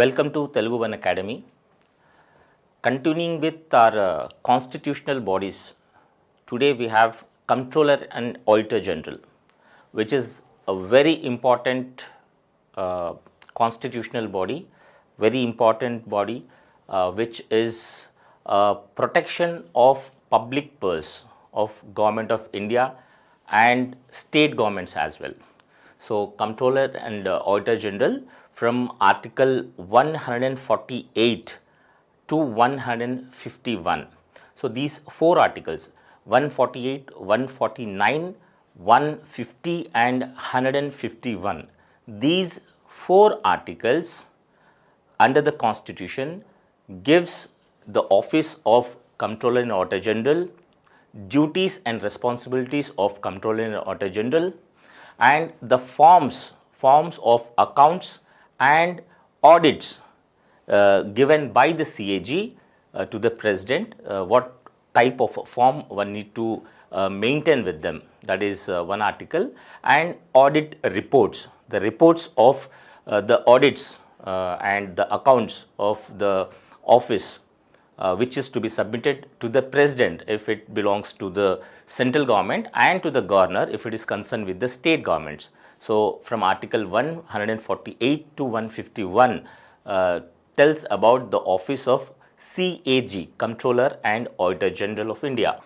Welcome to Telugu One Academy. Continuing with our constitutional bodies, today we have Comptroller and Auditor General, which is a very important constitutional body, very important body, which is protection of public purse of Government of India and state governments as well. So, Comptroller and Auditor General from Article 148 to 151. So, these four articles 148, 149, 150 and 151. These four articles under the Constitution gives the office of Comptroller and Auditor General, duties and responsibilities of Comptroller and Auditor General, and the forms of accounts and audits given by the CAG to the President, what type of form one need to maintain with them, that is one article, and audit reports, the reports of the audits and the accounts of the office which is to be submitted to the President if it belongs to the central government and to the Governor if it is concerned with the state governments. So, from Article 148 to 151 tells about the office of CAG, Comptroller and Auditor General of India.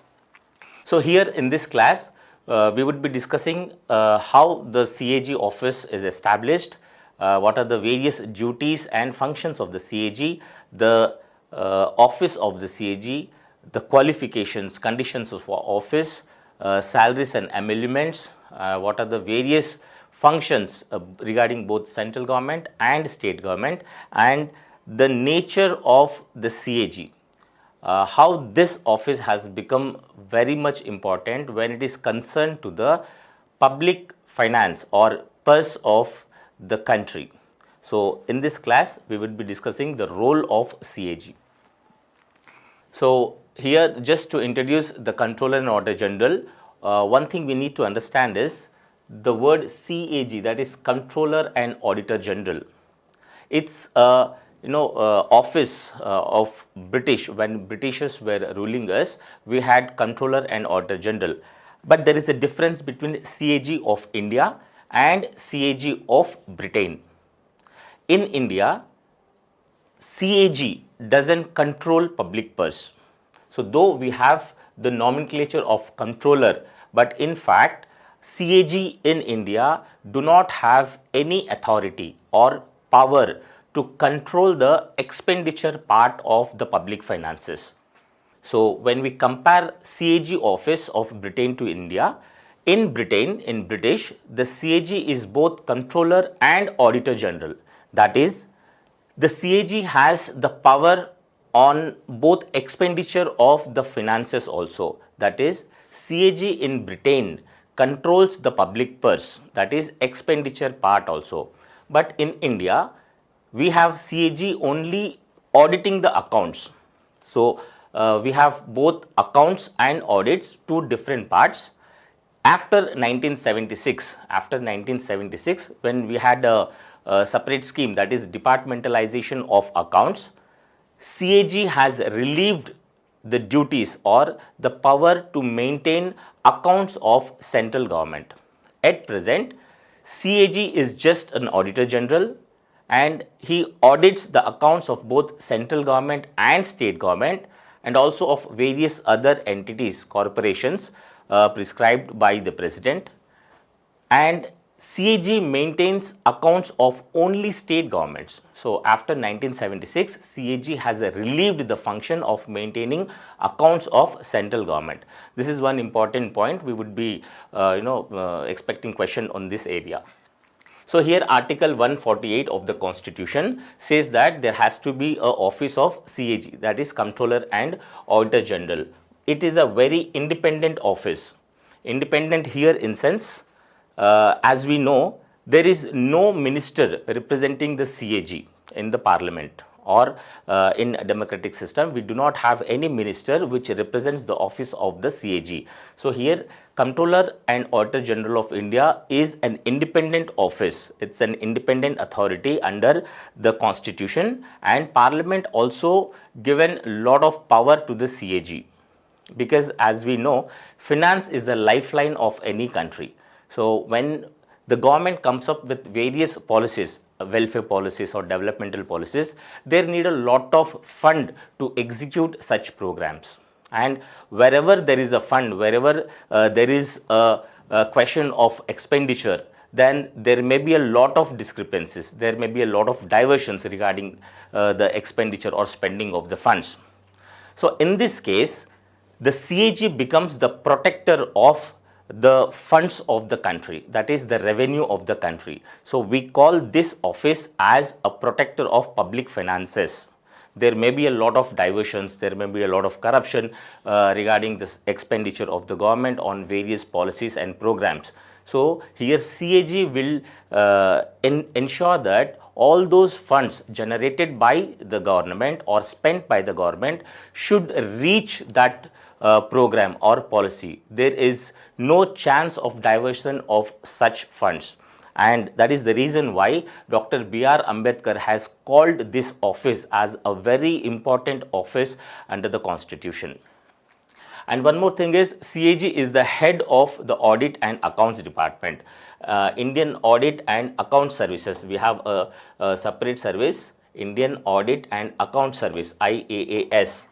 So, here in this class we would be discussing how the CAG office is established, what are the various duties and functions of the CAG, the office of the CAG, the qualifications, conditions of office, salaries and emoluments, what are the various functions regarding both central government and state government, and the nature of the CAG, how this office has become very much important when it is concerned to the public finance or purse of the country. So, in this class we will be discussing the role of CAG. So, here just to introduce the Comptroller and Auditor General, one thing we need to understand is the word CAG, that is Comptroller and Auditor General. It's office of British. When Britishers were ruling us, we had Comptroller and Auditor General. But there is a difference between CAG of India and CAG of Britain. In India, CAG doesn't control public purse. So, though we have the nomenclature of Comptroller, but in fact CAG in India do not have any authority or power to control the expenditure part of the public finances. So, when we compare CAG office of Britain to India, in Britain, in British, the CAG is both Comptroller and Auditor General. That is, the CAG has the power on both expenditure of the finances also. That is, CAG in Britain controls the public purse, that is expenditure part also. But in India, we have CAG only auditing the accounts. So, we have both accounts and audits, two different parts. After 1976, when we had a separate scheme, that is departmentalization of accounts, CAG has relieved the duties or the power to maintain accounts of central government. At present, CAG is just an Auditor General and he audits the accounts of both central government and state government and also of various other entities, corporations prescribed by the President. And CAG maintains accounts of only state governments. So, after 1976, CAG has relieved the function of maintaining accounts of central government. This is one important point. We would be expecting question on this area. So, here Article 148 of the Constitution says that there has to be a office of CAG, that is Comptroller and Auditor General. It is a very independent office. Independent here in sense, as we know, there is no minister representing the CAG in the Parliament or in a democratic system, we do not have any minister which represents the office of the CAG. So here Comptroller and Auditor General of India is an independent office. It's an independent authority under the Constitution, and Parliament also given a lot of power to the CAG, because as we know, finance is the lifeline of any country. So when the government comes up with various policies, welfare policies or developmental policies, they need a lot of fund to execute such programs. And wherever there is a fund, wherever there is a question of expenditure, then there may be a lot of discrepancies, there may be a lot of diversions regarding the expenditure or spending of the funds. So in this case, the CAG becomes the protector of the funds of the country, that is the revenue of the country. So we call this office as a protector of public finances. There may be a lot of diversions, there may be a lot of corruption regarding this expenditure of the government on various policies and programs. So here CAG will ensure that all those funds generated by the government or spent by the government should reach that program or policy. There is no chance of diversion of such funds. And that is the reason why Dr. B.R. Ambedkar has called this office as a very important office under the Constitution. And one more thing is, CAG is the head of the Audit and Accounts Department. Indian Audit and Account Services, we have a separate service, Indian Audit and Account Service, IAAS.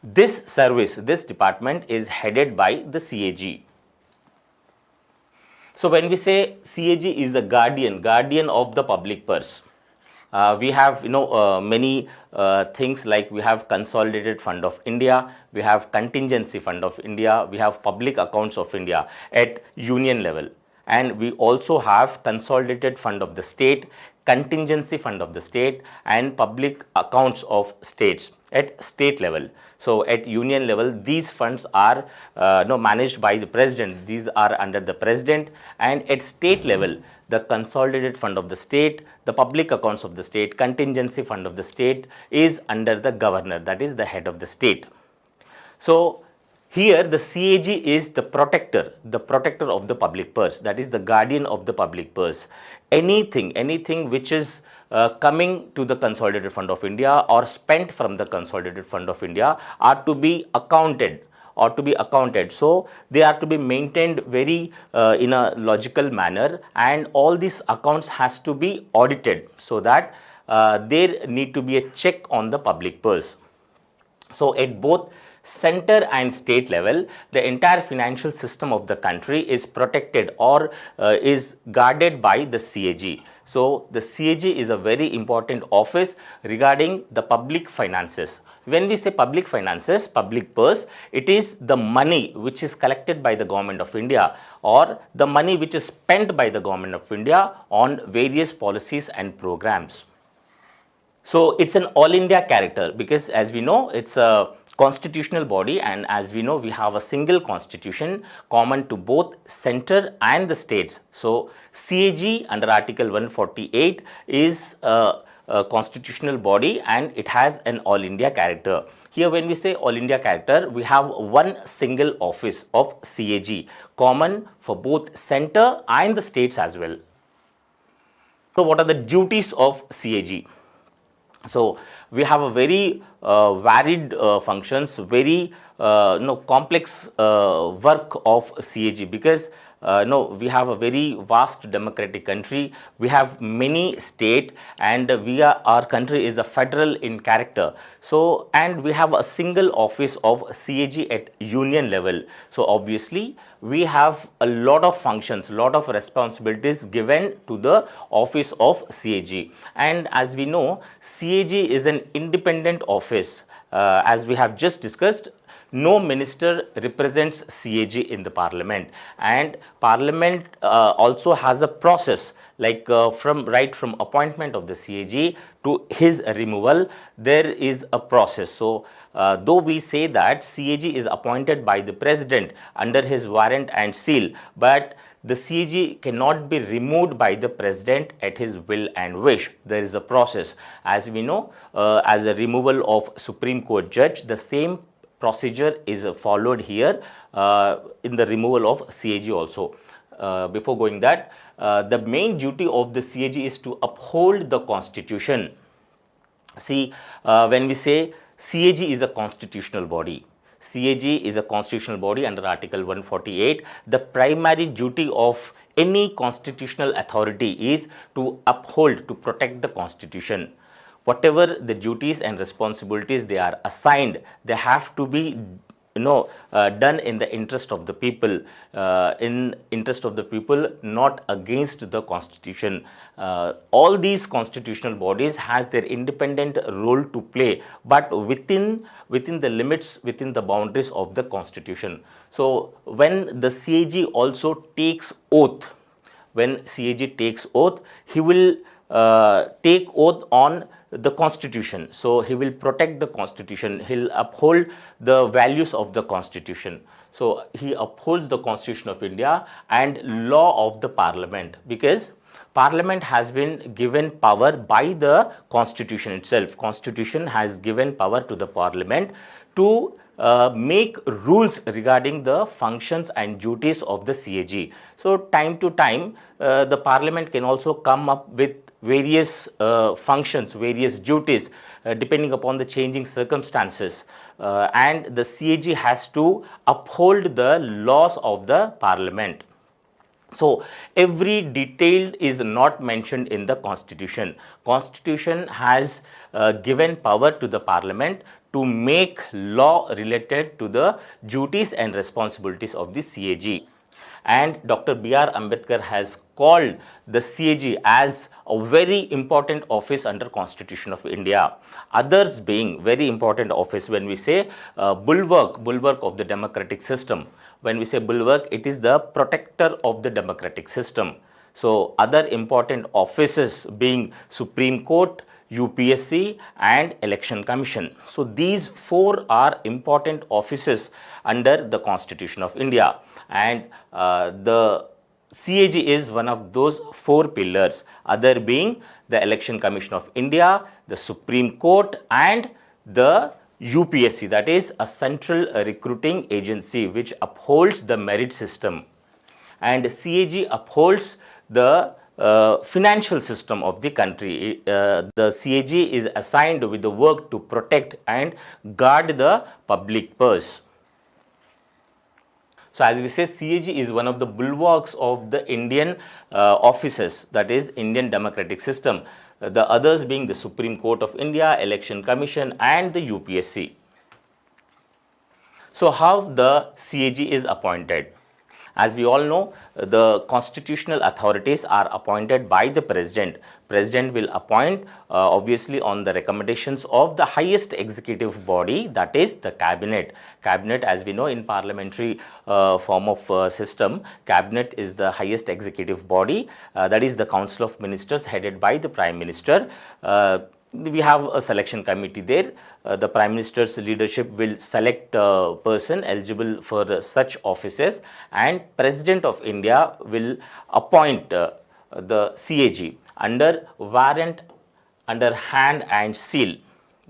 This service, this department is headed by the CAG. So when we say CAG is the guardian of the public purse, we have many things, like we have Consolidated Fund of India, we have Contingency Fund of India, we have Public Accounts of India at union level, and we also have Consolidated Fund of the State, Contingency Fund of the State, and Public Accounts of States at state level. So at union level, these funds are managed by the president. These are under the president. And at state level, the Consolidated Fund of the State, the Public Accounts of the State, Contingency Fund of the State is under the governor, that is the head of the state. So here the CAG is the protector of the public purse, that is the guardian of the public purse. Anything which is coming to the Consolidated Fund of India or spent from the Consolidated Fund of India are to be accounted So they are to be maintained very in a logical manner, and all these accounts has to be audited, so that there need to be a check on the public purse. So at both center and state level, the entire financial system of the country is protected or is guarded by the CAG. So the CAG is a very important office regarding the public finances. When we say public finances, public purse, it is the money which is collected by the government of India or the money which is spent by the government of India on various policies and programs. So it's an all India character, because as we know, it's a constitutional body, and as we know, we have a single constitution common to both center and the states. So CAG under Article 148 is a constitutional body, and it has an all India character. Here when we say all India character, we have one single office of CAG common for both center and the states as well. So what are the duties of CAG? So we have a very varied functions, very complex work of CAG, because we have a very vast democratic country. We have many states, and our country is a federal in character. So, and we have a single office of CAG at union level. So obviously we have a lot of functions, lot of responsibilities given to the office of CAG. And as we know, CAG is an independent office. As we have just discussed, no minister represents CAG in the parliament, and parliament also has a process, like from appointment of the CAG to his removal, there is a process. So though we say that CAG is appointed by the president under his warrant and seal, but the CAG cannot be removed by the president at his will and wish. There is a process. As we know, as a removal of Supreme Court judge, the same procedure is followed here in the removal of CAG also. Before going that, the main duty of the CAG is to uphold the constitution. See, when we say CAG is a constitutional body, CAG is a constitutional body under Article 148. The primary duty of any constitutional authority is to uphold, to protect the constitution. Whatever the duties and responsibilities they are assigned, they have to be done in the interest of the people, not against the constitution. All these constitutional bodies has their independent role to play, but within the limits, within the boundaries of the constitution. So when the CAG also takes oath, he will take oath on the constitution. So he will protect the constitution, he'll uphold the values of the constitution. So he upholds the Constitution of India and law of the parliament, because parliament has been given power by the constitution itself. Constitution has given power to the parliament to make rules regarding the functions and duties of the CAG. So time to time the parliament can also come up with various functions, various duties depending upon the changing circumstances, and the CAG has to uphold the laws of the parliament. So every detail is not mentioned in the constitution. Constitution has given power to the parliament to make law related to the duties and responsibilities of the CAG. And Dr. B.R. Ambedkar has called the CAG as a very important office under Constitution of India. Others being very important office, when we say bulwark of the democratic system. When we say bulwark, it is the protector of the democratic system. So other important offices being Supreme Court, UPSC and Election Commission. So these four are important offices under the Constitution of India, and the CAG is one of those four pillars, other being the Election Commission of India, the Supreme Court and the UPSC, that is a central recruiting agency which upholds the merit system. And CAG upholds the financial system of the country. The CAG is assigned with the work to protect and guard the public purse. So as we say, CAG is one of the bulwarks of the Indian offices, that is Indian democratic system. The others being the Supreme Court of India, Election Commission and the UPSC. So how the CAG is appointed? As we all know, the constitutional authorities are appointed by the president. President will appoint obviously on the recommendations of the highest executive body, that is the cabinet. Cabinet, as we know, in parliamentary form of system, cabinet is the highest executive body, that is the Council of Ministers headed by the Prime Minister. We have a selection committee there. The Prime Minister's leadership will select a person eligible for such offices, and President of India will appoint the CAG under warrant, under hand and seal.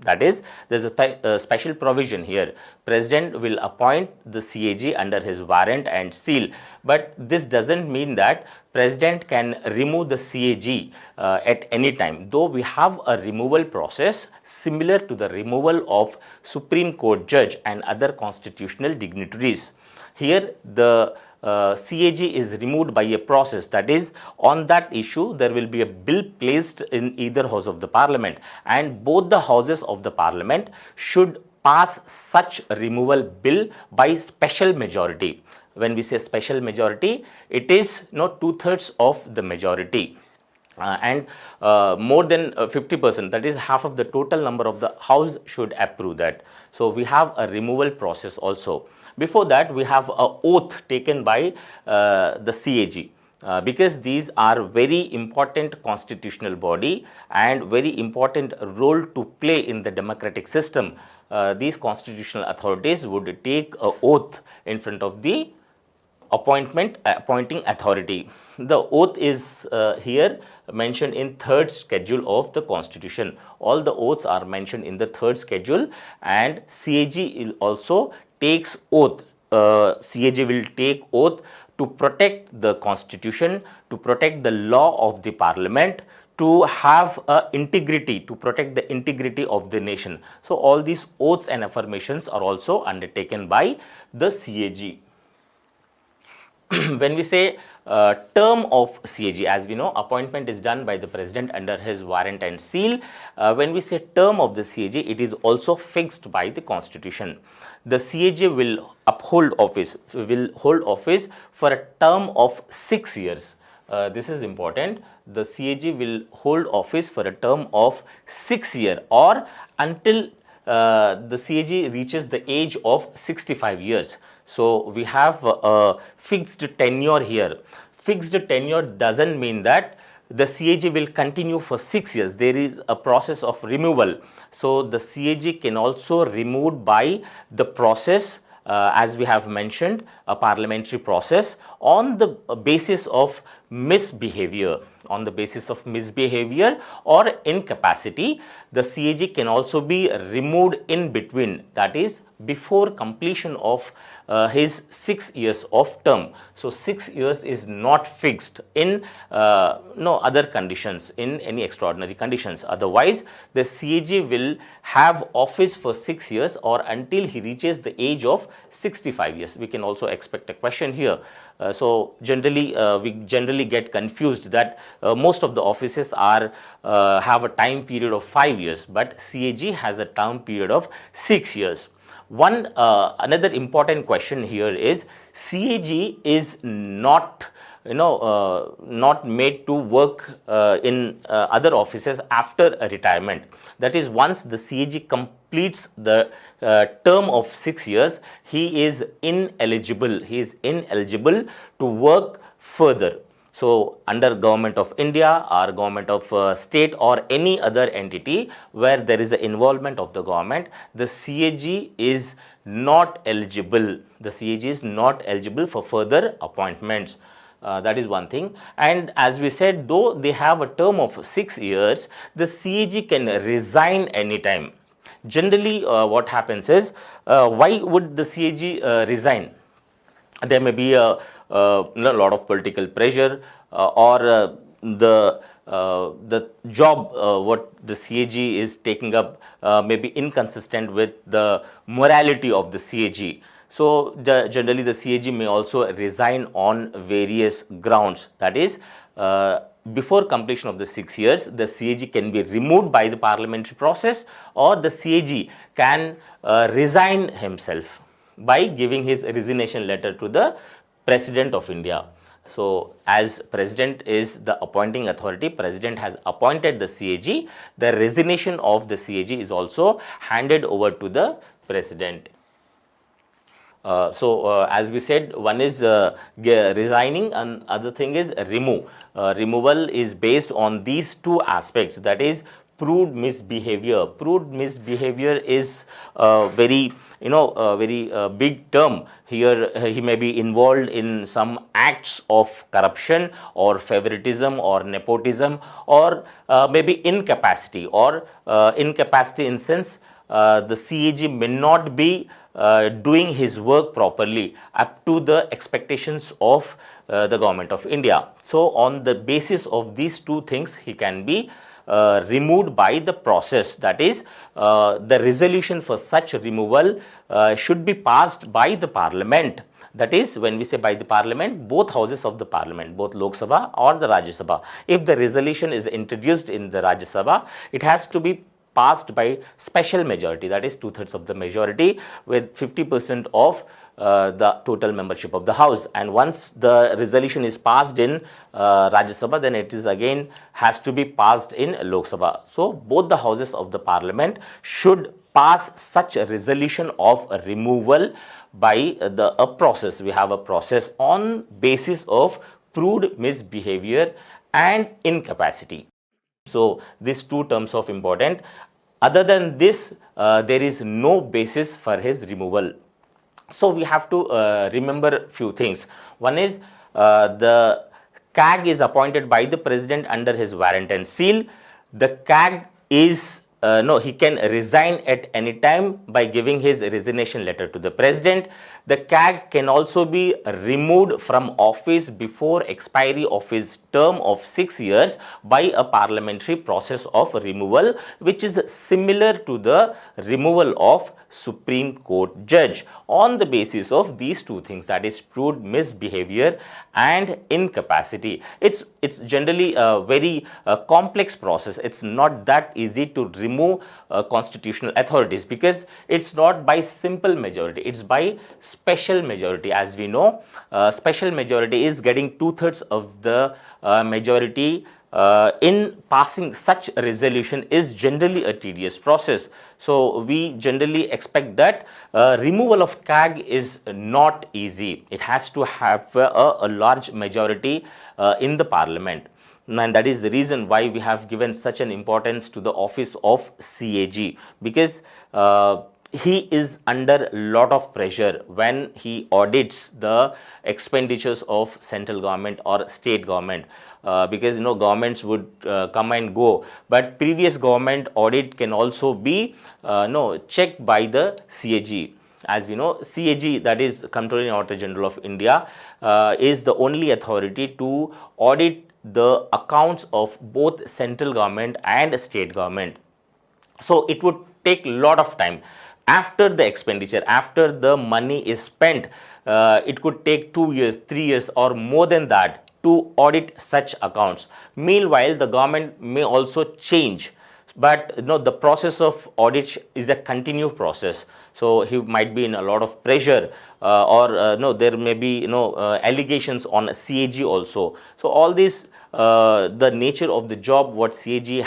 That is, there is a special provision here. President will appoint the CAG under his warrant and seal. But this doesn't mean that President can remove the CAG at any time. Though we have a removal process similar to the removal of Supreme Court judge and other constitutional dignitaries. Here the CAG is removed by a process, that is, on that issue there will be a bill placed in either house of the parliament, and both the houses of the parliament should pass such removal bill by special majority. When we say special majority, it is not 2/3 of the majority. And more than 50%, that is half of the total number of the house should approve that. So we have a removal process also. Before that, we have an oath taken by the CAG. Because these are very important constitutional body and very important role to play in the democratic system. These constitutional authorities would take an oath in front of the appointing authority. The oath is here mentioned in third schedule of the Constitution. All the oaths are mentioned in the third schedule, and CAG also takes oath. CAG will take oath to protect the Constitution, to protect the law of the Parliament, to have integrity, to protect the integrity of the nation. So all these oaths and affirmations are also undertaken by the CAG. When we say term of CAG, as we know, appointment is done by the president under his warrant and seal. When we say term of the CAG, it is also fixed by the Constitution. The CAG will hold office for a term of 6 years. This is important. The CAG will hold office for a term of 6 years, or until the CAG reaches the age of 65 years. So we have a fixed tenure here. Fixed tenure doesn't mean that the CAG will continue for 6 years. There is a process of removal. So the CAG can also removed by the process, as we have mentioned, a parliamentary process on the basis of misbehavior. On the basis of misbehavior or incapacity, the CAG can also be removed in between, that is before completion of his 6 years of term. So 6 years is not fixed in no other conditions, in any extraordinary conditions. Otherwise, the CAG will have office for 6 years or until he reaches the age of 65 years. We can also expect a question here. So generally, we generally get confused that most of the offices are have a time period of 5 years, but CAG has a term period of 6 years. Another important question here is CAG is not not made to work in other offices after a retirement. That is, once the CAG completes the term of 6 years, he is ineligible. He is ineligible to work further. So under Government of India or Government of state or any other entity where there is an involvement of the government, the CAG is not eligible. The CAG is not eligible for further appointments. That is one thing. And as we said, though they have a term of 6 years, the CAG can resign anytime. Generally, what happens is, why would the CAG resign? There may be a lot of political pressure, or the job what the CAG is taking up may be inconsistent with the morality of the CAG. So generally the CAG may also resign on various grounds. That is, before completion of the 6 years, the CAG can be removed by the parliamentary process, or the CAG can resign himself by giving his resignation letter to the President of India. So as President is the appointing authority, President has appointed the CAG, the resignation of the CAG is also handed over to the President. As we said, one is resigning and other thing is remove. Removal is based on these two aspects, that is proved misbehavior. Proved misbehavior is very big term. Here he may be involved in some acts of corruption or favoritism or nepotism, or maybe incapacity, or incapacity in sense the CAG may not be doing his work properly up to the expectations of the Government of India. So on the basis of these two things, he can be removed by the process. That is, the resolution for such removal should be passed by the Parliament. That is, when we say by the Parliament, both houses of the Parliament, both Lok Sabha or the Rajya Sabha. If the resolution is introduced in the Rajya Sabha, it has to be passed by special majority, that is 2/3 of the majority with 50% of the total membership of the house. And once the resolution is passed in Rajya Sabha, then it is again has to be passed in Lok Sabha. So both the houses of the Parliament should pass such a resolution of a removal by a process. We have a process on basis of proved misbehavior and incapacity. So these two terms of important. Other than this, there is no basis for his removal. So we have to remember few things. One is the CAG is appointed by the president under his warrant and seal. The CAG is no, he can resign at any time by giving his resignation letter to the president. The CAG can also be removed from office before expiry of his term of 6 years by a parliamentary process of removal, which is similar to the removal of Supreme Court judge on the basis of these two things, that is proved misbehavior and incapacity. It's generally a very complex process. It's not that easy to remove constitutional authorities, because it's not by simple majority, it's by special majority. As we know, special majority is getting 2/3 of the majority in passing such a resolution is generally a tedious process. So we generally expect that removal of CAG is not easy. It has to have a large majority in the parliament. And that is the reason why we have given such an importance to the office of CAG, because he is under a lot of pressure when he audits the expenditures of central government or state government, because governments would come and go, but previous government audit can also be checked by the CAG. As we know, CAG, that is Comptroller and Auditor General of India, is the only authority to audit the accounts of both central government and state government. So it would take a lot of time. After the expenditure, after the money is spent, it could take 2 years, 3 years or more than that to audit such accounts. Meanwhile, the government may also change, but the process of audit is a continuous process. So he might be in a lot of pressure, or there may be allegations on CAG also. So all these, the nature of the job what CAG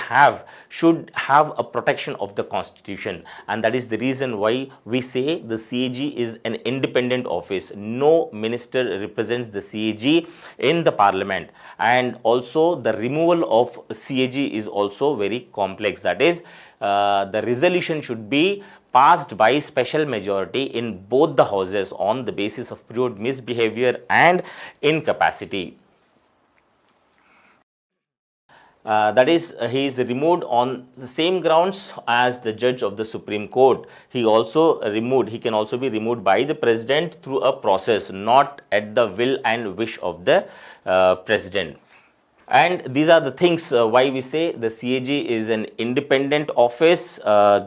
should have a protection of the constitution, and that is the reason why we say the CAG is an independent office. No minister represents the CAG in the parliament, and also the removal of CAG is also very complex. That is, the resolution should be passed by special majority in both the houses on the basis of proved misbehavior and incapacity. That is, he is removed on the same grounds as the judge of the Supreme Court. He can also be removed by the president through a process, not at the will and wish of the president. And these are the things why we say the CAG is an independent office,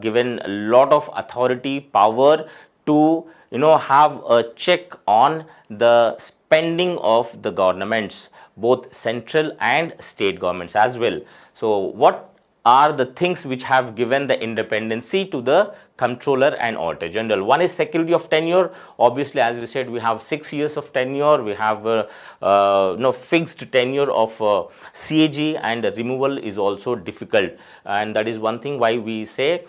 given a lot of authority, power to have a check on the spending of the governments, both central and state governments as well. So what are the things which have given the independency to the Comptroller and Auditor General? One is security of tenure. Obviously, as we said, we have 6 years of tenure. We have fixed tenure of CAG, and removal is also difficult. And that is one thing why we say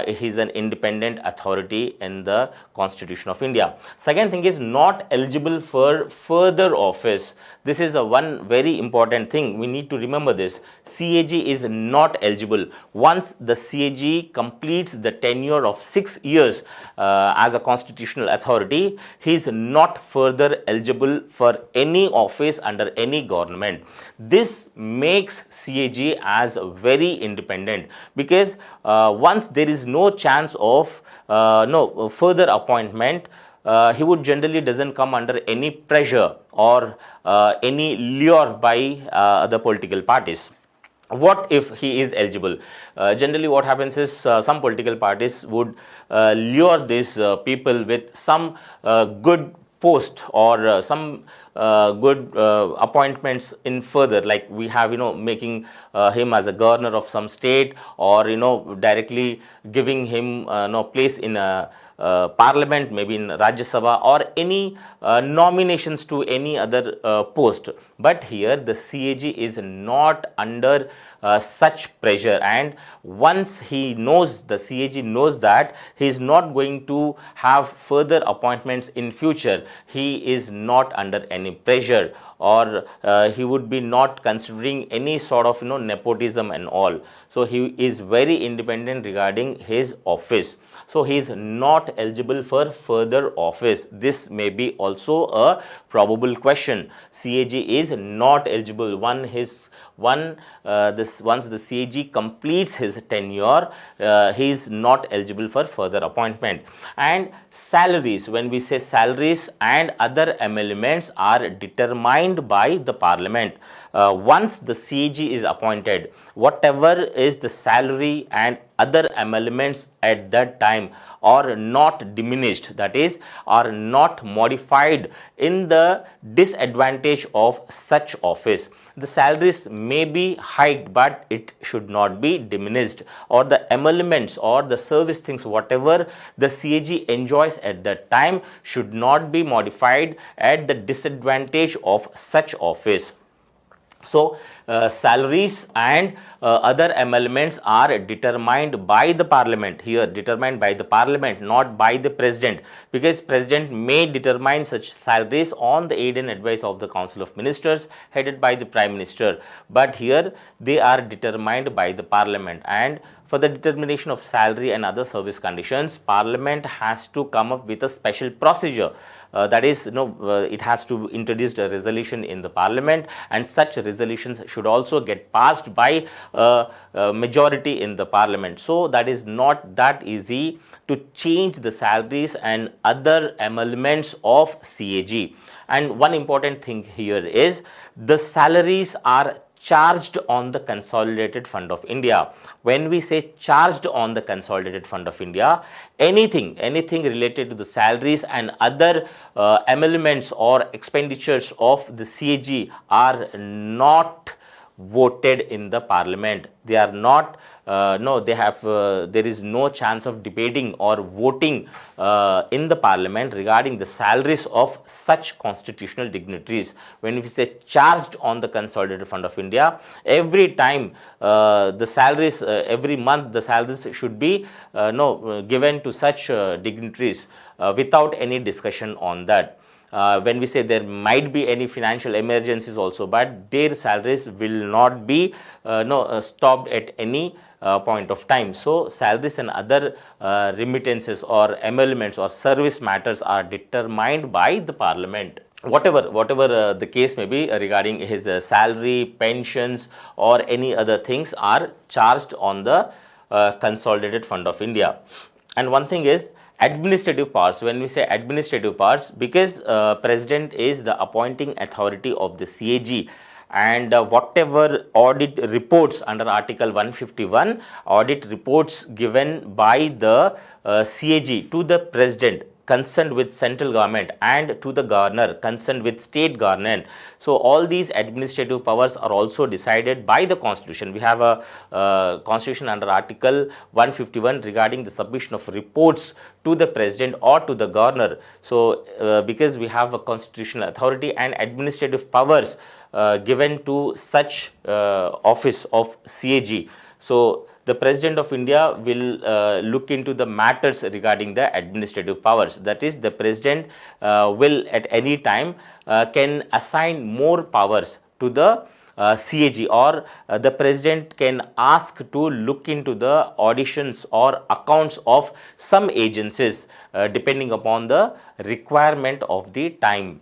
he is an independent authority in the Constitution of India. Second thing is not eligible for further office. This is one very important thing. We need to remember this. CAG is not eligible. Once the CAG completes the tenure of 6 years as a constitutional authority, he is not further eligible for any office under any government. This makes CAG as very independent, because once there is no chance of further appointment, he would generally doesn't come under any pressure or any lure by the political parties. What if he is eligible? Generally what happens is some political parties would lure these people with some good post or some good appointments in further, like we have making him as a governor of some state, or directly giving him place in a parliament, maybe in Rajya Sabha, or any nominations to any other post. But here the CAG is not under such pressure, and once he knows, the CAG knows that he is not going to have further appointments in future, he is not under any pressure, or he would be not considering any sort of nepotism and all. So he is very independent regarding his office. So he is not eligible for further office. This may be also a probable question. CAG is not eligible once the CAG completes his tenure, he is not eligible for further appointment. And salaries, when we say salaries and other emoluments are determined by the parliament. Once the CAG is appointed, whatever is the salary and other emoluments at that time are not diminished, that is, are not modified in the disadvantage of such office. The salaries may be hiked, but it should not be diminished, or the emoluments or the service things whatever the CAG enjoys at that time should not be modified at the disadvantage of such office. So, salaries and other emoluments are determined by the parliament, here determined by the parliament, not by the president, because president may determine such salaries on the aid and advice of the council of ministers headed by the prime minister, but here they are determined by the parliament. And for the determination of salary and other service conditions, parliament has to come up with a special procedure. That is, it has to introduce a resolution in the parliament, and such resolutions should also get passed by majority in the parliament. So that is not that easy to change the salaries and other emoluments of CAG. And one important thing here is the salaries are charged on the Consolidated Fund of India. When we say charged on the Consolidated Fund of India, anything related to the salaries and other emoluments or expenditures of the CAG are not voted in the parliament. They are not, there is no chance of debating or voting in the parliament regarding the salaries of such constitutional dignitaries. When we say charged on the Consolidated Fund of India, every time the salaries, every month the salaries should be given to such dignitaries without any discussion on that. When we say there might be any financial emergencies also, but their salaries will not be stopped at any point of time. So salaries and other remittances or emoluments or service matters are determined by the parliament. Whatever the case may be regarding his salary, pensions or any other things are charged on the Consolidated Fund of India. And one thing is administrative powers. When we say administrative powers, because president is the appointing authority of the CAG, and whatever audit reports under Article 151, audit reports given by the CAG to the president concerned with central government and to the governor concerned with state government. So all these administrative powers are also decided by the constitution. We have a constitution under Article 151 regarding the submission of reports to the president or to the governor. So because we have a constitutional authority and administrative powers given to such office of CAG, so the President of India will look into the matters regarding the administrative powers. That is, the President will at any time can assign more powers to the CAG, or the President can ask to look into the auditions or accounts of some agencies depending upon the requirement of the time.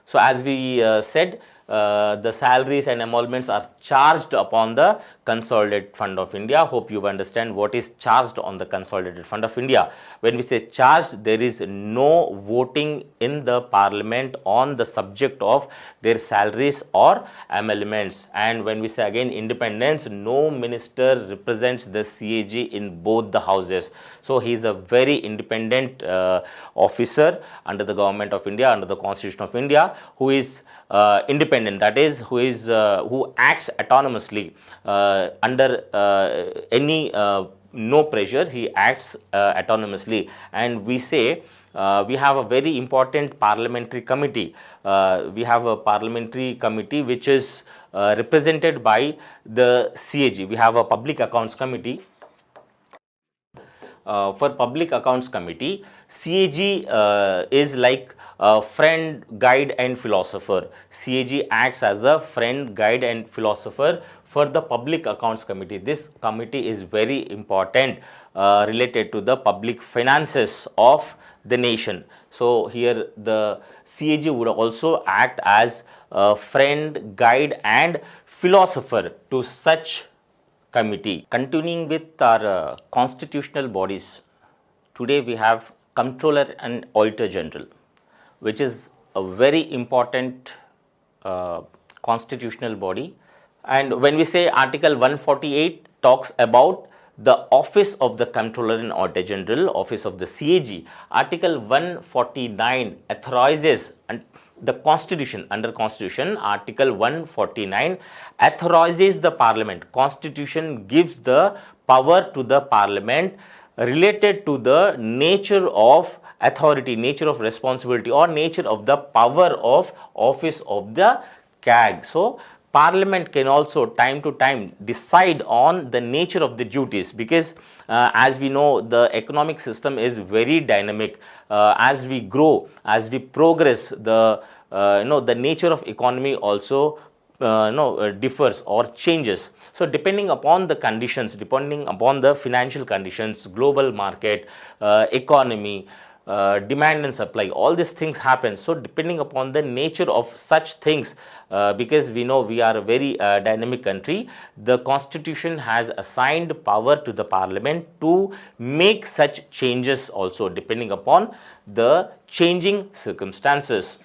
So as we said, the salaries and emoluments are charged upon the Consolidated Fund of India. Hope you understand what is charged on the Consolidated Fund of India. When we say charged, there is no voting in the parliament on the subject of their salaries or emoluments. And when we say again independence, no minister represents the CAG in both the houses. So he is a very independent officer under the Government of India, under the Constitution of India, who is independent, that is, who acts autonomously under any no pressure. He acts autonomously, and we say we have a very important parliamentary committee. We have a parliamentary committee which is represented by the CAG. We have a public accounts committee. For public accounts committee, CAG is like friend, guide and philosopher. CAG acts as a friend, guide and philosopher for the Public Accounts Committee. This committee is very important related to the public finances of the nation. So here the CAG would also act as a friend, guide and philosopher to such committee. Continuing with our constitutional bodies, today we have Comptroller and Auditor General, which is a very important constitutional body. And when we say Article 148 talks about the office of the Comptroller and Auditor General, office of the CAG, Article 149 authorizes, and the Constitution, under Constitution, Article 149 authorizes the Parliament. Constitution gives the power to the Parliament related to the nature of authority, nature of responsibility or nature of the power of office of the CAG. So, Parliament can also time to time decide on the nature of the duties, because as we know, the economic system is very dynamic. As we grow, as we progress, the the nature of economy also differs or changes. So depending upon the conditions, depending upon the financial conditions, global market, economy, demand and supply, all these things happen. So depending upon the nature of such things, because we know we are a very dynamic country, the Constitution has assigned power to the Parliament to make such changes also depending upon the changing circumstances.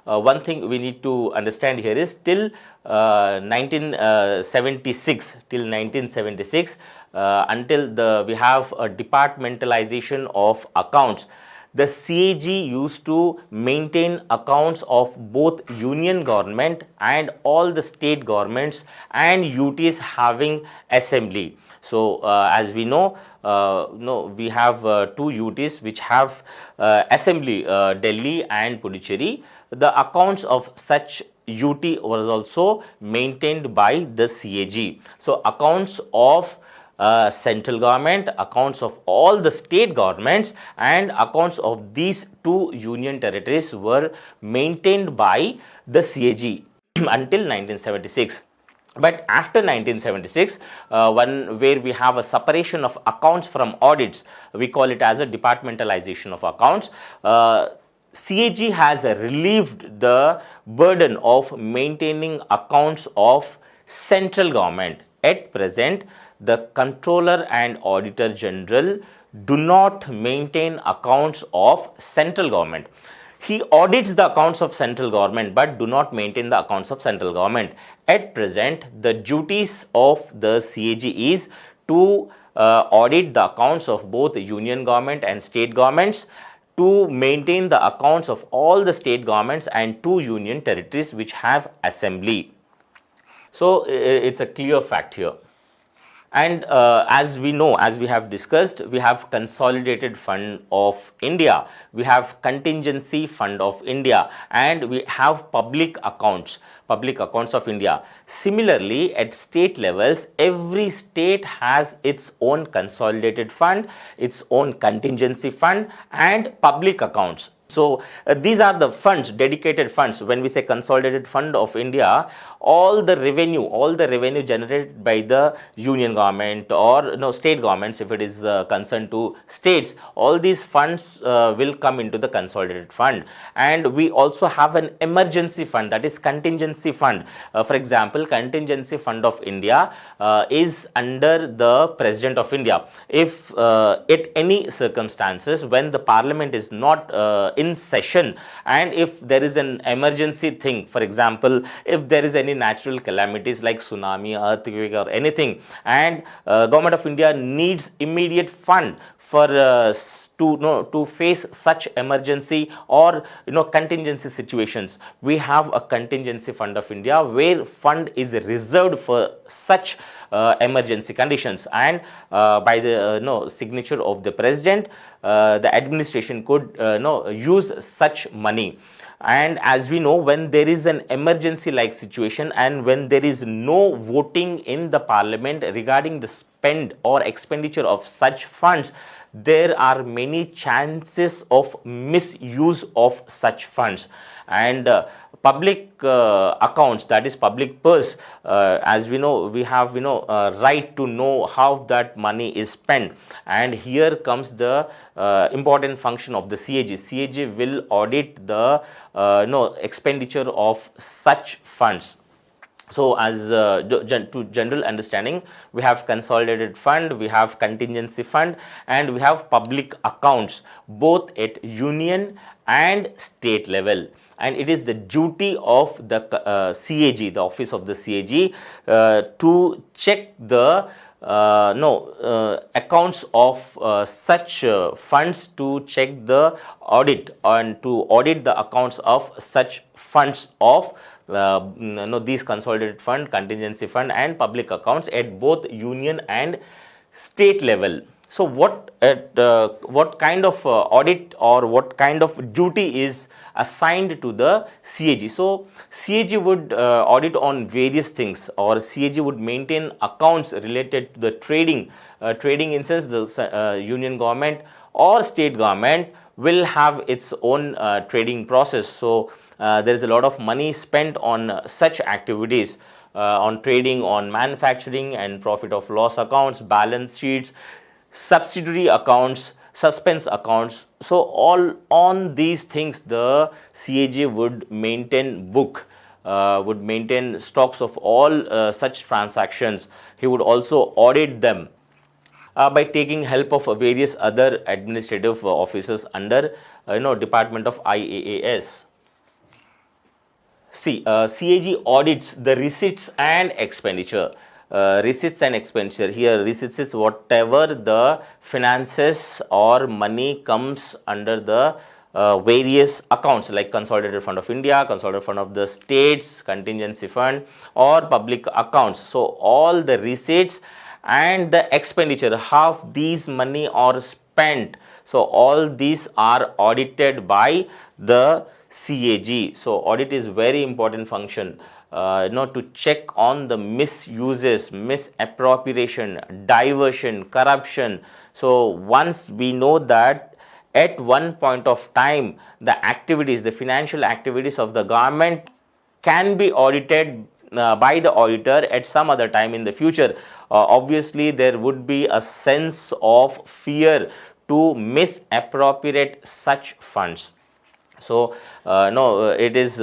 One thing we need to understand here is till 1976, until we have a departmentalization of accounts, the CAG used to maintain accounts of both union government and all the state governments and UTs having assembly. So as we know, we have two UTs which have assembly, Delhi and Puducherry. The accounts of such UT was also maintained by the CAG. So accounts of central government, accounts of all the state governments and accounts of these two union territories were maintained by the CAG until 1976. But after 1976, where we have a separation of accounts from audits, we call it as a departmentalization of accounts. CAG has relieved the burden of maintaining accounts of central government. At present, the Comptroller and Auditor General do not maintain accounts of central government. He audits the accounts of central government but do not maintain the accounts of central government. At present, the duties of the CAG is to audit the accounts of both union government and state governments, to maintain the accounts of all the state governments and two union territories which have assembly. So, it's a clear fact here. And as we know, as we have discussed, we have Consolidated Fund of India, we have Contingency Fund of India, and we have public accounts of India. Similarly, at state levels, every state has its own consolidated fund, its own contingency fund and public accounts. So these are the funds, dedicated funds. When we say Consolidated Fund of India, all the revenue generated by the union government or state governments, if it is concerned to states, all these funds will come into the Consolidated Fund. And we also have an emergency fund, that is contingency fund. For example, Contingency Fund of India is under the President of India. If at any circumstances when the Parliament is not in session and if there is an emergency thing, for example, if there is any natural calamities like tsunami, earthquake or anything, and Government of India needs immediate fund for to face such emergency or contingency situations, we have a Contingency Fund of India where fund is reserved for such emergency conditions, and by the signature of the President, the administration could use such money. And as we know, when there is an emergency like situation and when there is no voting in the Parliament regarding the spend or expenditure of such funds, there are many chances of misuse of such funds. And public accounts, that is public purse, as we know, we have right to know how that money is spent. And here comes the important function of the CAG. CAG will audit the expenditure of such funds. So, as to general understanding, we have consolidated fund, we have contingency fund, and we have public accounts, both at union and state level. And it is the duty of the CAG, the office of the CAG, to check the accounts of such funds, to check the audit and to audit the accounts of such funds of these consolidated fund, contingency fund and public accounts at both union and state level. So, what kind of audit or what kind of duty is assigned to the CAG? So, CAG would audit on various things, or CAG would maintain accounts related to the trading. Trading in sense, the union government or state government will have its own trading process. So, there is a lot of money spent on such activities, on trading, on manufacturing and profit of loss accounts, balance sheets, subsidiary accounts, suspense accounts. So, all on these things the CAG would maintain book, would maintain stocks of all such transactions. He would also audit them by taking help of various other administrative officers under Department of IAAS. See, CAG audits the receipts and expenditure. Receipts and expenditure. Here, receipts is whatever the finances or money comes under the various accounts like Consolidated Fund of India, Consolidated Fund of the States, Contingency Fund or public accounts. So, all the receipts and the expenditure, how these money are spent. So, all these are audited by the CAG. So, audit is very important function, to check on the misuses, misappropriation, diversion, corruption. So, once we know that at one point of time the activities, the financial activities of the government can be audited by the auditor at some other time in the future, obviously there would be a sense of fear to misappropriate such funds. So, it is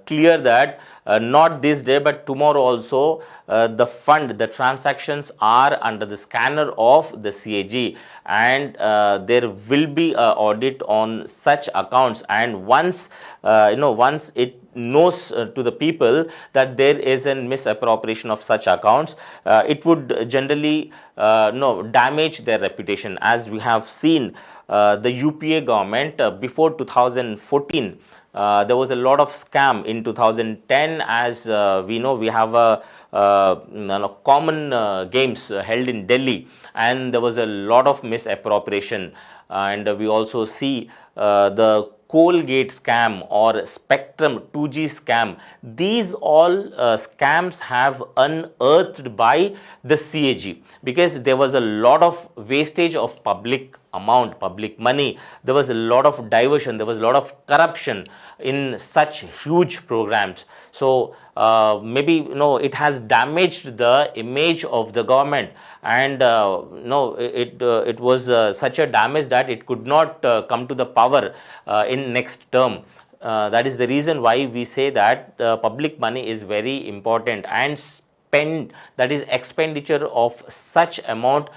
clear that not this day but tomorrow also the fund, the transactions are under the scanner of the CAG, and there will be a audit on such accounts. And once once it knows to the people that there is a misappropriation of such accounts, it would generally damage their reputation. As we have seen, the UPA government before 2014, there was a lot of scam. In 2010, as we know, we have a common games held in Delhi, and there was a lot of misappropriation. And we also see the Colgate scam or Spectrum 2G scam. These all scams have unearthed by the CAG, because there was a lot of wastage of public amount, public money. There was a lot of diversion, there was a lot of corruption in such huge programs. So, maybe it has damaged the image of the government, and it was such a damage that it could not come to the power in next term. That is the reason why we say that public money is very important, and spend, that is expenditure of such amount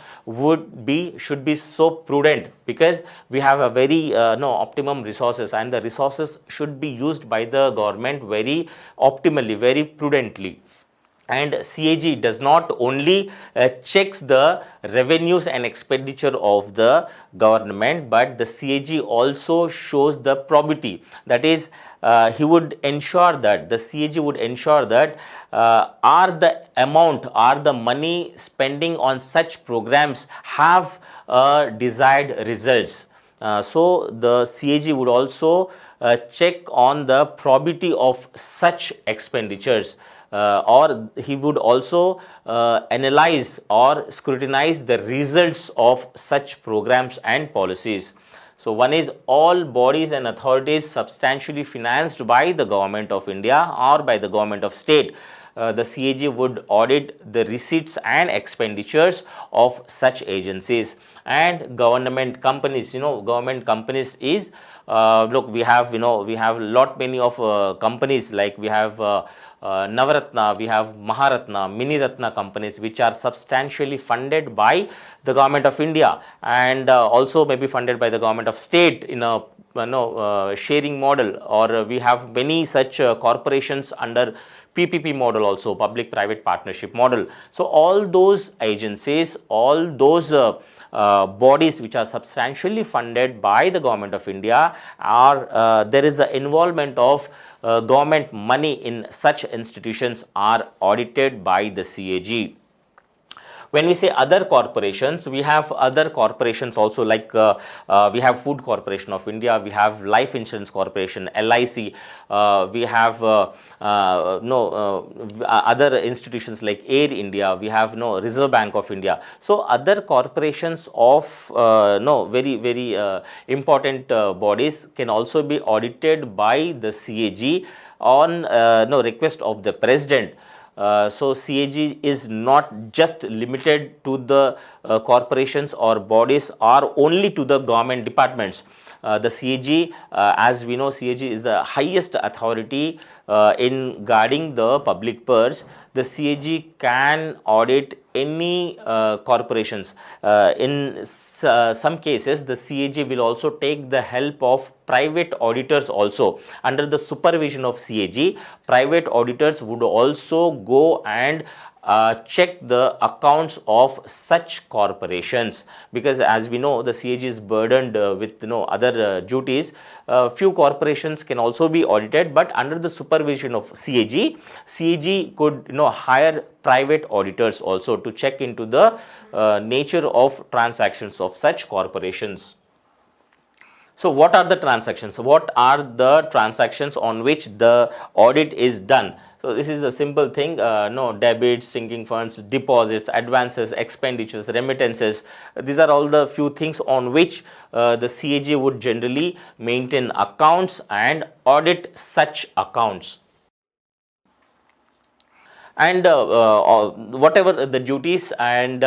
should be so prudent, because we have a very optimum resources, and the resources should be used by the government very optimally, very prudently. And CAG does not only checks the revenues and expenditure of the government, but the CAG also shows the probity. That is, he would ensure that, the CAG would ensure that are the money spending on such programs have desired results. So, the CAG would also check on the probity of such expenditures. or he would also analyze or scrutinize the results of such programs and policies. So one is all bodies and authorities substantially financed by the government of India or by the government of state. The CAG would audit the receipts and expenditures of such agencies. And government companies, government companies is, look, we have lot many of companies, like we have Navaratna, we have Maharatna, Mini Ratna companies, which are substantially funded by the government of India, and also maybe funded by the government of state in a sharing model, or we have many such corporations under PPP model, also public private partnership model. So all those agencies, all those bodies which are substantially funded by the government of India, are there is an involvement of government money in such institutions, are audited by the CAG. When we say other corporations, we have other corporations also, like we have Food Corporation of India, we have Life Insurance Corporation, LIC, we have other institutions like Air India, we have Reserve Bank of India. So other corporations of very important bodies can also be audited by the CAG on request of the President. So CAG is not just limited to the corporations or bodies, or only to the government departments. The CAG, as we know, CAG is the highest authority in guarding the public purse. The CAG can audit any corporations. In some cases, the CAG will also take the help of private auditors also. Under the supervision of CAG, private auditors would also go and check the accounts of such corporations, because as we know, the CAG is burdened with other duties. Few corporations can also be audited, but under the supervision of CAG, CAG could hire private auditors also to check into the nature of transactions of such corporations. So what are the transactions? What are the transactions on which the audit is done? So this is a simple thing, debits, sinking funds, deposits, advances, expenditures, remittances. These are all the few things on which the CAG would generally maintain accounts and audit such accounts. And whatever the duties and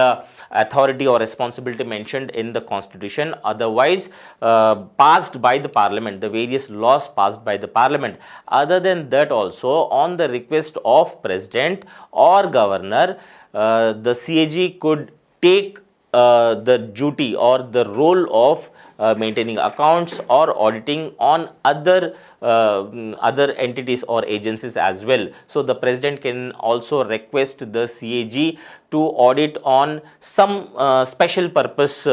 authority or responsibility mentioned in the constitution, otherwise passed by the parliament, the various laws passed by the parliament. Other than that, also on the request of president or governor, the CAG could take the duty or the role of maintaining accounts or auditing on other entities or agencies as well. So the president can also request the CAG to audit on some special purpose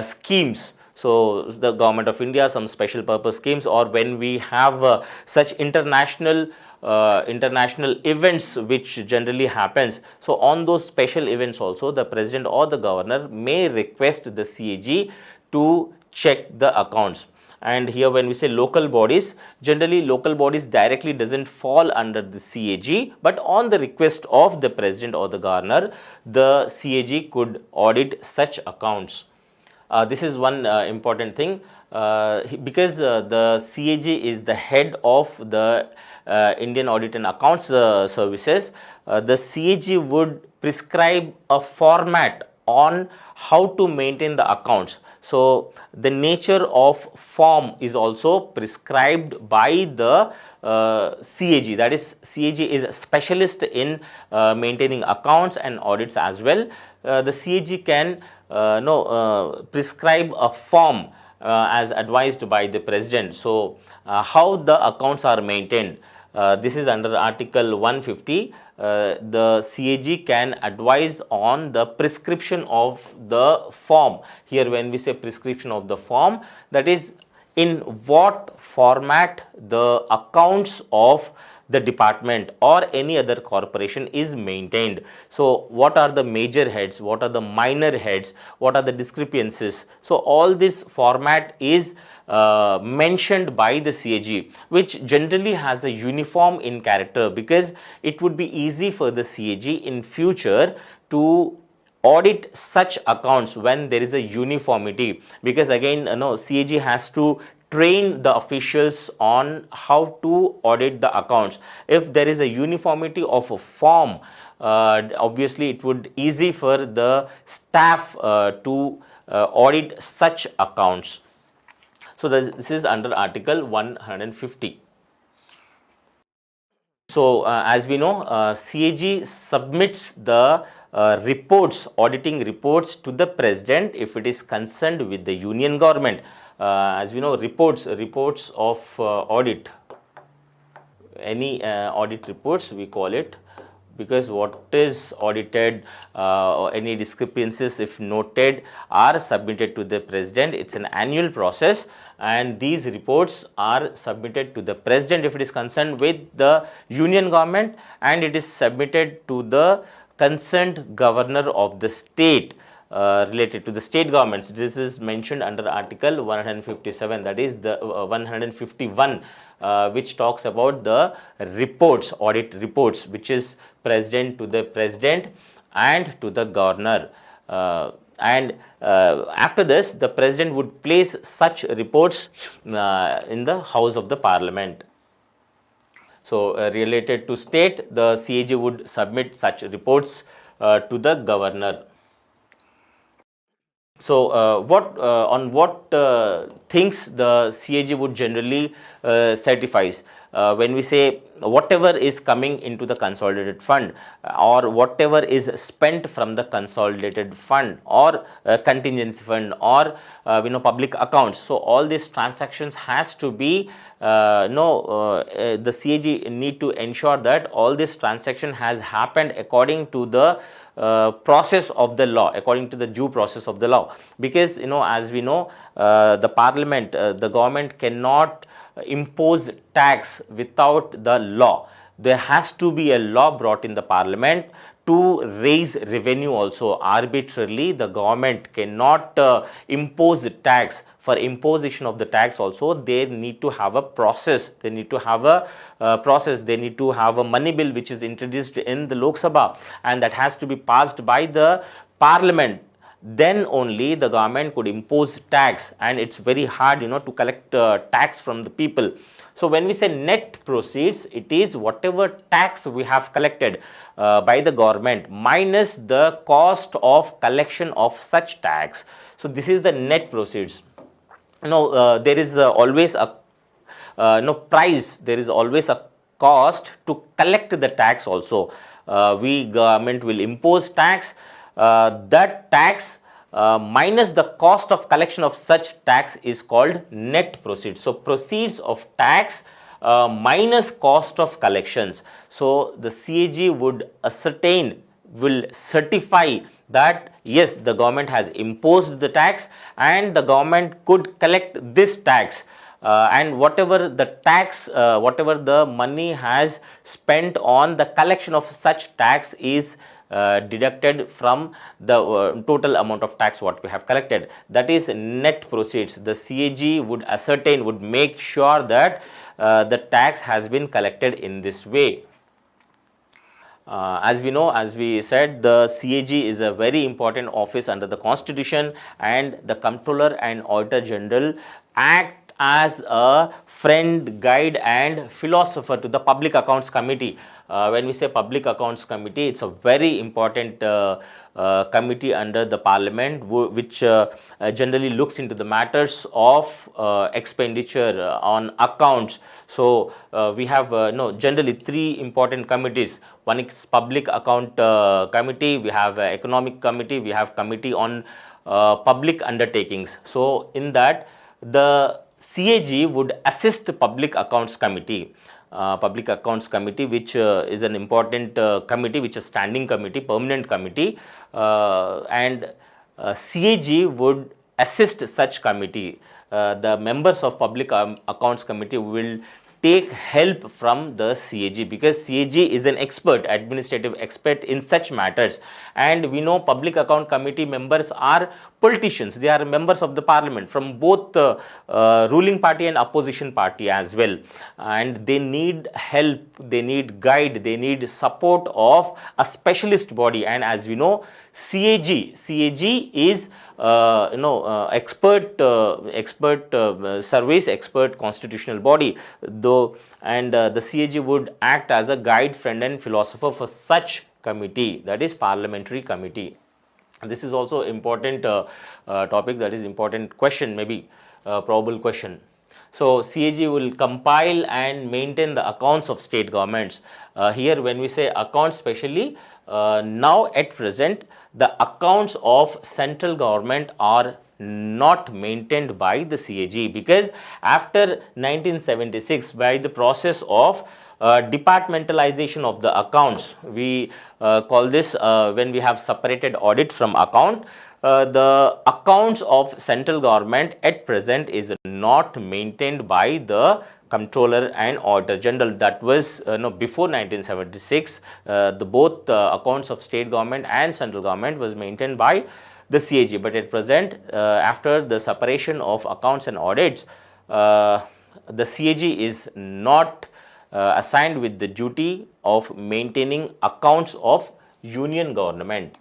schemes. So the government of India, some special purpose schemes, or when we have such international events which generally happens. So on those special events also, the president or the governor may request the CAG to check the accounts. And here when we say local bodies, generally local bodies directly doesn't fall under the CAG, but on the request of the president or the governor, the CAG could audit such accounts. This is one important thing, because the CAG is the head of the Indian Audit and Accounts Services. The CAG would prescribe a format on how to maintain the accounts. So the nature of form is also prescribed by the CAG. That is, CAG is a specialist in maintaining accounts and audits as well. The CAG can prescribe a form as advised by the president. So how the accounts are maintained, this is under Article 150. The CAG can advise on the prescription of the form. Here when we say prescription of the form, that is in what format the accounts of the department or any other corporation is maintained. So what are the major heads, what are the minor heads, what are the discrepancies. So all this format is mentioned by the CAG, which generally has a uniform in character, because it would be easy for the CAG in future to audit such accounts when there is a uniformity, because again CAG has to train the officials on how to audit the accounts. If there is a uniformity of a form, obviously it would easy for the staff to audit such accounts. So this is under Article 150. So as we know, CAG submits the auditing reports to the President if it is concerned with the union government. As we know, reports of audit, any audit reports we call it, because what is audited, any discrepancies if noted are submitted to the President. It's an annual process, and these reports are submitted to the President if it is concerned with the union government, and it is submitted to the concerned governor of the state related to the state governments. This is mentioned under Article 157, that is the 151, which talks about the reports, audit reports, which is President to the President and to the governor. After this, the President would place such reports in the House of the Parliament. So related to state, the CAG would submit such reports to the governor. So on what things the CAG would generally certifies? When we say whatever is coming into the consolidated fund, or whatever is spent from the consolidated fund, or contingency fund, or public accounts. So all these transactions has to be the CAG need to ensure that all this transaction has happened according to the process of the law, according to the due process of the law. Because as we know, the Parliament, the government cannot impose tax without the law. There has to be a law brought in the Parliament to raise revenue also. Arbitrarily, the government cannot impose tax. For imposition of the tax also, they need to have a process. They need to have a process. They need to have a money bill which is introduced in the Lok Sabha, and that has to be passed by the Parliament. Then only the government could impose tax, and it's very hard to collect tax from the people. So when we say net proceeds, it is whatever tax we have collected by the government minus the cost of collection of such tax. So this is the net proceeds. There is always a price, there is always a cost to collect the tax also. Government will impose tax. That tax minus the cost of collection of such tax is called net proceeds. So proceeds of tax minus cost of collections. So the CAG would will certify that yes, the government has imposed the tax and the government could collect this tax. And whatever the tax, whatever the money has spent on the collection of such tax is deducted from the total amount of tax what we have collected. That is net proceeds. The CAG would make sure that the tax has been collected in this way. As we know, as we said, the CAG is a very important office under the Constitution, and the Comptroller and Auditor General act as a friend, guide and philosopher to the Public Accounts Committee. When we say Public Accounts Committee, it's a very important committee under the Parliament, which generally looks into the matters of expenditure on accounts. So we have generally three important committees. One is Public Account Committee, we have Economic Committee, we have Committee on Public Undertakings. So in that, the CAG would assist Public Accounts Committee. Public Accounts Committee, which is an important committee, which is a standing committee, permanent committee, and CAG would assist such committee. The members of Public Accounts Committee will take help from the CAG, because CAG is an expert, administrative expert in such matters, and we know public account committee members are politicians. They are members of the parliament from both the ruling party and opposition party as well, and they need help, they need guide, they need support of a specialist body. And as we know, CAG is expert service, expert constitutional body, though, and the CAG would act as a guide, friend and philosopher for such committee, that is parliamentary committee. This is also important topic, that is important question, maybe probable question. So CAG will compile and maintain the accounts of state governments. Here when we say accounts, especially now at present, the accounts of central government are not maintained by the CAG, because after 1976, by the process of departmentalization of the accounts, we call this when we have separated audit from account, the accounts of central government at present is not maintained by the Comptroller and Auditor General. That was before 1976. Both accounts of state government and central government was maintained by the CAG, but at present, after the separation of accounts and audits, the CAG is not assigned with the duty of maintaining accounts of union government.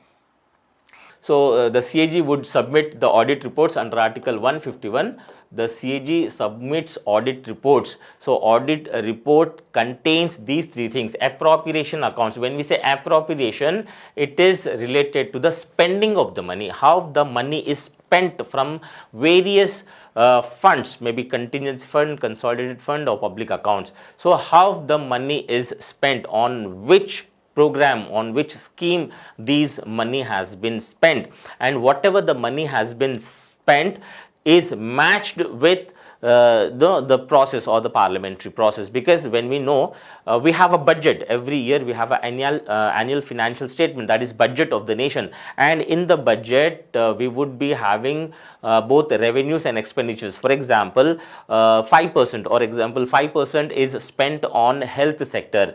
So the CAG would submit the audit reports under Article 151. The CAG submits audit reports. So audit report contains these three things: appropriation accounts. When we say appropriation, it is related to the spending of the money, how the money is spent from various funds, maybe contingency fund, consolidated fund, or public accounts. So how the money is spent, on which program, on which scheme these money has been spent, and whatever the money has been spent is matched with the process or the parliamentary process. Because when we know we have a budget every year, we have an annual financial statement, that is budget of the nation, and in the budget we would be having both revenues and expenditures. For example, 5%, or example 5% is spent on health sector.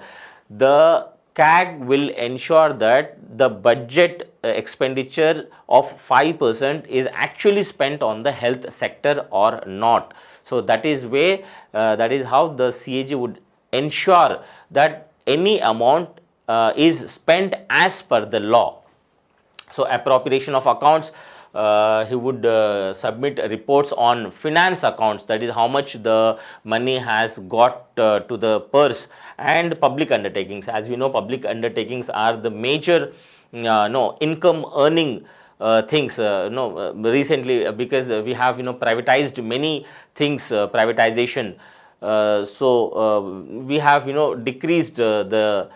The CAG will ensure that the budget expenditure of 5% is actually spent on the health sector or not. So that is way, that is how the CAG would ensure that any amount is spent as per the law. So appropriation of accounts, he would submit reports on finance accounts, that is how much the money has got to the purse, and public undertakings. As we know, public undertakings are the major income earning things. Recently, because we have privatized many things, privatization. So we have decreased the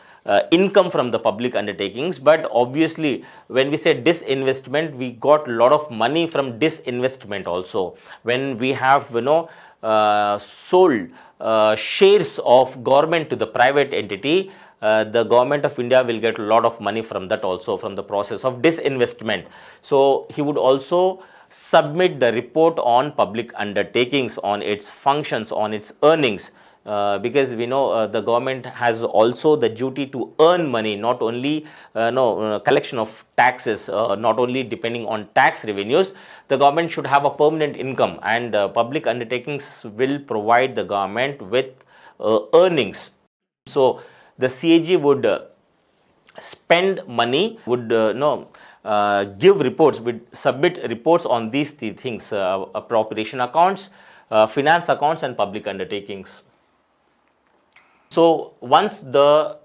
income from the public undertakings. But obviously, when we say disinvestment, we got a lot of money from disinvestment also. When we have sold shares of government to the private entity, the government of India will get a lot of money from that also, from the process of disinvestment. So he would also submit the report on public undertakings, on its functions, on its earnings. Because we know the government has also the duty to earn money, not only collection of taxes, not only depending on tax revenues. The government should have a permanent income, and public undertakings will provide the government with earnings. So the CAG would spend money, would give reports, would submit reports on these three things: appropriation accounts, finance accounts, and public undertakings. So once the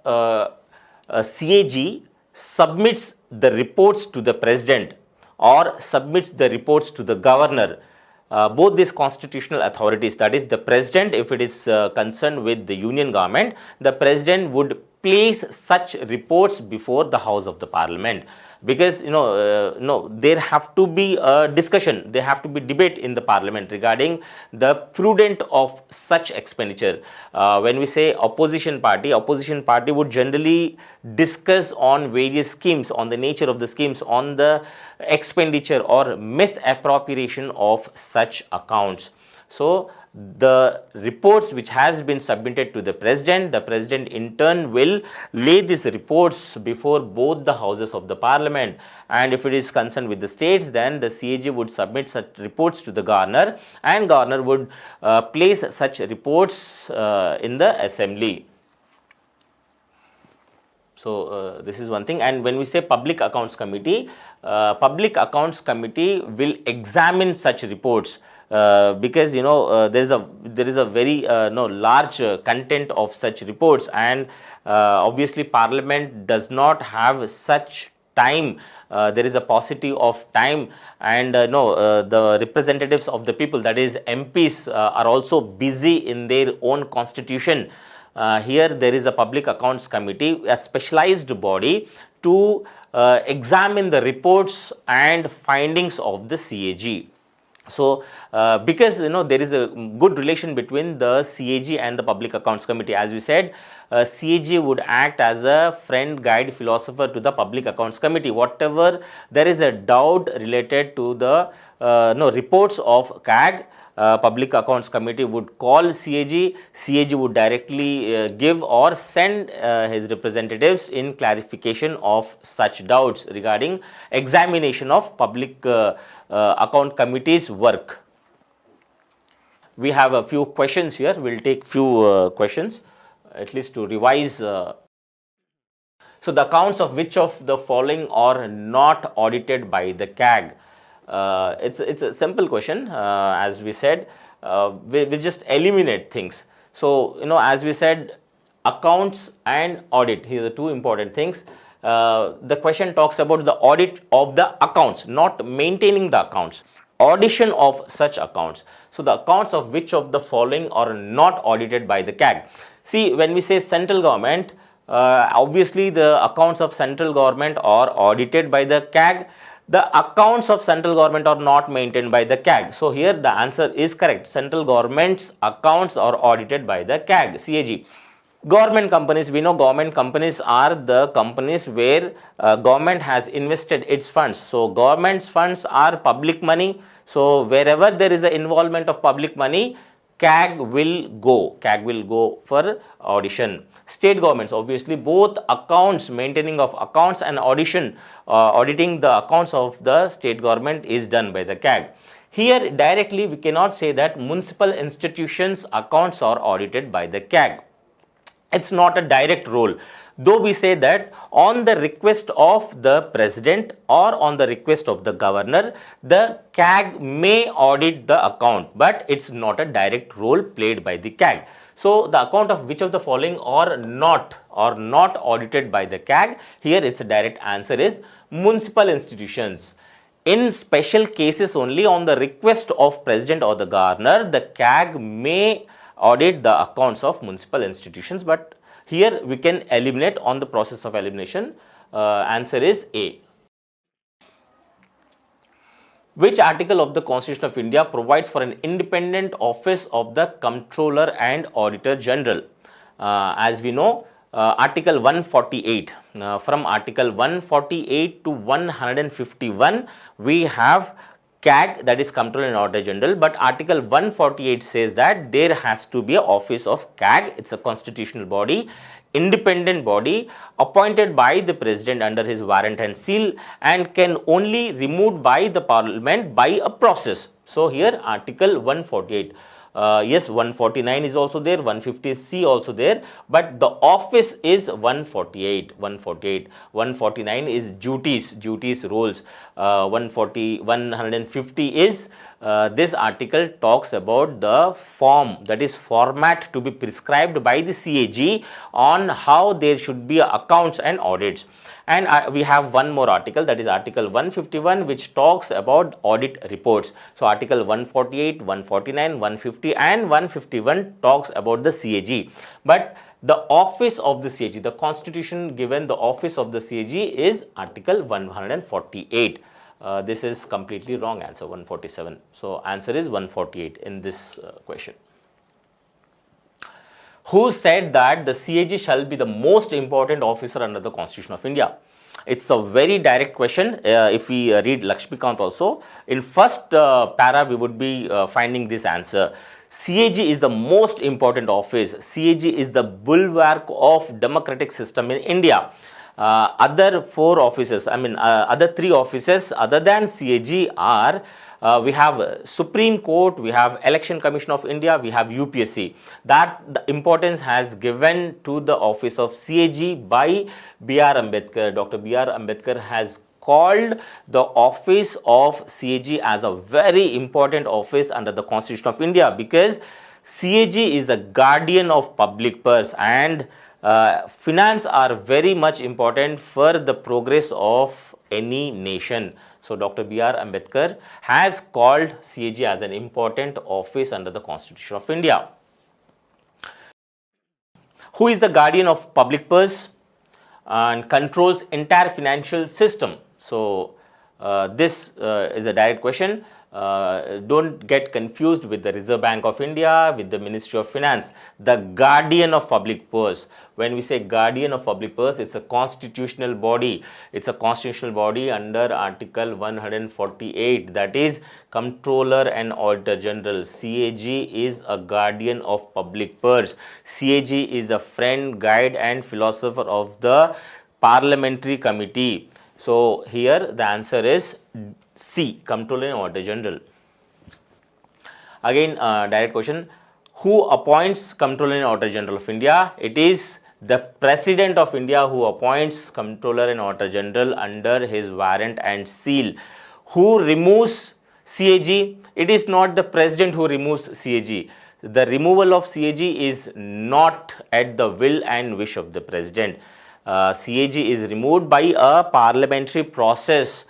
CAG submits the reports to the president or submits the reports to the governor, both these constitutional authorities, that is the president, if it is concerned with the union government, the president would place such reports before the House of the Parliament. Because there have to be a discussion, there have to be debate in the Parliament regarding the prudent of such expenditure. When we say opposition party would generally discuss on various schemes, on the nature of the schemes, on the expenditure or misappropriation of such accounts. So the reports which has been submitted to the president in turn will lay these reports before both the houses of the parliament, and if it is concerned with the states, then the CAG would submit such reports to the governor, and governor would place such reports in the assembly. So this is one thing. And when we say public accounts committee will examine such reports, because there is a very large content of such reports, and obviously parliament does not have such time. There is a paucity of time, and the representatives of the people, that is MPs, are also busy in their own constitution. Here there is a public accounts committee, a specialized body to examine the reports and findings of the CAG. So because there is a good relation between the CAG and the public accounts committee, as we said, CAG would act as a friend, guide, philosopher to the public accounts committee. Whatever there is a doubt related to the reports of CAG, public accounts committee would call CAG. CAG would directly give or send his representatives in clarification of such doubts regarding examination of public account committee's work. We have a few questions here. We'll take few questions at least to revise. So the accounts of which of the following are not audited by the CAG? It's a simple question. As we said, we just eliminate things. So as we said, accounts and audit, here are the two important things. The question talks about the audit of the accounts, not maintaining the accounts, audition of such accounts. So the accounts of which of the following are not audited by the CAG? See, when we say central government, obviously the accounts of central government are audited by the CAG. The accounts of central government are not maintained by the CAG. So here the answer is correct. Central government's accounts are audited by the CAG. Government companies, we know government companies are the companies where government has invested its funds. So government's funds are public money. So wherever there is an involvement of public money, CAG will go for audition. State governments, obviously both accounts, maintaining of accounts and auditing the accounts of the state government is done by the CAG. Here directly we cannot say that municipal institutions accounts are audited by the CAG. It's not a direct role, though we say that on the request of the president or on the request of the governor, the CAG may audit the account, but it's not a direct role played by the CAG. So the account of which of the following are not audited by the CAG, here its direct answer is municipal institutions. In special cases only, on the request of president or the governor, the CAG may audit the accounts of municipal institutions, but here we can eliminate on the process of elimination. Answer is A. Which article of the Constitution of India provides for an independent office of the Comptroller and Auditor General? As we know, Article 148, from Article 148 to 151, we have CAG, that is Comptroller and Auditor General, but Article 148 says that there has to be an office of CAG. It's a constitutional body, independent body appointed by the president under his warrant and seal, and can only removed by the parliament by a process. So here Article 148. Yes, 149 is also there, 150C also there, but the office is 148. 149 is duties, roles. 150 is this article talks about the form, that is format to be prescribed by the CAG on how there should be accounts and audits. And we have one more article, that is Article 151, which talks about audit reports. So Article 148, 149, 150 and 151 talks about the CAG. But the office of the CAG, the constitution given the office of the CAG is Article 148. This is completely wrong answer, 147. So answer is 148 in this question. Who said that the CAG shall be the most important officer under the Constitution of India? It's a very direct question. If we read Lakshmikant also, in first para we would be finding this answer. CAG is the most important office. CAG is the bulwark of democratic system in India. Other four offices, other three offices other than CAG are we have Supreme Court, we have Election Commission of India, we have UPSC. That the importance has given to the office of CAG by B.R. Ambedkar. Dr. B.R. Ambedkar has called the office of CAG as a very important office under the Constitution of India, because CAG is the guardian of public purse, and finance are very much important for the progress of any nation. So, Dr. B.R. Ambedkar has called CAG as an important office under the Constitution of India. Who is the guardian of public purse and controls entire financial system? So, this is a direct question. Don't get confused with the Reserve Bank of India, with the Ministry of Finance. The guardian of public purse. When we say guardian of public purse, it's a constitutional body. It's a constitutional body under Article 148, that is Comptroller and Auditor General. CAG is a guardian of public purse. CAG is a friend, guide and philosopher of the Parliamentary Committee. So, here the answer is C, Comptroller and Auditor General. Again, direct question. Who appoints Comptroller and Auditor General of India? It is the President of India who appoints Comptroller and Auditor General under his warrant and seal. Who removes CAG? It is not the President who removes CAG. The removal of CAG is not at the will and wish of the President. CAG is removed by a parliamentary process.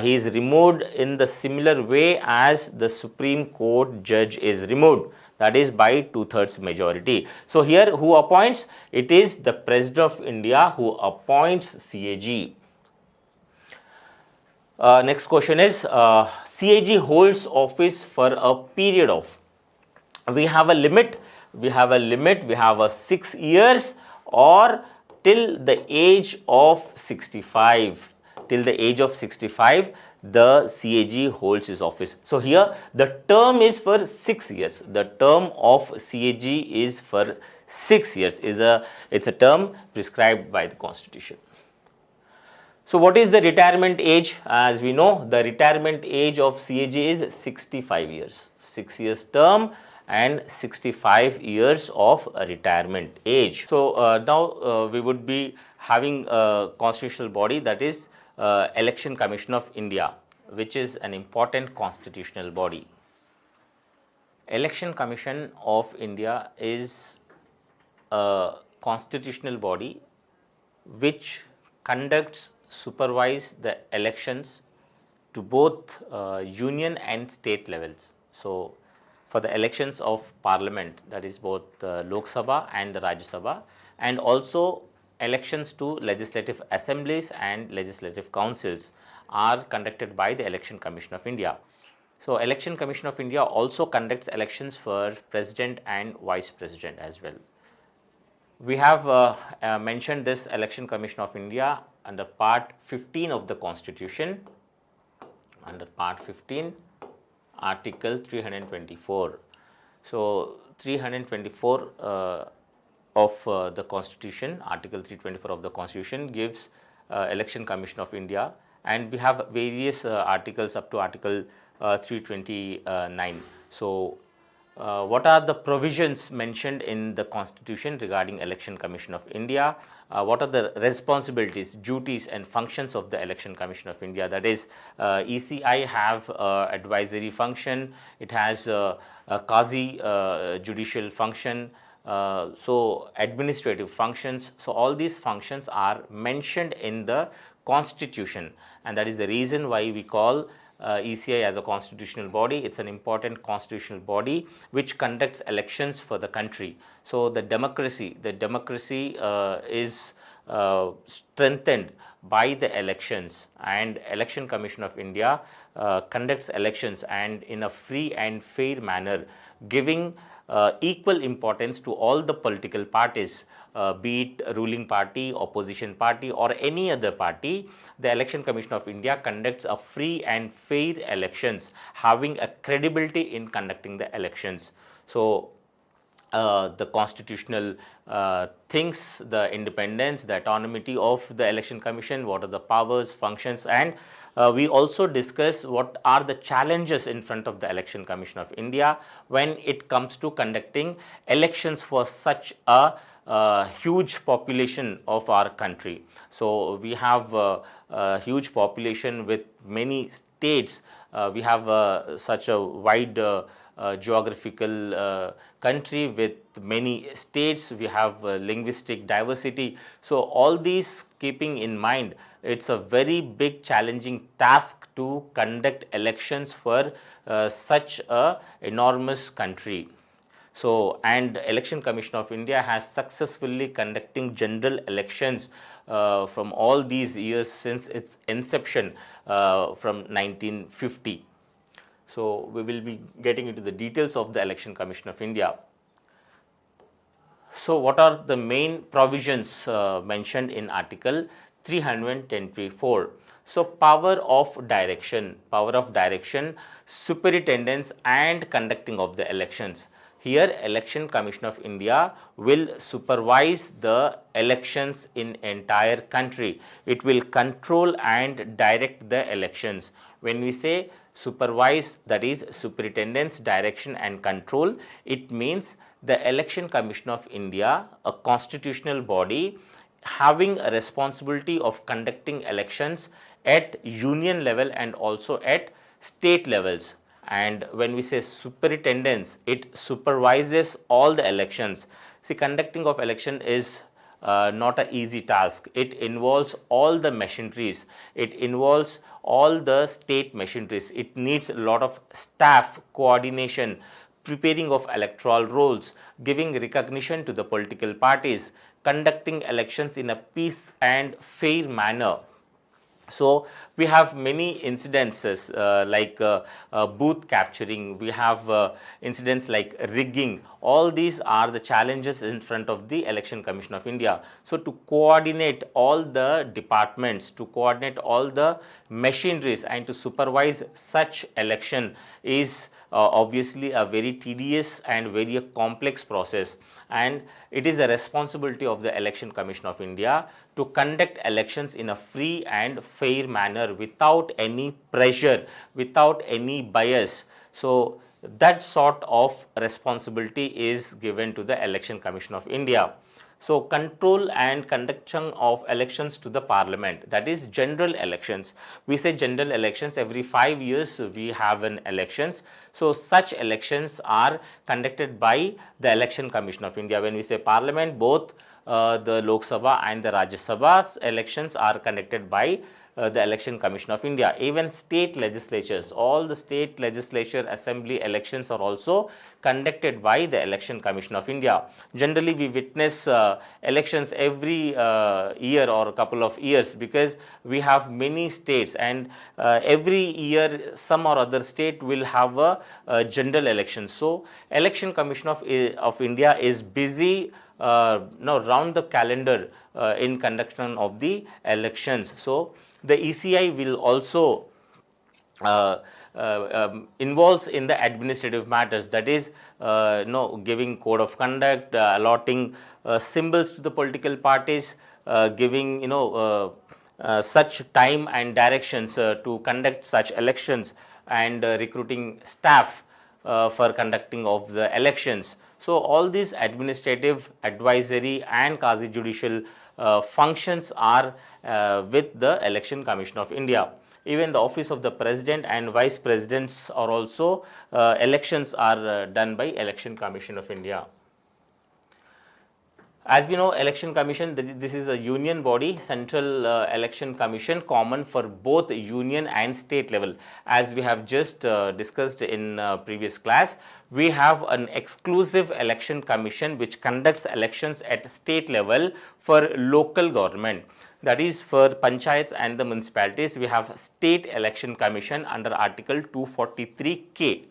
He is removed in the similar way as the Supreme Court judge is removed, that is by 2/3 majority. So, here who appoints? It is the President of India who appoints CAG. Next question is, CAG holds office for a period of, we have a limit, we have a 6 years or till the age of 65. Till the age of 65, the CAG holds his office. So, here the term is for 6 years. The term of CAG is for 6 years. It's a term prescribed by the Constitution. So, what is the retirement age? As we know, the retirement age of CAG is 65 years. 6 years term and 65 years of retirement age. So, now we would be having a constitutional body, that is Election Commission of India, which is an important constitutional body. Election Commission of India is a constitutional body which conducts, supervise the elections to both union and state levels. So, for the elections of parliament, that is both the Lok Sabha and the Rajya Sabha, and also elections to legislative assemblies and legislative councils are conducted by the Election Commission of India. So, Election Commission of India also conducts elections for President and Vice President as well. We have mentioned this Election Commission of India under Part 15 of the Constitution, under Part 15, Article 324. So, 324 of the Constitution, Article 324 of the Constitution gives Election Commission of India, and we have various articles up to Article 329. So, what are the provisions mentioned in the Constitution regarding Election Commission of India? What are the responsibilities, duties and functions of the Election Commission of India? That is, ECI have advisory function, it has a quasi judicial function, so administrative functions. So, all these functions are mentioned in the Constitution, and that is the reason why we call ECI as a constitutional body. It's an important constitutional body which conducts elections for the country. So, the democracy is strengthened by the elections, and Election Commission of India conducts elections and in a free and fair manner, giving equal importance to all the political parties, be it ruling party, opposition party or any other party. The Election Commission of India conducts a free and fair elections, having a credibility in conducting the elections. So, the constitutional things, the independence, the autonomy of the Election Commission, what are the powers, functions, and we also discuss what are the challenges in front of the Election Commission of India when it comes to conducting elections for such a huge population of our country. So, we have a huge population with many states. We have such a wide geographical country with many states. We have linguistic diversity. So, all these keeping in mind, it's a very big challenging task to conduct elections for such a enormous country. So, and Election Commission of India has successfully conducting general elections from all these years since its inception from 1950. So, we will be getting into the details of the Election Commission of India. So, what are the main provisions mentioned in Article 310(4)? So, power of direction, superintendence and conducting of the elections. Here, Election Commission of India will supervise the elections in entire country. It will control and direct the elections. When we say supervise, that is superintendence, direction and control, it means the Election Commission of India, a constitutional body having a responsibility of conducting elections at union level and also at state levels. And when we say superintendence, it supervises all the elections. See, conducting of election is not an easy task. It involves all the machineries. It involves all the state machineries. It needs a lot of staff coordination, preparing of electoral rolls, giving recognition to the political parties, conducting elections in a peace and fair manner. So, we have many incidences like booth capturing, we have incidents like rigging. All these are the challenges in front of the Election Commission of India. So, to coordinate all the departments, to coordinate all the machineries and to supervise such election is obviously a very tedious and very complex process, and it is a responsibility of the Election Commission of India to conduct elections in a free and fair manner without any pressure, without any bias. So, that sort of responsibility is given to the Election Commission of India. So, control and conduction of elections to the parliament, that is general elections. We say general elections, every 5 years we have an elections. So, such elections are conducted by the Election Commission of India. When we say parliament, both the Lok Sabha and the Rajya Sabha's elections are conducted by the Election Commission of India. Even state legislatures, all the state legislature assembly elections are also conducted by the Election Commission of India. Generally, we witness elections every year or a couple of years, because we have many states, and every year some or other state will have a general election. So, Election Commission of India is busy round the calendar in conduction of the elections. So, the ECI will also involves in the administrative matters, that is giving code of conduct, allotting symbols to the political parties, giving such time and directions to conduct such elections, and recruiting staff for conducting of the elections. So, all these administrative, advisory and quasi judicial functions are with the Election Commission of India. Even the office of the president and vice presidents are also elections are done by Election Commission of India. As we know, Election Commission, this is a union body, Central Election Commission, common for both union and state level. As we have just discussed in previous class, we have an exclusive Election Commission which conducts elections at state level for local government. That is, for panchayats and the municipalities, we have State Election Commission under Article 243K.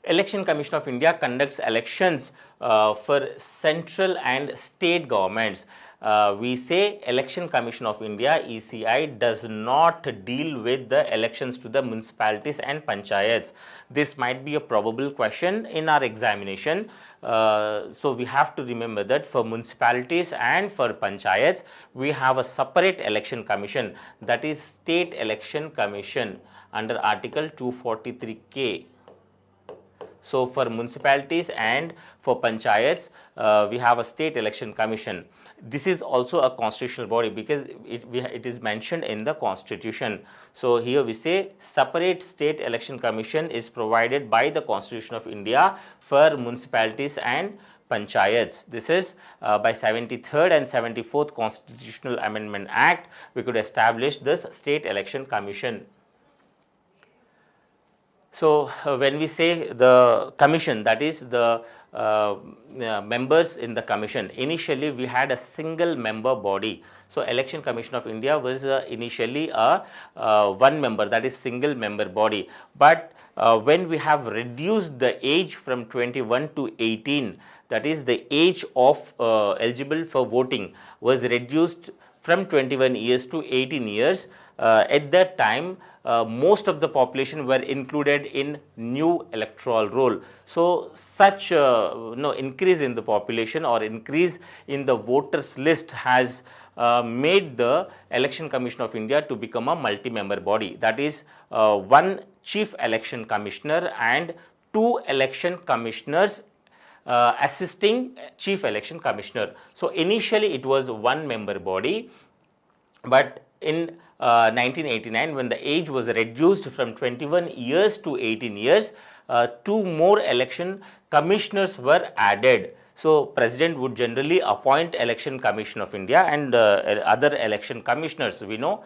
Election Commission of India conducts elections for central and state governments. We say Election Commission of India ECI does not deal with the elections to the municipalities and panchayats. This might be a probable question in our examination. So we have to remember that for municipalities and for panchayats, we have a separate election commission, that is State Election Commission under Article 243K. So for municipalities and for panchayats, we have a state election commission. This is also a constitutional body because it is mentioned in the constitution. So here we say separate state election commission is provided by the Constitution of India for municipalities and panchayats. This is by 73rd and 74th Constitutional Amendment Act, we could establish this state election commission. So when we say the commission, that is the members in the commission, initially we had a single member body. So Election Commission of India was initially a one member, that is single member body. But when we have reduced the age from 21 to 18, that is the age of eligible for voting was reduced from 21 years to 18 years. At that time, most of the population were included in new electoral roll. So such increase in the population or increase in the voters list has made the Election Commission of India to become a multi-member body. That is one chief election commissioner and two election commissioners assisting chief election commissioner. So initially it was one member body, but in 1989, when the age was reduced from 21 years to 18 years, two more election commissioners were added. So President would generally appoint Election Commission of India and other election commissioners. We know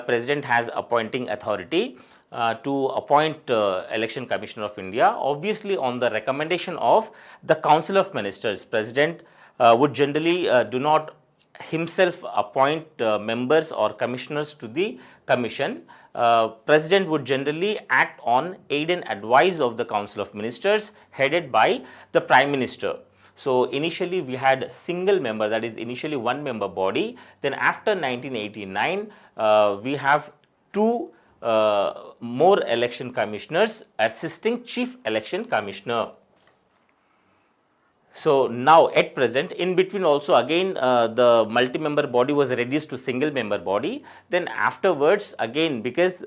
President has appointing authority to appoint Election Commission of India. Obviously, on the recommendation of the Council of Ministers, President would generally do not himself appoint members or commissioners to the commission. President would generally act on aid and advice of the Council of Ministers headed by the Prime Minister. So initially we had a single member, that is initially one member body. Then after 1989, we have two more election commissioners assisting chief election commissioner. So now at present, in between also again the multi-member body was reduced to single member body. Then afterwards again, because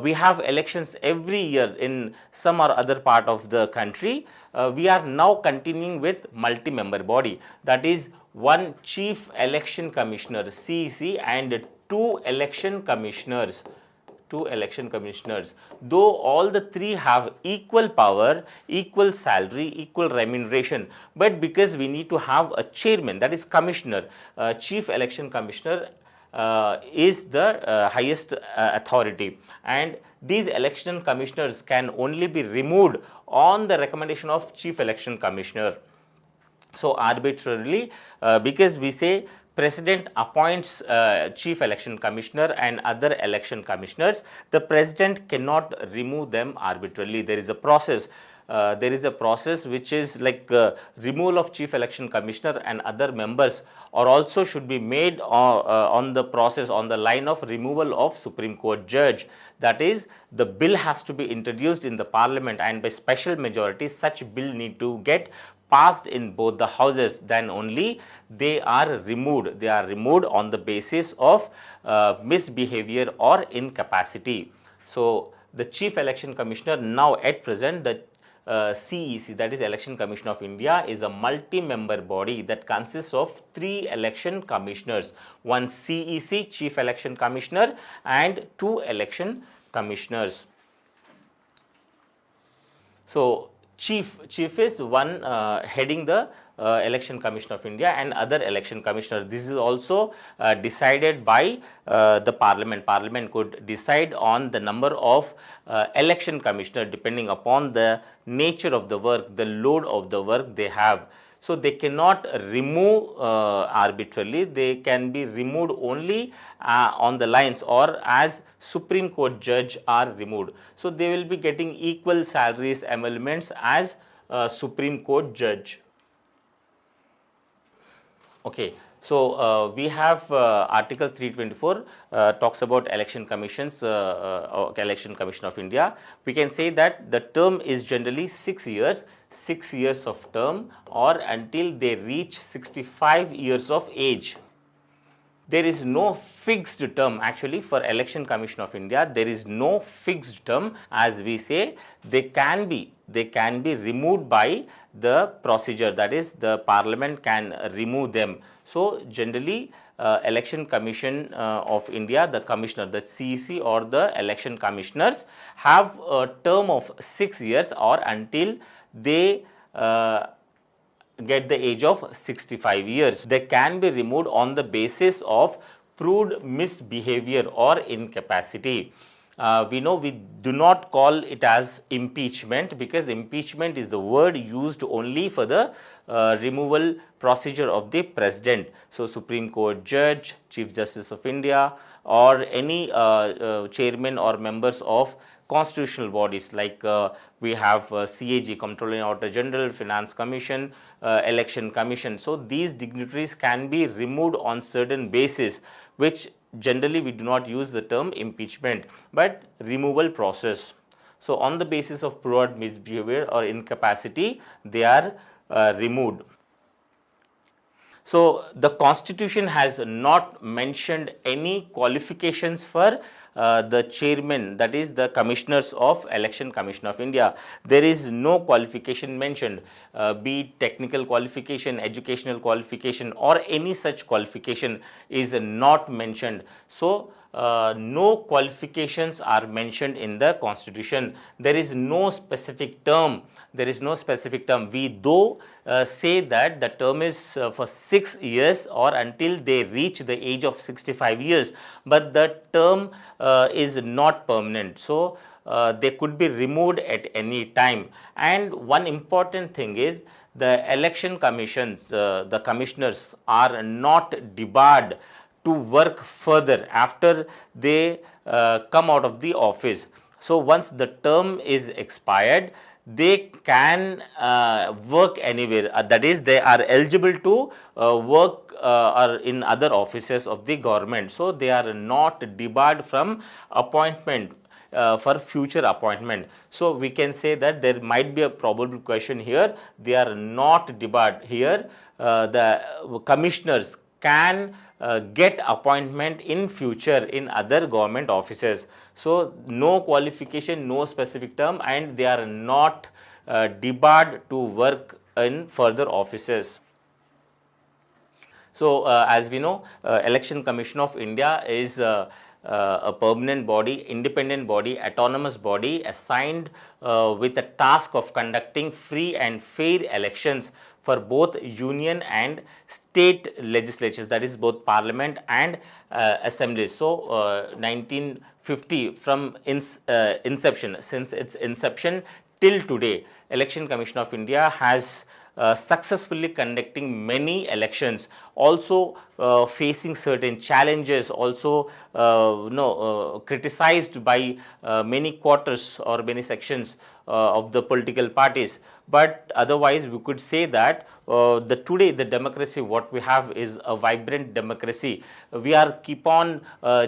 we have elections every year in some or other part of the country, we are now continuing with multi-member body, that is one chief election commissioner CEC and two election commissioners. Though all the three have equal power, equal salary, equal remuneration, but because we need to have a chairman, that is commissioner, chief election commissioner is the highest authority, and these election commissioners can only be removed on the recommendation of chief election commissioner. So arbitrarily, because we say President appoints chief election commissioner and other election commissioners, the President cannot remove them arbitrarily. There is a process. Which is like removal of chief election commissioner and other members, or also should be made on the process on the line of removal of Supreme Court judge. That is, the bill has to be introduced in the parliament, and by special majority such bill need to get passed in both the houses, then only they are removed. They are removed on the basis of misbehavior or incapacity. So the chief election commissioner now at present, the CEC, that is Election Commission of India, is a multi-member body that consists of three election commissioners, one CEC, chief election commissioner, and two election commissioners. So chief is one heading the Election Commission of India and other election commissioners. This is also decided by the parliament. Parliament could decide on the number of election commissioners depending upon the nature of the work, the load of the work they have. So they cannot remove arbitrarily. They can be removed only on the lines or as Supreme Court judge are removed. So they will be getting equal salaries emoluments as Supreme Court judge. Okay, so we have Article 324 talks about election commissions, Election Commission of India. We can say that the term is generally 6 years, 6 years of term, or until they reach 65 years of age. There is no fixed term actually for Election Commission of India. There is no fixed term, as we say. They can be removed by the procedure, that is the Parliament can remove them. So generally Election Commission of India, the commissioner, the CEC or the election commissioners have a term of 6 years or until they get the age of 65 years. They can be removed on the basis of proved misbehavior or incapacity. We know we do not call it as impeachment, because impeachment is the word used only for the removal procedure of the president. So Supreme Court judge, Chief Justice of India, or any chairman or members of constitutional bodies like we have CAG, Comptroller and Auditor General, Finance Commission, Election Commission. So these dignitaries can be removed on certain basis, which generally we do not use the term impeachment, but removal process. So on the basis of proved misbehavior or incapacity, they are removed. So the Constitution has not mentioned any qualifications for the chairman, that is the commissioners of Election Commission of India. There is no qualification mentioned, be it technical qualification, educational qualification, or any such qualification is not mentioned. So no qualifications are mentioned in the Constitution. There is no specific term. There is no specific term. We though say that the term is for 6 years or until they reach the age of 65 years, but the term is not permanent. So they could be removed at any time. And one important thing is the election commissions, the commissioners are not debarred to work further after they come out of the office. So once the term is expired, they can work anywhere, that is they are eligible to work or in other offices of the government. So they are not debarred from appointment for future appointment. So we can say that there might be a probable question here. They are not debarred here. The commissioners can get appointment in future in other government offices. So no qualification, no specific term, and they are not debarred to work in further offices. So as we know, Election Commission of India is a permanent body, independent body, autonomous body assigned with the task of conducting free and fair elections for both union and state legislatures, that is both parliament and assemblies. So 1950 from inception, since its inception till today, Election Commission of India has successfully conducting many elections, also facing certain challenges, also criticized by many quarters or many sections of the political parties. But otherwise we could say that today the democracy what we have is a vibrant democracy. We are keep on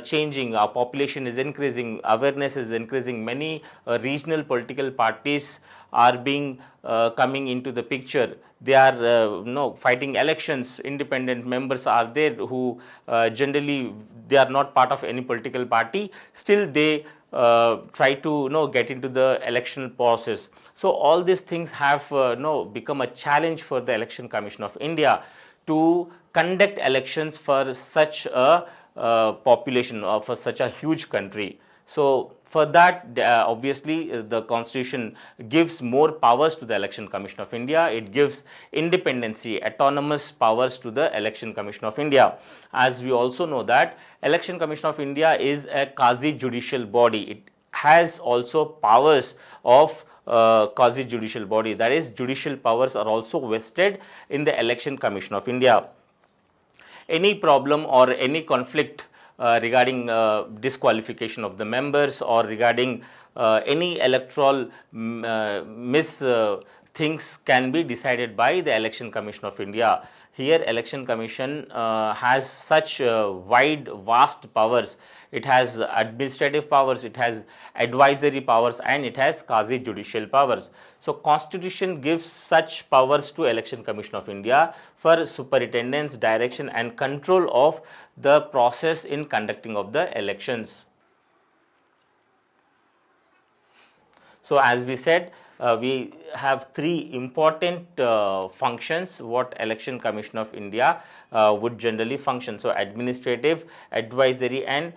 changing, our population is increasing, awareness is increasing, many regional political parties are being coming into the picture. They are fighting elections. Independent members are there who generally they are not part of any political party. Still they try to get into the election process. So all these things have become a challenge for the Election Commission of India to conduct elections for such a population or for such a huge country. So for that, obviously the Constitution gives more powers to the Election Commission of India. It gives independency, autonomous powers to the Election Commission of India. As we also know that Election Commission of India is a quasi-judicial body. It has also powers of quasi-judicial body, that is judicial powers are also vested in the Election Commission of India. Any problem or any conflict regarding disqualification of the members or regarding any electoral things can be decided by the Election Commission of India. Here Election Commission has such wide vast powers. It has administrative powers, it has advisory powers, and it has quasi judicial powers. So Constitution gives such powers to Election Commission of India for superintendence, direction and control of the process in conducting of the elections. So as we said, we have three important functions what Election Commission of India would generally function. So administrative, advisory and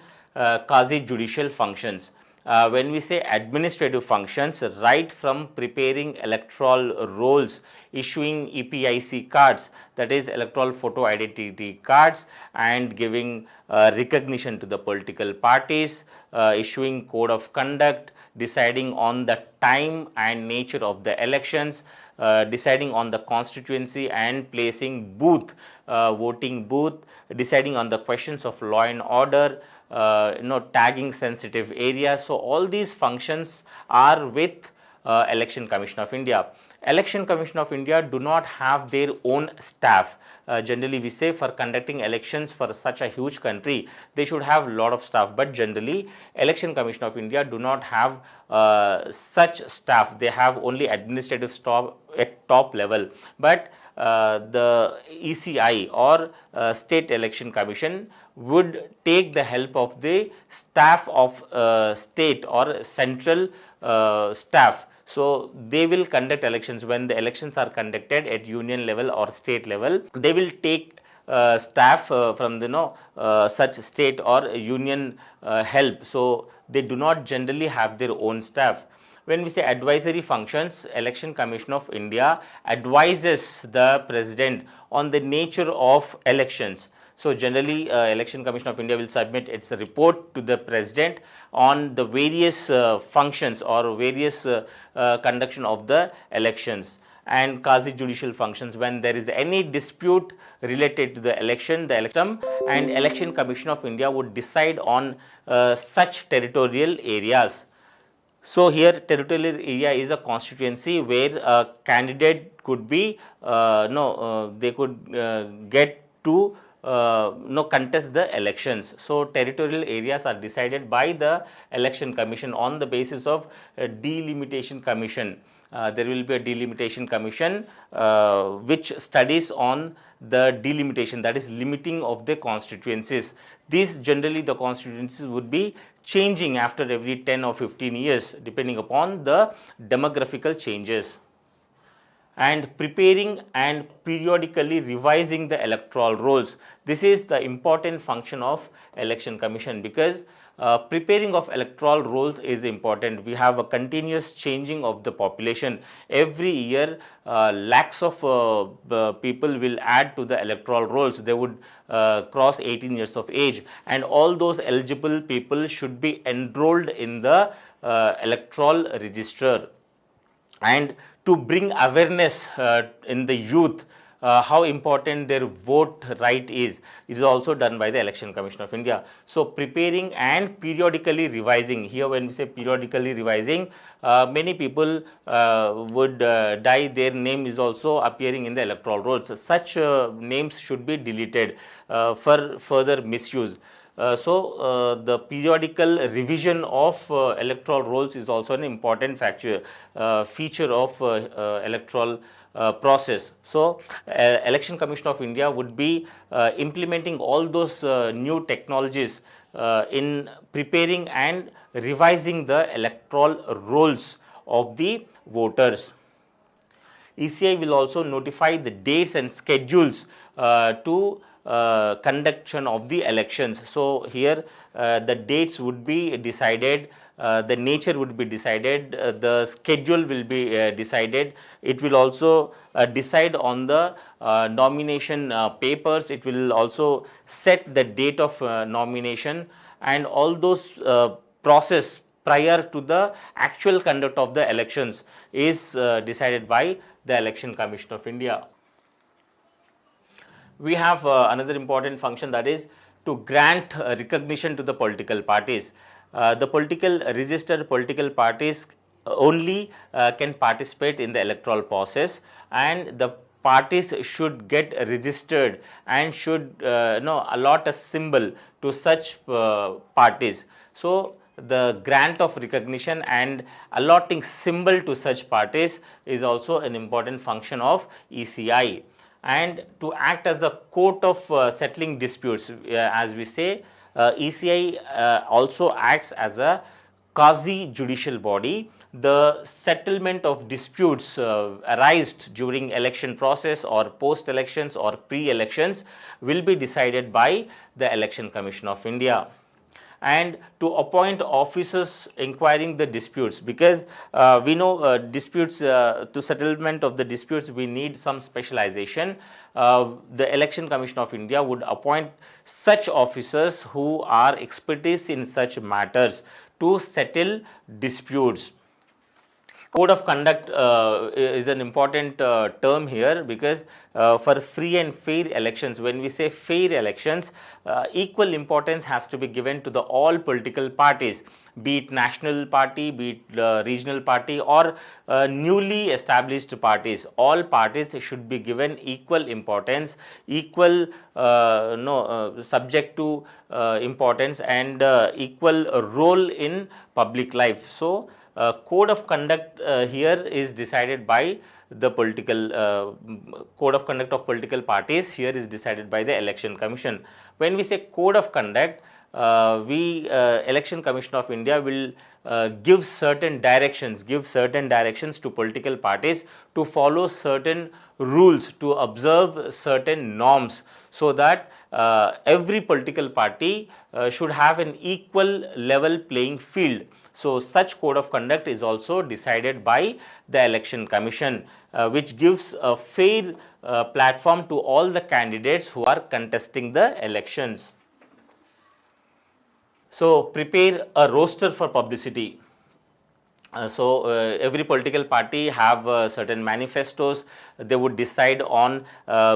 quasi-judicial functions. When we say administrative functions, right from preparing electoral rolls, issuing EPIC cards, that is electoral photo identity cards, and giving recognition to the political parties, issuing code of conduct, deciding on the time and nature of the elections, deciding on the constituency and placing booth, voting booth, deciding on the questions of law and order, tagging sensitive areas. So all these functions are with Election Commission of India. Election Commission of India do not have their own staff. Generally we say for conducting elections for such a huge country, they should have a lot of staff, but generally Election Commission of India do not have such staff. They have only administrative staff at top level, but the ECI or State Election Commission would take the help of the staff of state or central staff. So they will conduct elections. When the elections are conducted at union level or state level, they will take staff from such state or union help. So they do not generally have their own staff. When we say advisory functions, Election Commission of India advises the President on the nature of elections. So generally Election Commission of India will submit its report to the President on the various functions or various conduction of the elections. And quasi-judicial functions, when there is any dispute related to the election, and Election Commission of India would decide on such territorial areas. So here territorial area is a constituency where a candidate could be, they could get to contest the elections. So territorial areas are decided by the Election Commission on the basis of delimitation commission. There will be a delimitation commission which studies on the delimitation, that is limiting of the constituencies. These generally the constituencies would be changing after every 10 or 15 years depending upon the demographical changes. And preparing and periodically revising the electoral rolls. This is the important function of Election Commission, because preparing of electoral rolls is important. We have a continuous changing of the population. Every year lakhs of people will add to the electoral rolls. They would cross 18 years of age, and all those eligible people should be enrolled in the electoral register. And to bring awareness in the youth how important their vote right is also done by the Election Commission of India. So preparing and periodically revising. Here when we say periodically revising, many people would die, their name is also appearing in the electoral rolls. Such names should be deleted for further misuse. The periodical revision of electoral rolls is also an important feature of electoral process. So Election Commission of India would be implementing all those new technologies in preparing and revising the electoral rolls of the voters. ECI will also notify the dates and schedules to conduction of the elections. So here the dates would be decided, the nature would be decided, the schedule will be decided. It will also decide on the nomination papers. It will also set the date of nomination, and all those prior to the actual conduct of the elections is decided by the Election Commission of India. We have another important function, that is to grant recognition to the political parties. The registered political parties only can participate in the electoral process, and the parties should get registered and should allot a symbol to such parties. So the grant of recognition and allotting symbol to such parties is also an important function of ECI. And to act as a court of settling disputes, as we say, ECI also acts as a quasi judicial body. The settlement of disputes arised during election process or post elections or pre elections will be decided by the Election Commission of India. And to appoint officers inquiring the disputes, because we know disputes, to settlement of the disputes we need some specialization. The Election Commission of India would appoint such officers who are expertise in such matters to settle disputes. Code of conduct is an important term here, because for free and fair elections, when we say fair elections, equal importance has to be given to the all political parties, be it national party, be it regional party, or newly established parties. All parties should be given equal importance, equal subject to importance, and equal role in public life. So code of conduct here is decided by the political code of conduct of political parties here is decided by the Election Commission. When we say code of conduct, Election Commission of India will give certain directions to political parties to follow certain rules, to observe certain norms, so that every political party should have an equal level playing field. So such code of conduct is also decided by the Election Commission, which gives a fair platform to all the candidates who are contesting the elections. So prepare a roster for publicity. Every political party have certain manifestos. They would decide on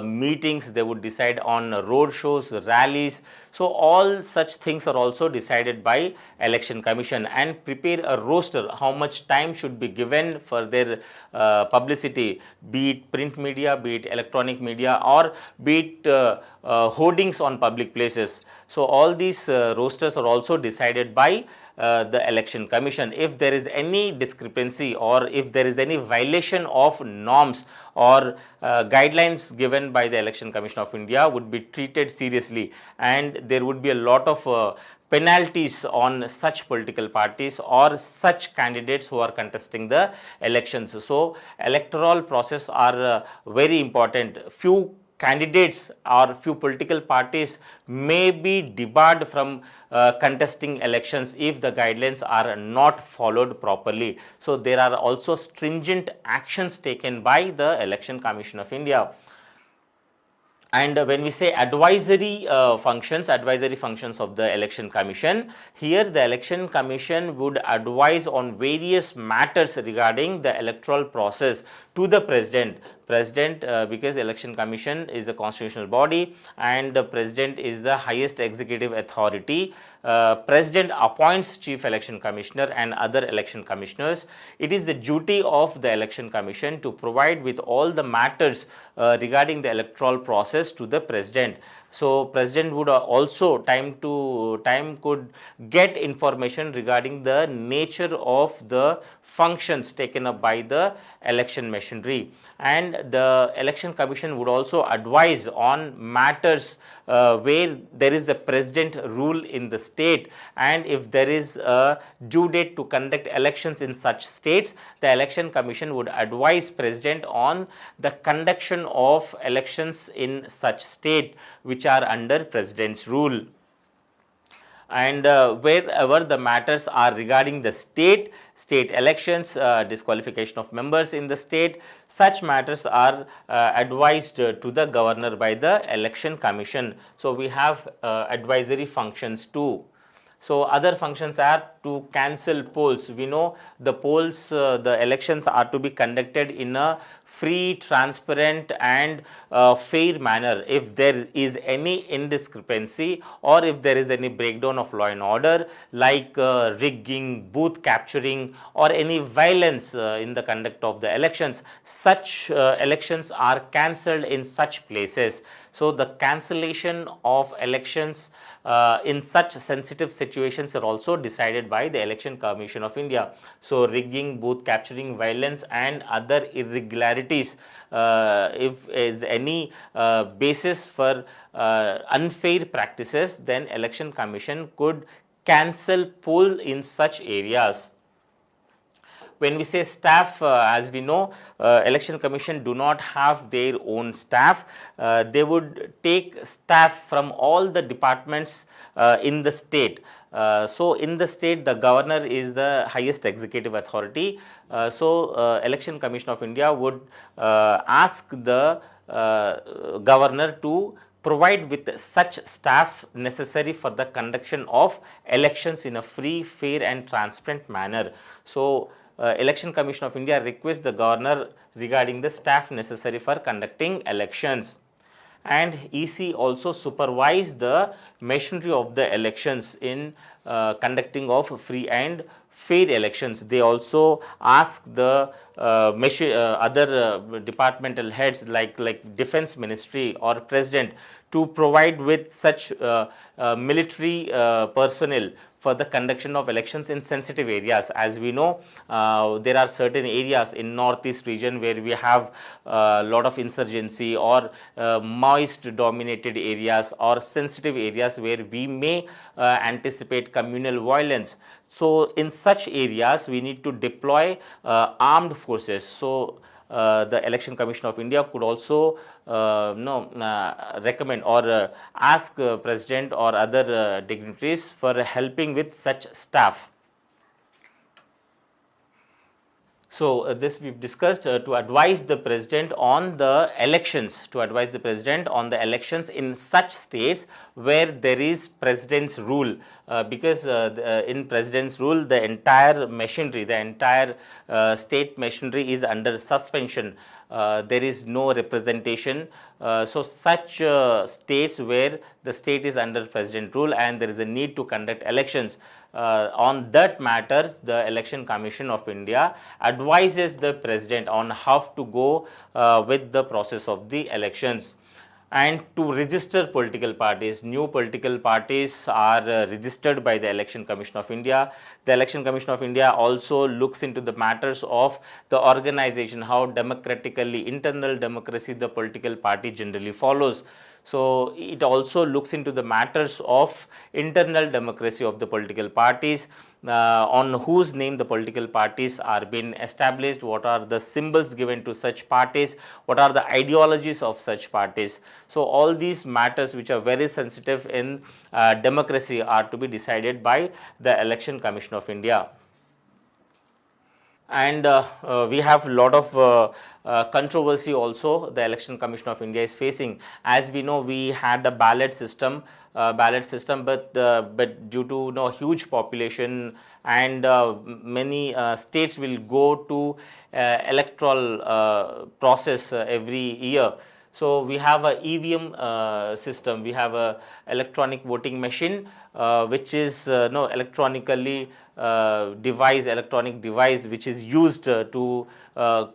meetings, they would decide on road shows, rallies. So all such things are also decided by Election Commission. And prepare a roster, how much time should be given for their publicity, be it print media, be it electronic media, or be it hoardings on public places. So all these rosters are also decided by the Election Commission. If there is any discrepancy, or if there is any violation of norms or guidelines given by the Election Commission of India, would be treated seriously, and there would be a lot of penalties on such political parties or such candidates who are contesting the elections. So electoral process are very important. Few candidates or few political parties may be debarred from contesting elections if the guidelines are not followed properly. So there are also stringent actions taken by the Election Commission of India. And when we say advisory functions of the Election Commission, here the Election Commission would advise on various matters regarding the electoral process to the President. Because Election Commission is a constitutional body and the President is the highest executive authority. President appoints Chief Election Commissioner and other election commissioners. It is the duty of the Election Commission to provide with all the matters regarding the electoral process to the President. So President would also time to time could get information regarding the nature of the functions taken up by the election machinery, and the Election Commission would also advise on matters where there is a President rule in the state, and if there is a due date to conduct elections in such states, the Election Commission would advise President on the conduction of elections in such state which are under President's rule. And wherever the matters are regarding the state elections, disqualification of members in the state, such matters are advised to the governor by the Election Commission. So we have advisory functions too. So other functions are to cancel polls. We know the polls, the elections are to be conducted in a free, transparent and fair manner. If there is any indiscrepancy or if there is any breakdown of law and order, like rigging, booth capturing or any violence in the conduct of the elections, such elections are cancelled in such places. So the cancellation of elections in such sensitive situations are also decided by the Election Commission of India. So rigging, booth capturing, violence and other irregularities, if is any basis for unfair practices, then Election Commission could cancel poll in such areas. When we say staff, as we know, Election Commission do not have their own staff. They would take staff from all the departments in the state. So in the state, the governor is the highest executive authority. So Election Commission of India would ask the governor to provide with such staff necessary for the conduction of elections in a free, fair and transparent manner. So Election Commission of India requests the governor regarding the staff necessary for conducting elections. And EC also supervise the machinery of the elections in conducting of free and fair elections. They also ask the other departmental heads like Defense Ministry or President to provide with such military personnel for the conduction of elections in sensitive areas. As we know, there are certain areas in northeast region where we have a lot of insurgency or Maoist dominated areas or sensitive areas where we may anticipate communal violence. So in such areas we need to deploy armed forces. So the Election Commission of India could also recommend or ask President or other dignitaries for helping with such staff. So this we've discussed to advise the president on the elections, in such states where there is president's rule, because in president's rule the entire machinery, the entire state machinery is under suspension. There is no representation. So such states where the state is under president rule and there is a need to conduct elections, on that matters the Election Commission of India advises the president on how to go with the process of the elections. And to register political parties, new political parties are registered by the Election Commission of India. The Election Commission of India also looks into the matters of the organization, how democratically, internal democracy the political party generally follows. So it also looks into the matters of internal democracy of the political parties, on whose name the political parties are being established, what are the symbols given to such parties, what are the ideologies of such parties. So all these matters which are very sensitive in democracy are to be decided by the Election Commission of India. And we have a lot of controversy also the Election Commission of India is facing. As we know, we had a ballot system, but due to huge population and many states will go to electoral process every year. So we have a EVM system, we have a electronic voting machine which is electronic device which is used to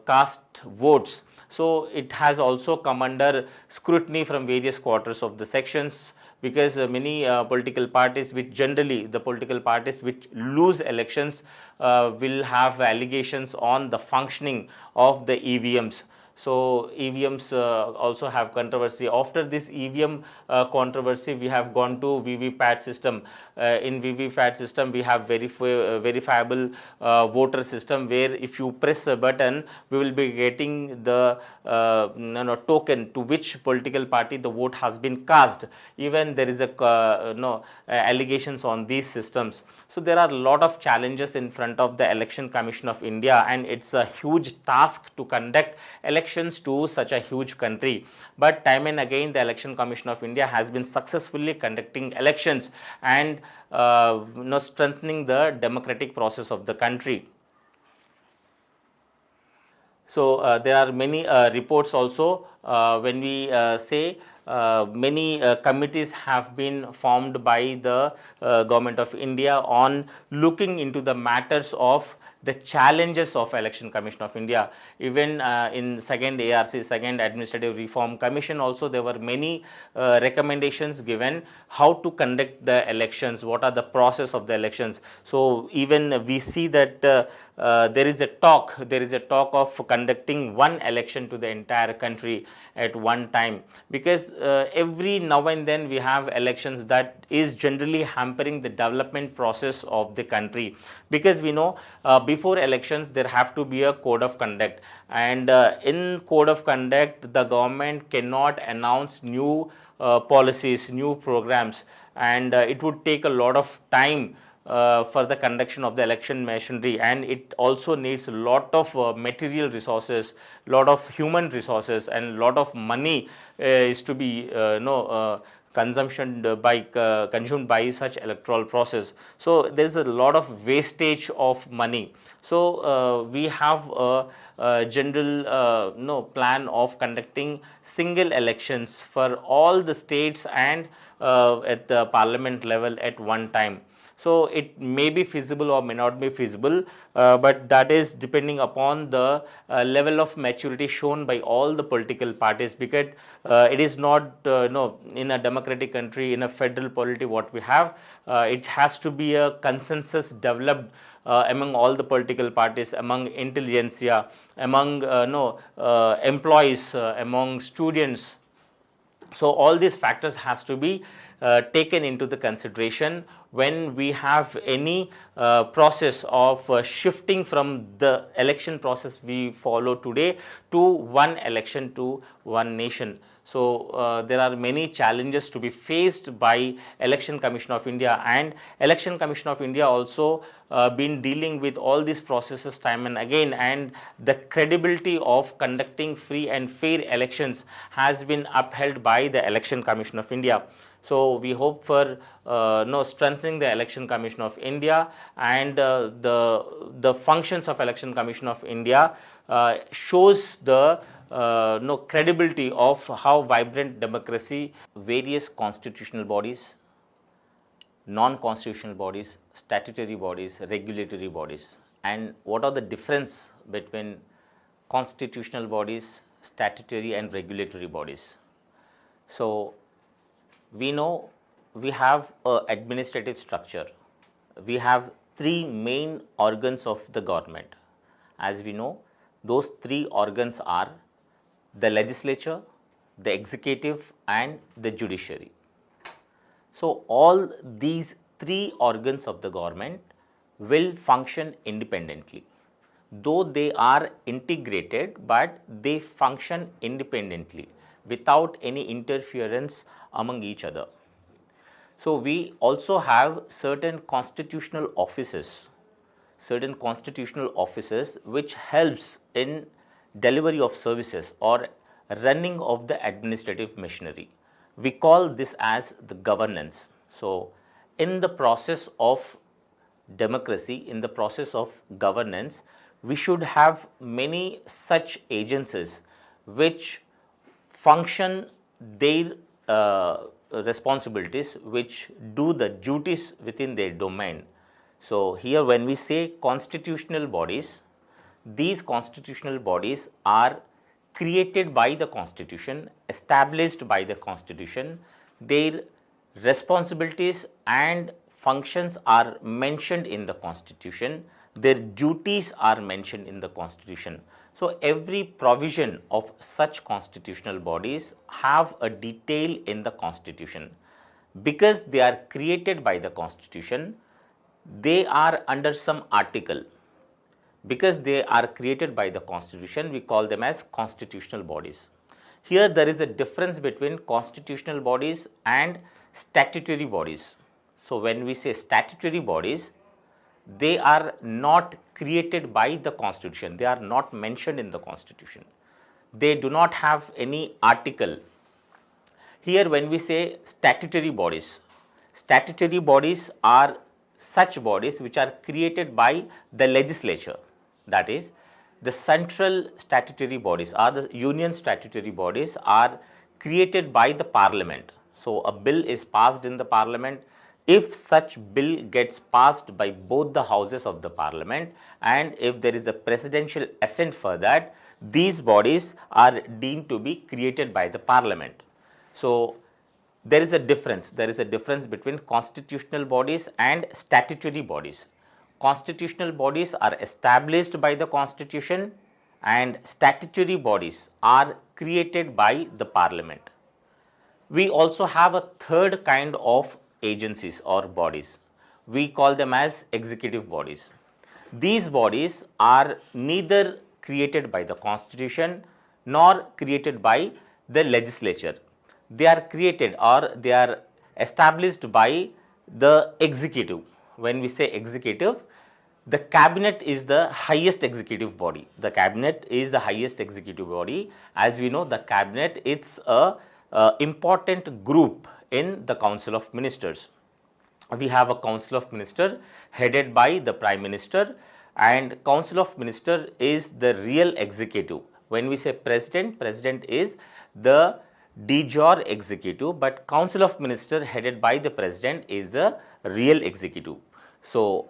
cast votes. So it has also come under scrutiny from various quarters of the sections, because many political parties which generally the political parties which lose elections will have allegations on the functioning of the EVMs. So EVMs also have controversy. After this EVM controversy, we have gone to VVPAT system. In VVPAT system, we have verifiable voter system, where if you press a button, we will be getting the token to which political party the vote has been cast. Even there is a allegations on these systems. So there are a lot of challenges in front of the Election Commission of India, and it's a huge task to conduct elections elections to such a huge country. But time and again, the Election Commission of India has been successfully conducting elections and strengthening the democratic process of the country. So, there are many reports also when we say many committees have been formed by the government of India on looking into the matters of the challenges of Election Commission of India. Even in second ARC, second Administrative Reform Commission also, there were many recommendations given how to conduct the elections, what are the process of the elections. So, even we see that there is a talk of conducting one election to the entire country at one time, because every now and then we have elections that is generally hampering the development process of the country, because we know before elections there have to be a code of conduct, and in code of conduct the government cannot announce new policies, new programs, and it would take a lot of time for the conduction of the election machinery, and it also needs a lot of material resources, lot of human resources, and lot of money is to be consumed by such electoral process. So there is a lot of wastage of money. So we have a general plan of conducting single elections for all the states and at the parliament level at one time. So it may be feasible or may not be feasible, but that is depending upon the level of maturity shown by all the political parties, because it is not in a democratic country, in a federal polity what we have, it has to be a consensus developed among all the political parties, among intelligentsia, among employees, among students. So all these factors has to be taken into the consideration when we have any process of shifting from the election process we follow today to one election to one nation. So there are many challenges to be faced by Election Commission of India, and Election Commission of India also been dealing with all these processes time and again, and the credibility of conducting free and fair elections has been upheld by the Election Commission of India. So we hope for strengthening the Election Commission of India, and the functions of Election Commission of India shows the credibility of how vibrant democracy, various constitutional bodies, non-constitutional bodies, statutory bodies, regulatory bodies, and what are the difference between constitutional bodies, statutory and regulatory bodies. So we know we have an administrative structure. We have three main organs of the government. As we know, those three organs are the legislature, the executive, and the judiciary. So all these three organs of the government will function independently. Though they are integrated, but they function independently without any interference among each other. So we also have certain constitutional offices which helps in delivery of services or running of the administrative machinery. We call this as the governance. So in the process of democracy, in the process of governance, we should have many such agencies which function their responsibilities, which do the duties within their domain. So here when we say constitutional bodies, these constitutional bodies are created by the Constitution, established by the Constitution. Their responsibilities and functions are mentioned in the Constitution. Their duties are mentioned in the Constitution. So every provision of such constitutional bodies have a detail in the Constitution. Because they are created by the Constitution, they are under some article. Because they are created by the Constitution, we call them as constitutional bodies. Here there is a difference between constitutional bodies and statutory bodies. So when we say statutory bodies, they are not created by the Constitution, they are not mentioned in the Constitution. they do not have any article. Here when we say statutory bodies are such bodies which are created by the legislature, that is the central statutory bodies or the union statutory bodies are created by the parliament. So a bill is passed in the parliament. If such bill gets passed by both the houses of the parliament and if there is a presidential assent for that, these bodies are deemed to be created by the parliament. So there is a difference between constitutional bodies and statutory bodies. Constitutional bodies are established by the constitution and statutory bodies are created by the parliament. We also have a third kind of agencies or bodies. We call them as executive bodies. These bodies are neither created by the constitution nor created by the legislature. They are created or they are established by the executive. When we say executive, the cabinet is the highest executive body. The cabinet is the highest executive body. As we know, the cabinet, it's a important group in the Council of Ministers. We have a Council of Ministers headed by the Prime Minister, and Council of Ministers is the real executive. When we say president, president is the de jure executive, but Council of Ministers headed by the president is the real executive. So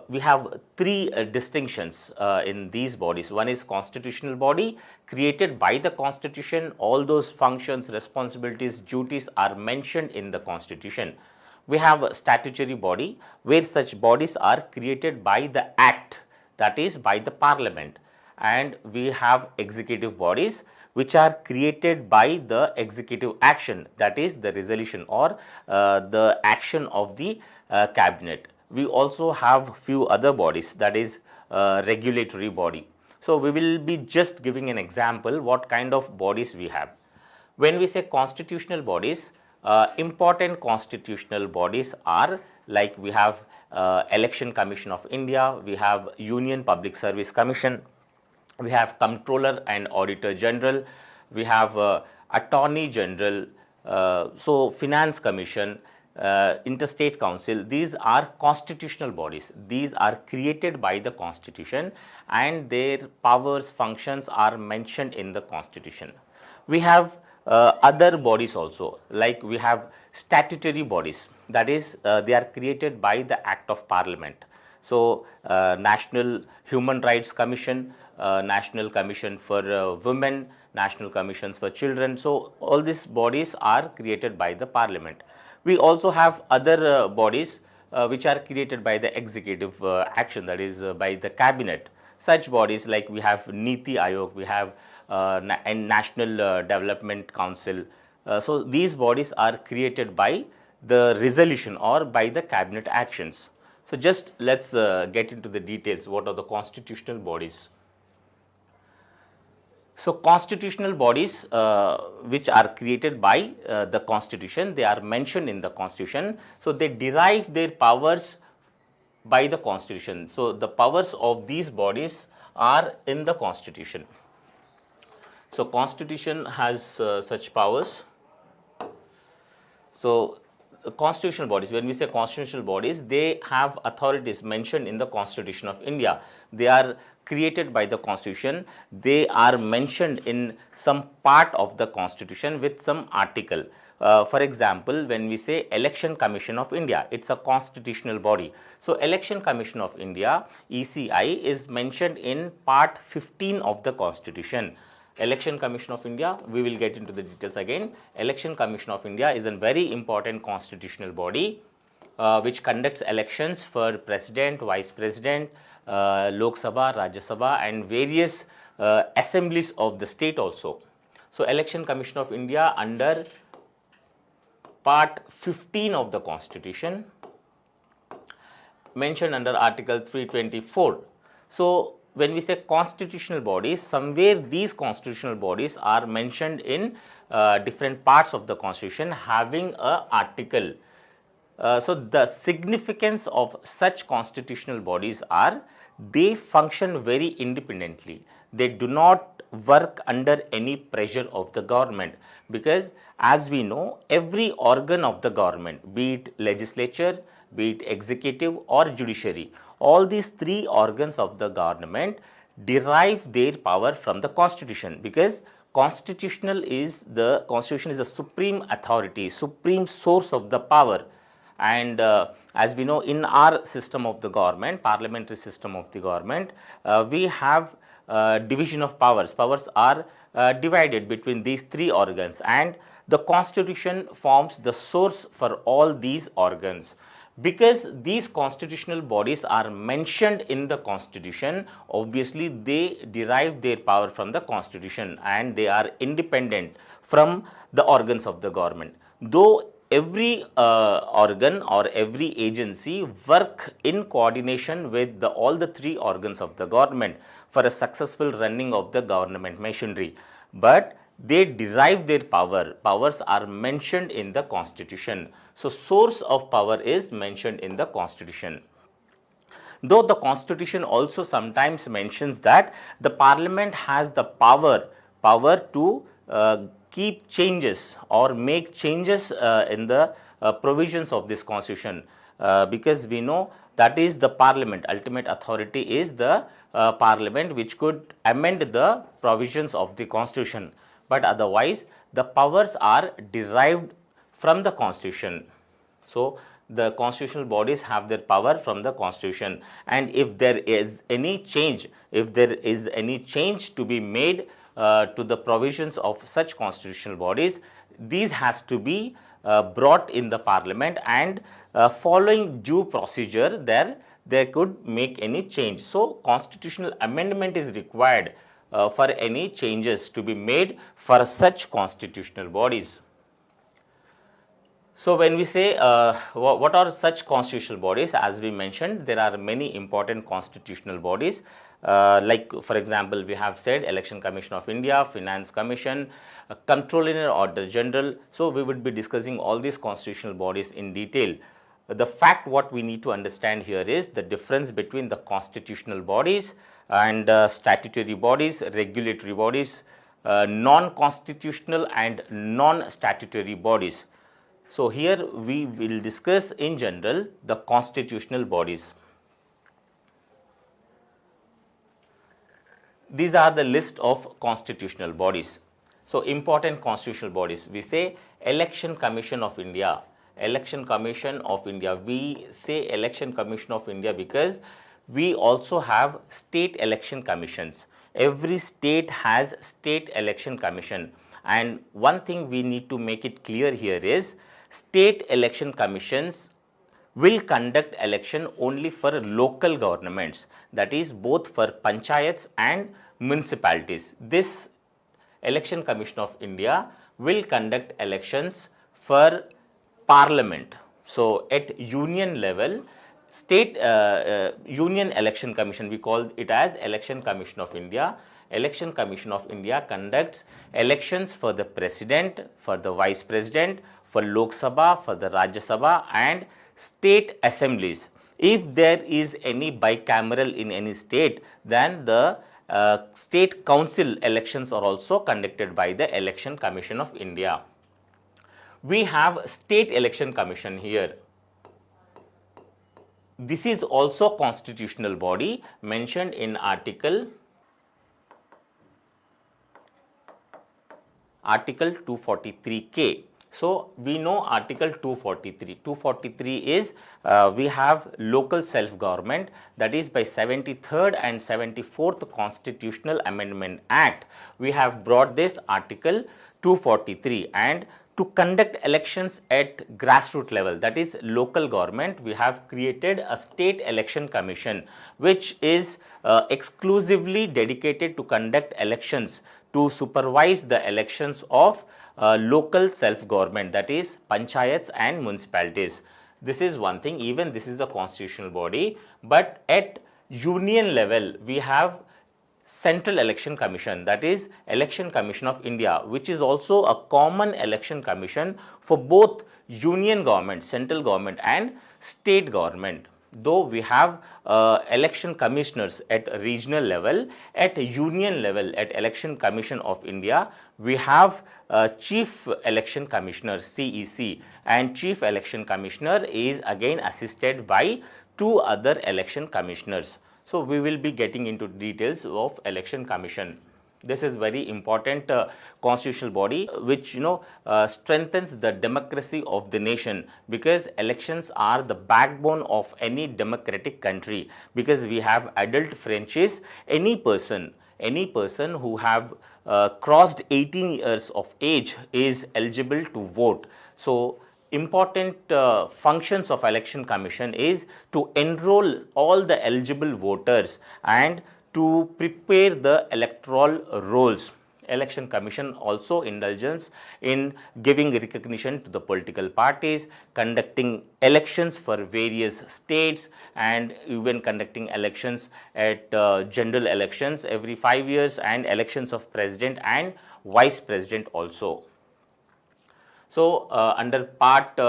we have three distinctions in these bodies. One is constitutional body, created by the constitution. All those functions, responsibilities, duties are mentioned in the constitution. We have a statutory body where such bodies are created by the act, that is by the parliament. And we have executive bodies which are created by the executive action, that is the resolution or the action of the cabinet. We also have few other bodies, that is regulatory body. So we will be just giving an example what kind of bodies we have. When we say constitutional bodies, important constitutional bodies are like we have Election Commission of India, we have Union Public Service Commission, we have Comptroller and Auditor General, we have Attorney General, so Finance Commission, Interstate Council. These are constitutional bodies. These are created by the constitution and their powers, functions are mentioned in the constitution. We have other bodies also, like we have statutory bodies, that is they are created by the Act of Parliament. So National Human Rights Commission, National Commission for Women, National Commissions for Children. So all these bodies are created by the Parliament. We also have other bodies which are created by the executive action, that is by the cabinet. Such bodies like we have Niti Aayog, we have National Development Council. So these bodies are created by the resolution or by the cabinet actions. So just let's get into the details. What are the constitutional bodies? So constitutional bodies which are created by the constitution, they are mentioned in the constitution. So they derive their powers by the constitution. So the powers of these bodies are in the constitution. So constitution has such powers. So constitutional bodies, when we say constitutional bodies, they have authorities mentioned in the Constitution of India. They are created by the constitution. They are mentioned in some part of the constitution with some article. For example, when we say Election Commission of India, it's a constitutional body. So Election Commission of India, ECI, is mentioned in part 15 of the constitution. Election Commission of India, we will get into the details again. Election Commission of India is a very important constitutional body which conducts elections for president, vice president, Lok Sabha, Rajya Sabha and various assemblies of the state also. So Election Commission of India under part 15 of the constitution, mentioned under article 324. So when we say constitutional bodies, somewhere these constitutional bodies are mentioned in different parts of the constitution having a article. So the significance of such constitutional bodies are they function very independently. they do not work under any pressure of the government, because as we know, every organ of the government, be it legislature, be it executive or judiciary, all these three organs of the government derive their power from the constitution, because constitution is the supreme authority, supreme source of the power. And as we know, in our system of the government, parliamentary system of the government, we have division of powers. Powers are divided between these three organs, and the constitution forms the source for all these organs. Because these constitutional bodies are mentioned in the constitution, obviously they derive their power from the constitution and they are independent from the organs of the government. Though every organ or every agency work in coordination with all the three organs of the government for a successful running of the government machinery, but they derive their powers are mentioned in the constitution. So source of power is mentioned in the constitution. Though the constitution also sometimes mentions that the parliament has the power to keep changes or make changes in the provisions of this constitution, because we know that is the parliament, ultimate authority is the parliament, which could amend the provisions of the constitution, but otherwise the powers are derived from the constitution. So the constitutional bodies have their power from the constitution, and if there is any change, to be made to the provisions of such constitutional bodies, these has to be brought in the parliament, and following due procedure there could make any change. So constitutional amendment is required for any changes to be made for such constitutional bodies. So when we say what are such constitutional bodies, as we mentioned, there are many important constitutional bodies, like for example we have said Election Commission of India, Finance Commission, Comptroller Auditor General. So we would be discussing all these constitutional bodies in detail. The fact what we need to understand here is the difference between the constitutional bodies and statutory bodies, regulatory bodies, non-constitutional and non-statutory bodies. So here we will discuss in general the constitutional bodies. These are the list of constitutional bodies. So important constitutional bodies, we say Election Commission of India. Election Commission of India. We say Election Commission of India because we also have state election commissions. Every state has state election commission, and one thing we need to make it clear here is state election commissions will conduct election only for local governments, that is both for panchayats and municipalities. This Election Commission of India will conduct elections for parliament. So at union level, state union election commission, we call it as Election Commission of India. Election Commission of India conducts elections for the president, for the vice president, for Lok Sabha, for the Rajya Sabha and state assemblies. If there is any bicameral in any state, then the state council elections are also conducted by the Election Commission of India. We have State Election Commission here. This is also constitutional body mentioned in Article 243K. So we know Article 243. 243 is we have local self-government, that is by 73rd and 74th Constitutional Amendment Act. We have brought this Article 243, and to conduct elections at grassroots level, that is local government, we have created a State Election Commission, which is exclusively dedicated to conduct elections, to supervise the elections of local self-government, that is panchayats and municipalities. This is one thing, even this is a constitutional body, but at union level we have Central Election Commission, that is Election Commission of India, which is also a common election commission for both union government, central government and state government. though we have election commissioners at regional level, at union level, at Election Commission of India, we have Chief Election Commissioner CEC, and Chief Election Commissioner is again assisted by 2 other election commissioners. So, we will be getting into details of Election Commission. This is very important constitutional body which strengthens the democracy of the nation, because elections are the backbone of any democratic country, because we have adult franchise. Any person who have crossed 18 years of age is eligible to vote. So, important functions of Election Commission is to enroll all the eligible voters and to prepare the electoral rolls. Election Commission also indulges in giving recognition to the political parties, conducting elections for various states, and even conducting elections at general elections every 5 years, and elections of president and vice president also. So, under part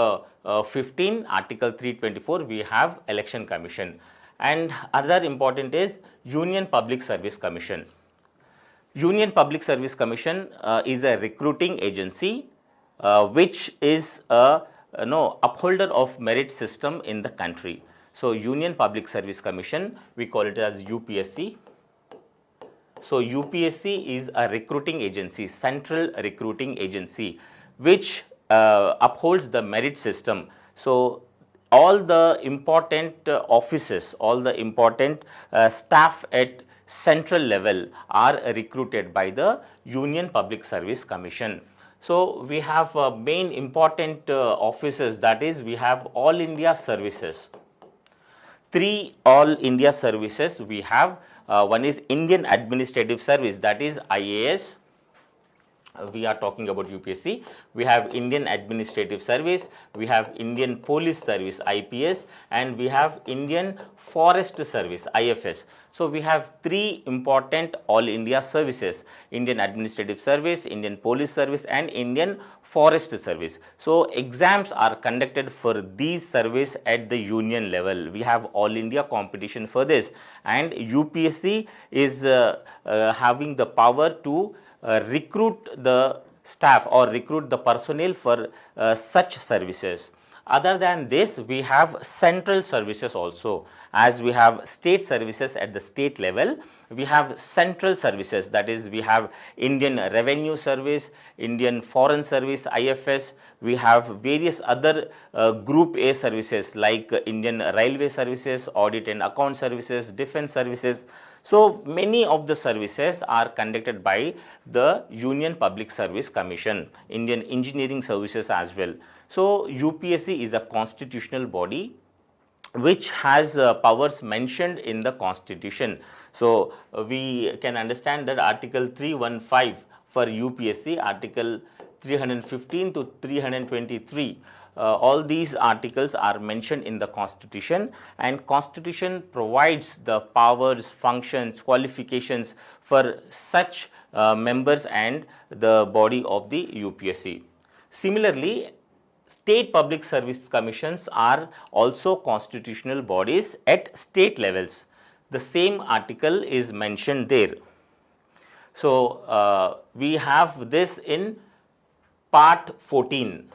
15, Article 324, we have Election Commission. And other important is Union Public Service Commission. Union Public Service Commission is a recruiting agency which is a upholder of merit system in the country. So, Union Public Service Commission, we call it as UPSC. So, UPSC is a recruiting agency, central recruiting agency, which upholds the merit system. So, all the important offices, all the important staff at central level are recruited by the Union Public Service Commission. So, we have main important offices, that is we have All India Services. 3 All India Services we have. One is Indian Administrative Service, that is IAS. We are talking about UPSC. We have Indian Administrative Service, we have Indian Police Service IPS, and we have Indian Forest Service IFS. So, we have 3 important All India services: Indian Administrative Service, Indian Police Service, and Indian Forest Service. So, exams are conducted for these service at the union level. We have All India competition for this, and UPSC is having the power to recruit the staff or recruit the personnel for such services. Other than this, we have central services also. As we have state services at the state level, we have central services, that is we have Indian Revenue Service, Indian Foreign Service IFS, we have various other Group A services like Indian Railway Services, Audit and Account Services, Defence Services. So, many of the services are conducted by the Union Public Service Commission, Indian Engineering Services as well. So, UPSC is a constitutional body which has powers mentioned in the constitution. So, we can understand that Article 315 for UPSC, Article 315 to 323, all these articles are mentioned in the constitution, and constitution provides the powers, functions, qualifications for such members and the body of the UPSC. Similarly, state public service commissions are also constitutional bodies at state levels. The same article is mentioned there. So, we have this in part 14.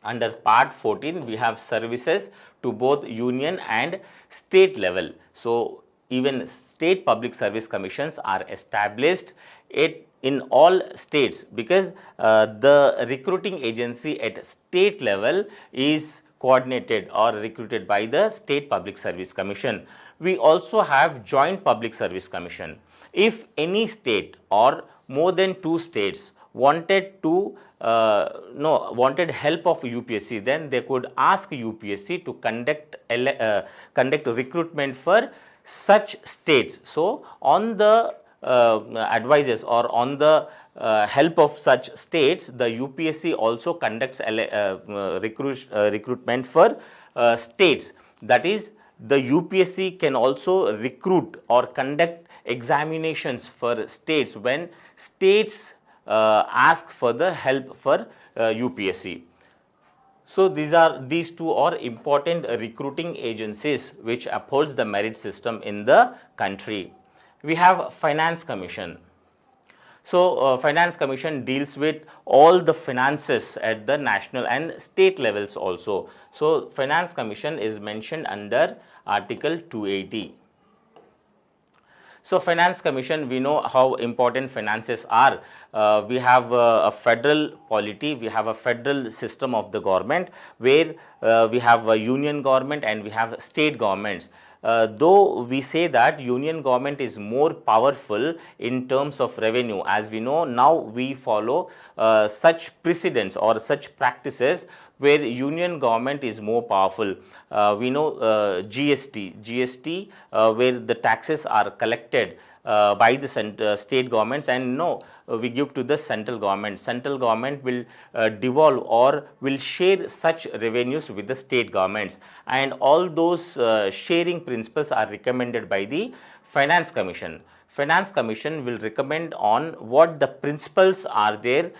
Under part 14, we have services to both union and state level. So, even state public service commissions are established in all states, because the recruiting agency at state level is coordinated or recruited by the State Public Service Commission. We also have Joint Public Service Commission. If any state or more than 2 states wanted to wanted help of UPSC, then they could ask UPSC to conduct recruitment for such states. So, on the advices or on the help of such states, the UPSC also conducts recruitment for states. That is, the UPSC can also recruit or conduct examinations for states when states ask for the help for UPSC. So these two are important recruiting agencies which upholds the merit system in the country. We have Finance Commission. So Finance Commission deals with all the finances at the national and state levels also. So Finance Commission is mentioned under Article 280. So Finance Commission, we know how important finances are. We have a federal polity, we have a federal system of the government where we have a union government and we have state governments. Though we say that union government is more powerful in terms of revenue, as we know now we follow such precedents or such practices where union government is more powerful. We know GST where the taxes are collected by the state governments, and we give to the central government. Central government will devolve or will share such revenues with the state governments, and all those sharing principles are recommended by the Finance Commission. Finance Commission will recommend on what the principles are there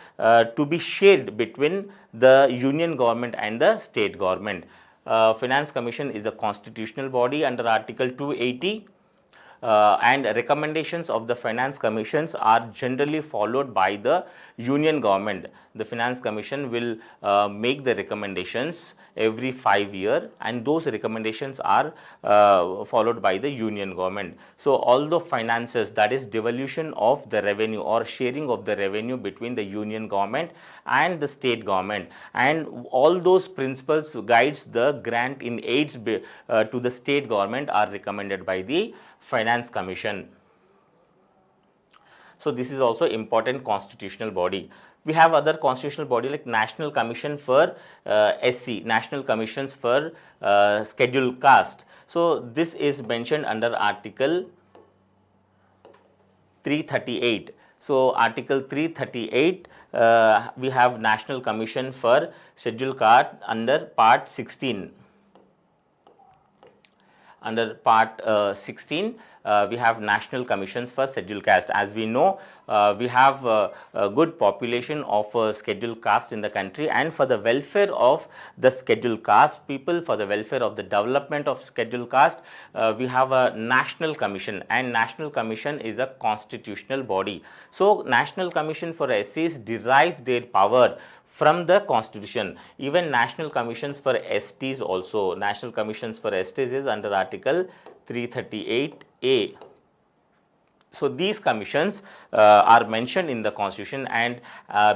to be shared between the union government and the state government. Finance Commission is a constitutional body under Article 280. And recommendations of the Finance Commissions are generally followed by the union government. The Finance Commission will make the recommendations every 5 years, and those recommendations are followed by the union government. So all the finances, that is devolution of the revenue or sharing of the revenue between the union government and the state government, and all those principles guides the grant in aids to the state government are recommended by the Finance Commission. So this is also important constitutional body. We have other constitutional body like National Commission for SC, National Commissions for Scheduled Caste. So this is mentioned under Article 338. So Article 338, we have National Commission for Scheduled Caste under Part 16. Under Part 16, we have National Commissions for Scheduled Caste. As we know, we have a good population of scheduled caste in the country, and for the welfare of the scheduled caste people, for the welfare of the development of scheduled caste, we have a National Commission, and National Commission is a constitutional body. So National Commission for SCs derive their power from the constitution. Even National Commissions for STs also, National Commissions for STs is under Article 338A. So these commissions are mentioned in the constitution, and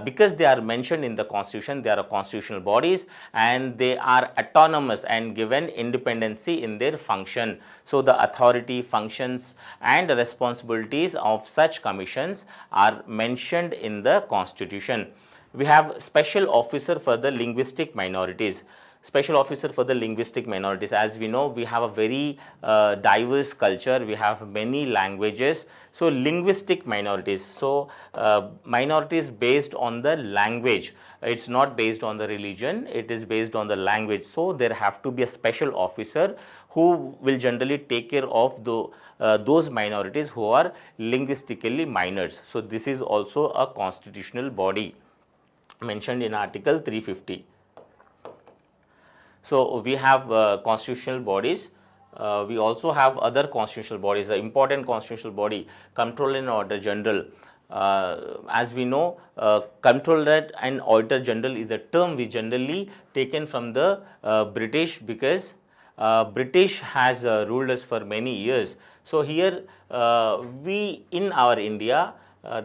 because they are mentioned in the constitution, they are constitutional bodies and they are autonomous and given independency in their function. So the authority, functions and responsibilities of such commissions are mentioned in the constitution. We have Special Officer for the Linguistic Minorities. Special Officer for the Linguistic Minorities. As we know, we have a very diverse culture, we have many languages. So linguistic minorities, so minorities based on the language, it's not based on the religion, it is based on the language. So there have to be a special officer who will generally take care of those minorities who are linguistically minors. So this is also a constitutional body mentioned in Article 350. So we have constitutional bodies. We also have other constitutional bodies. The important constitutional body, Comptroller and Auditor General. As we know, Comptroller and Auditor General is a term we generally taken from the British, because British has ruled us for many years. So here we in our India,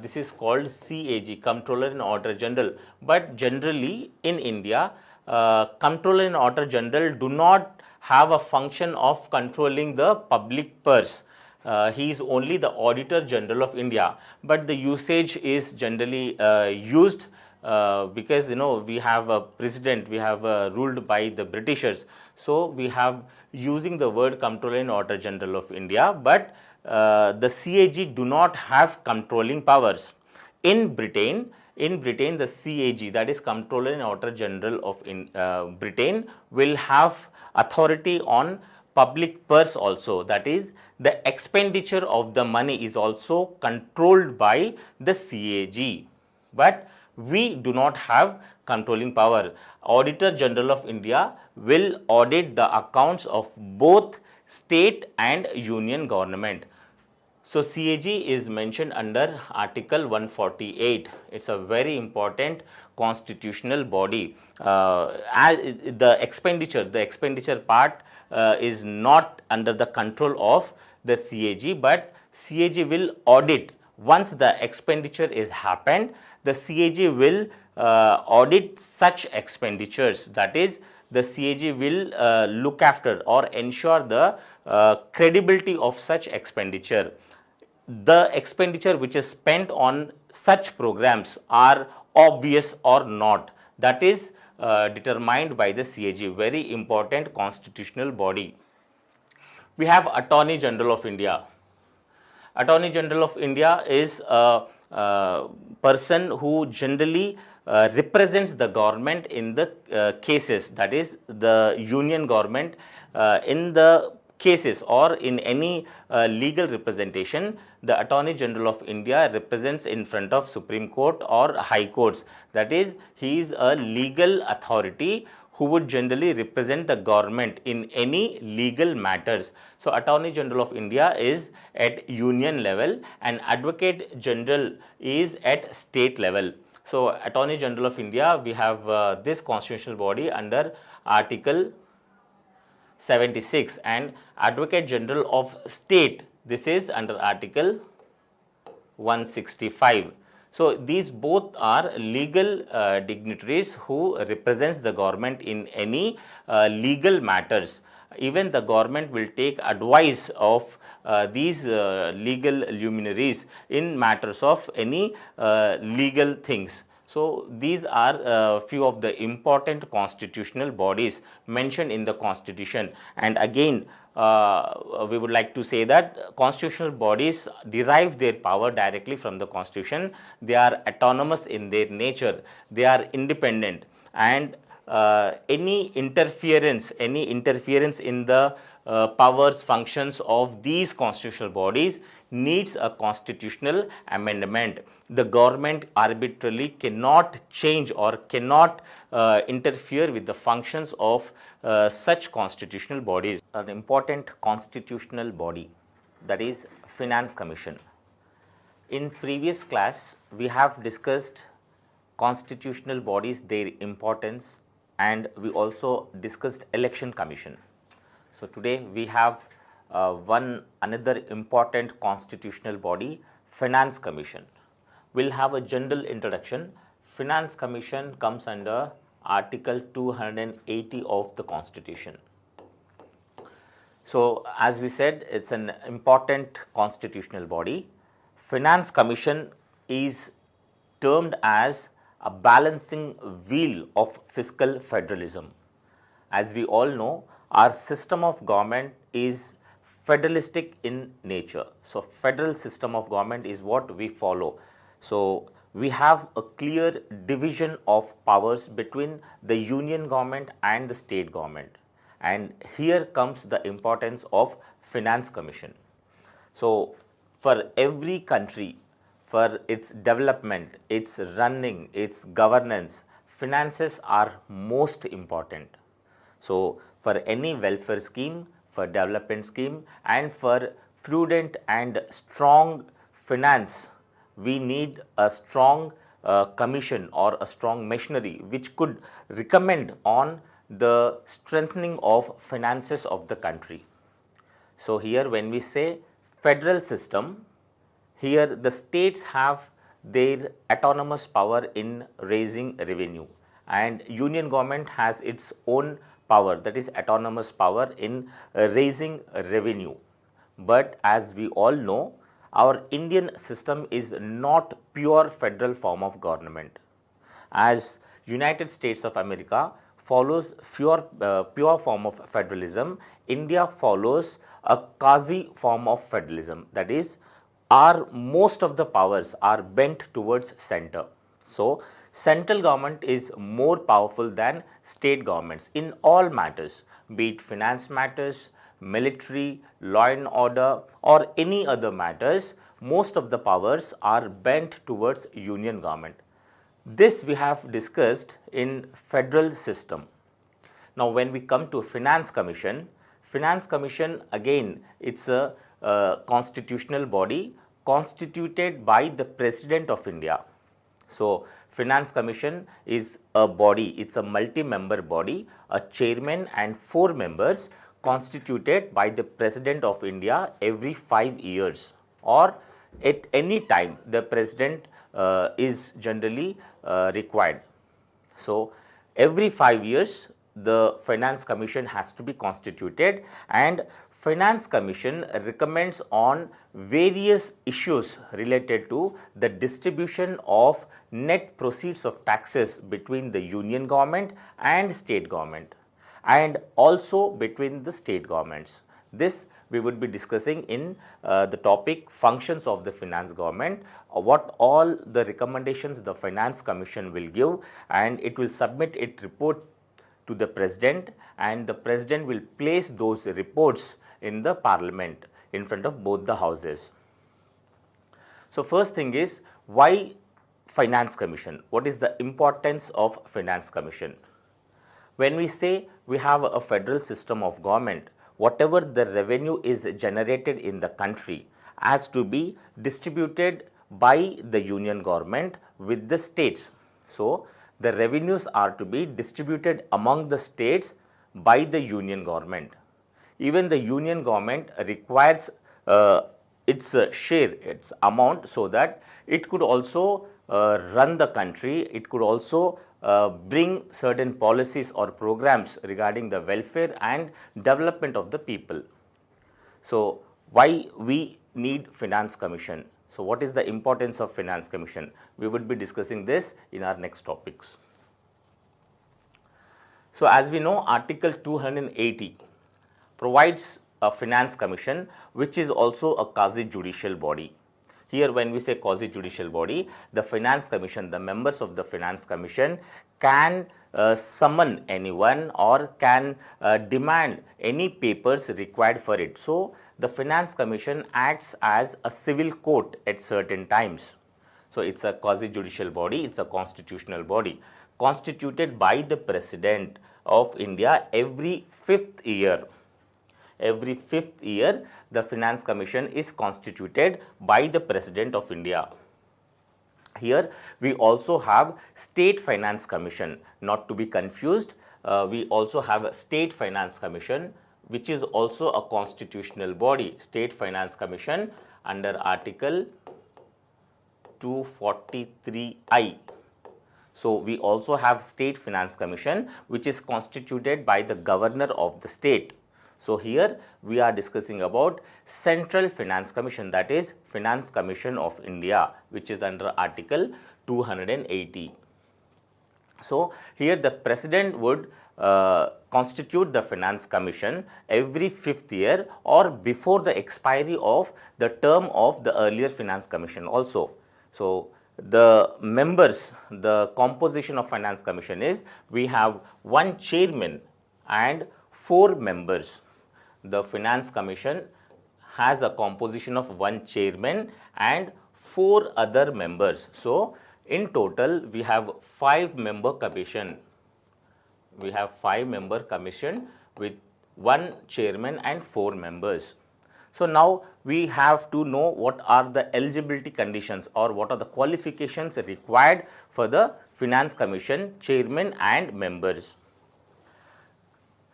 this is called CAG, Comptroller and Auditor General. But generally in India, Comptroller and Auditor General do not have a function of controlling the public purse. He is only the Auditor General of India, but the usage is generally used because we have a president, we have ruled by the Britishers. So we have using the word Comptroller and Auditor General of India, but the CAG do not have controlling powers. In Britain, the CAG, that is Comptroller and Auditor General of Britain, will have authority on public purse also. That is, the expenditure of the money is also controlled by the CAG. But We do not have controlling power. Auditor General of India will audit the accounts of both state and union government. So CAG is mentioned under Article 148. It's a very important constitutional body. As the expenditure part is not under the control of the CAG, but CAG will audit. Once the expenditure is happened, the CAG will audit such expenditures. That is, the CAG will look after or ensure the credibility of such expenditure. The expenditure which is spent on such programs are obvious or not, that is determined by the CAG, very important constitutional body. We have Attorney General of India. Attorney General of India is a person who generally represents the government in the cases, that is the union government in the cases or in any legal representation. The Attorney General of India represents in front of Supreme Court or High Courts. That is, he is a legal authority who would generally represent the government in any legal matters. So Attorney General of India is at union level and Advocate General is at state level. So Attorney General of India, we have this constitutional body under Article 76, and Advocate General of State, this is under Article 165. So these both are legal dignitaries who represents the government in any legal matters. Even the government will take advice of these legal luminaries in matters of any legal things. So these are few of the important constitutional bodies mentioned in the Constitution. And again, we would like to say that constitutional bodies derive their power directly from the Constitution. They are autonomous in their nature. They are independent, and any interference in the powers, functions of these constitutional bodies needs a constitutional amendment. The government arbitrarily cannot change or cannot interfere with the functions of such constitutional bodies. An important constitutional body, that is Finance Commission. In previous class, we have discussed constitutional bodies, their importance, and we also discussed Election Commission. So today we have another important constitutional body, Finance Commission. We'll have a general introduction. Finance Commission comes under Article 280 of the Constitution. So as we said, it's an important constitutional body. Finance Commission is termed as a balancing wheel of fiscal federalism. As we all know, our system of government is federalistic in nature. So federal system of government is what we follow. So we have a clear division of powers between the union government and the state government. And here comes the importance of Finance Commission. So for every country, for its development, its running, its governance, finances are most important. So for any welfare scheme, for development scheme, and for prudent and strong finance, we need a strong commission or a strong machinery which could recommend on the strengthening of finances of the country. So here when we say federal system, here the states have their autonomous power in raising revenue, and union government has its own power, that is autonomous power in raising revenue. But as we all know, our Indian system is not pure federal form of government. As United States of America follows pure form of federalism, India follows a quasi form of federalism. That is, most of the powers are bent towards center. So central government is more powerful than state governments in all matters, be it finance matters, military, law and order, or any other matters. Most of the powers are bent towards union government. This we have discussed in federal system. Now, when we come to Finance Commission again, it's a constitutional body constituted by the President of India. So, Finance Commission is a body, it's a multi-member body, a chairman and 4 members constituted by the President of India every 5 years, or at any time the President is generally required. So, every 5 years the Finance Commission has to be constituted, and Finance Commission recommends on various issues related to the distribution of net proceeds of taxes between the union government and state government, and also between the state governments. This we would be discussing in the topic functions of the finance government, what all the recommendations the Finance Commission will give, and it will submit its report to the President, and the President will place those reports in the Parliament in front of both the houses. So, first thing is, why Finance Commission? What is the importance of Finance Commission? When we say we have a federal system of government, whatever the revenue is generated in the country has to be distributed by the union government with the states. So, the revenues are to be distributed among the states by the union government. Even the union government requires its share, its amount, so that it could also run the country, it could also bring certain policies or programs regarding the welfare and development of the people. So, why we need Finance Commission? So, what is the importance of Finance Commission? We would be discussing this in our next topics. So, as we know, Article 280 provides a Finance Commission, which is also a quasi-judicial body. Here, when we say quasi-judicial body, the Finance Commission, the members of the Finance Commission can summon anyone or can demand any papers required for it. So, the Finance Commission acts as a civil court at certain times. So, it's a quasi-judicial body, it's a constitutional body constituted by the President of India every 5th year. Every 5th year, the Finance Commission is constituted by the President of India. Here, we also have State Finance Commission, not to be confused. We also have a State Finance Commission, which is also a constitutional body. State Finance Commission under Article 243I. So, we also have State Finance Commission, which is constituted by the Governor of the state. So, here we are discussing about Central Finance Commission, that is Finance Commission of India, which is under Article 280. So, here the President would constitute the Finance Commission every 5th year or before the expiry of the term of the earlier Finance Commission also. So, the members, the composition of Finance Commission is, we have 1 chairman and 4 members. The Finance Commission has a composition of 1 chairman and 4 other members. So, in total we have 5-member commission. We have 5-member commission with 1 chairman and 4 members. So, now we have to know what are the eligibility conditions or what are the qualifications required for the Finance Commission chairman and members.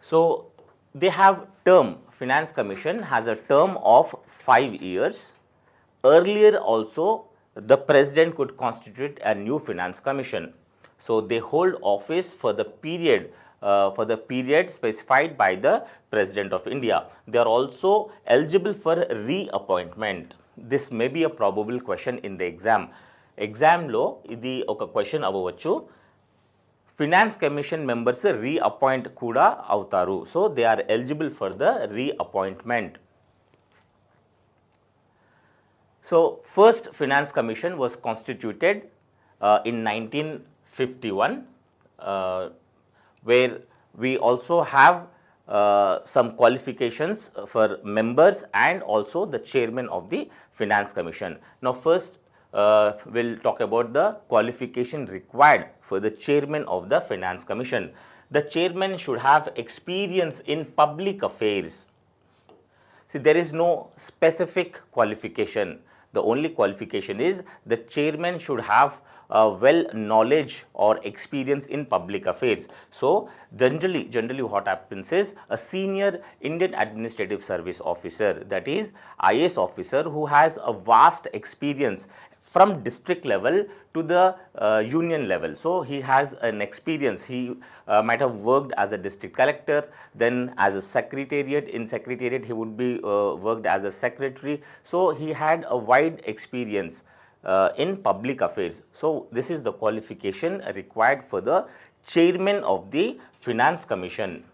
So, they have term, Finance Commission has a term of 5 years. Earlier also, the President could constitute a new Finance Commission. So, they hold office for the period specified by the President of India. They are also eligible for reappointment. This may be a probable question in the exam. Exam lo idi oka question avavachu. Finance Commission members reappoint kuda avtaru. So, they are eligible for the reappointment. So, first Finance Commission was constituted in 1951, where we also have some qualifications for members and also the chairman of the Finance Commission. Now, first we'll talk about the qualification required for the chairman of the Finance Commission. The chairman should have experience in public affairs. See, there is no specific qualification. The only qualification is the chairman should have well knowledge or experience in public affairs. So, generally what happens is a senior Indian Administrative Service officer, that is IAS officer, who has a vast experience from district level to the union level. So, he has an experience. He might have worked as a district collector, then as a secretariat. In secretariat, he would be worked as a secretary. So, he had a wide experience in public affairs. So, this is the qualification required for the chairman of the Finance Commission.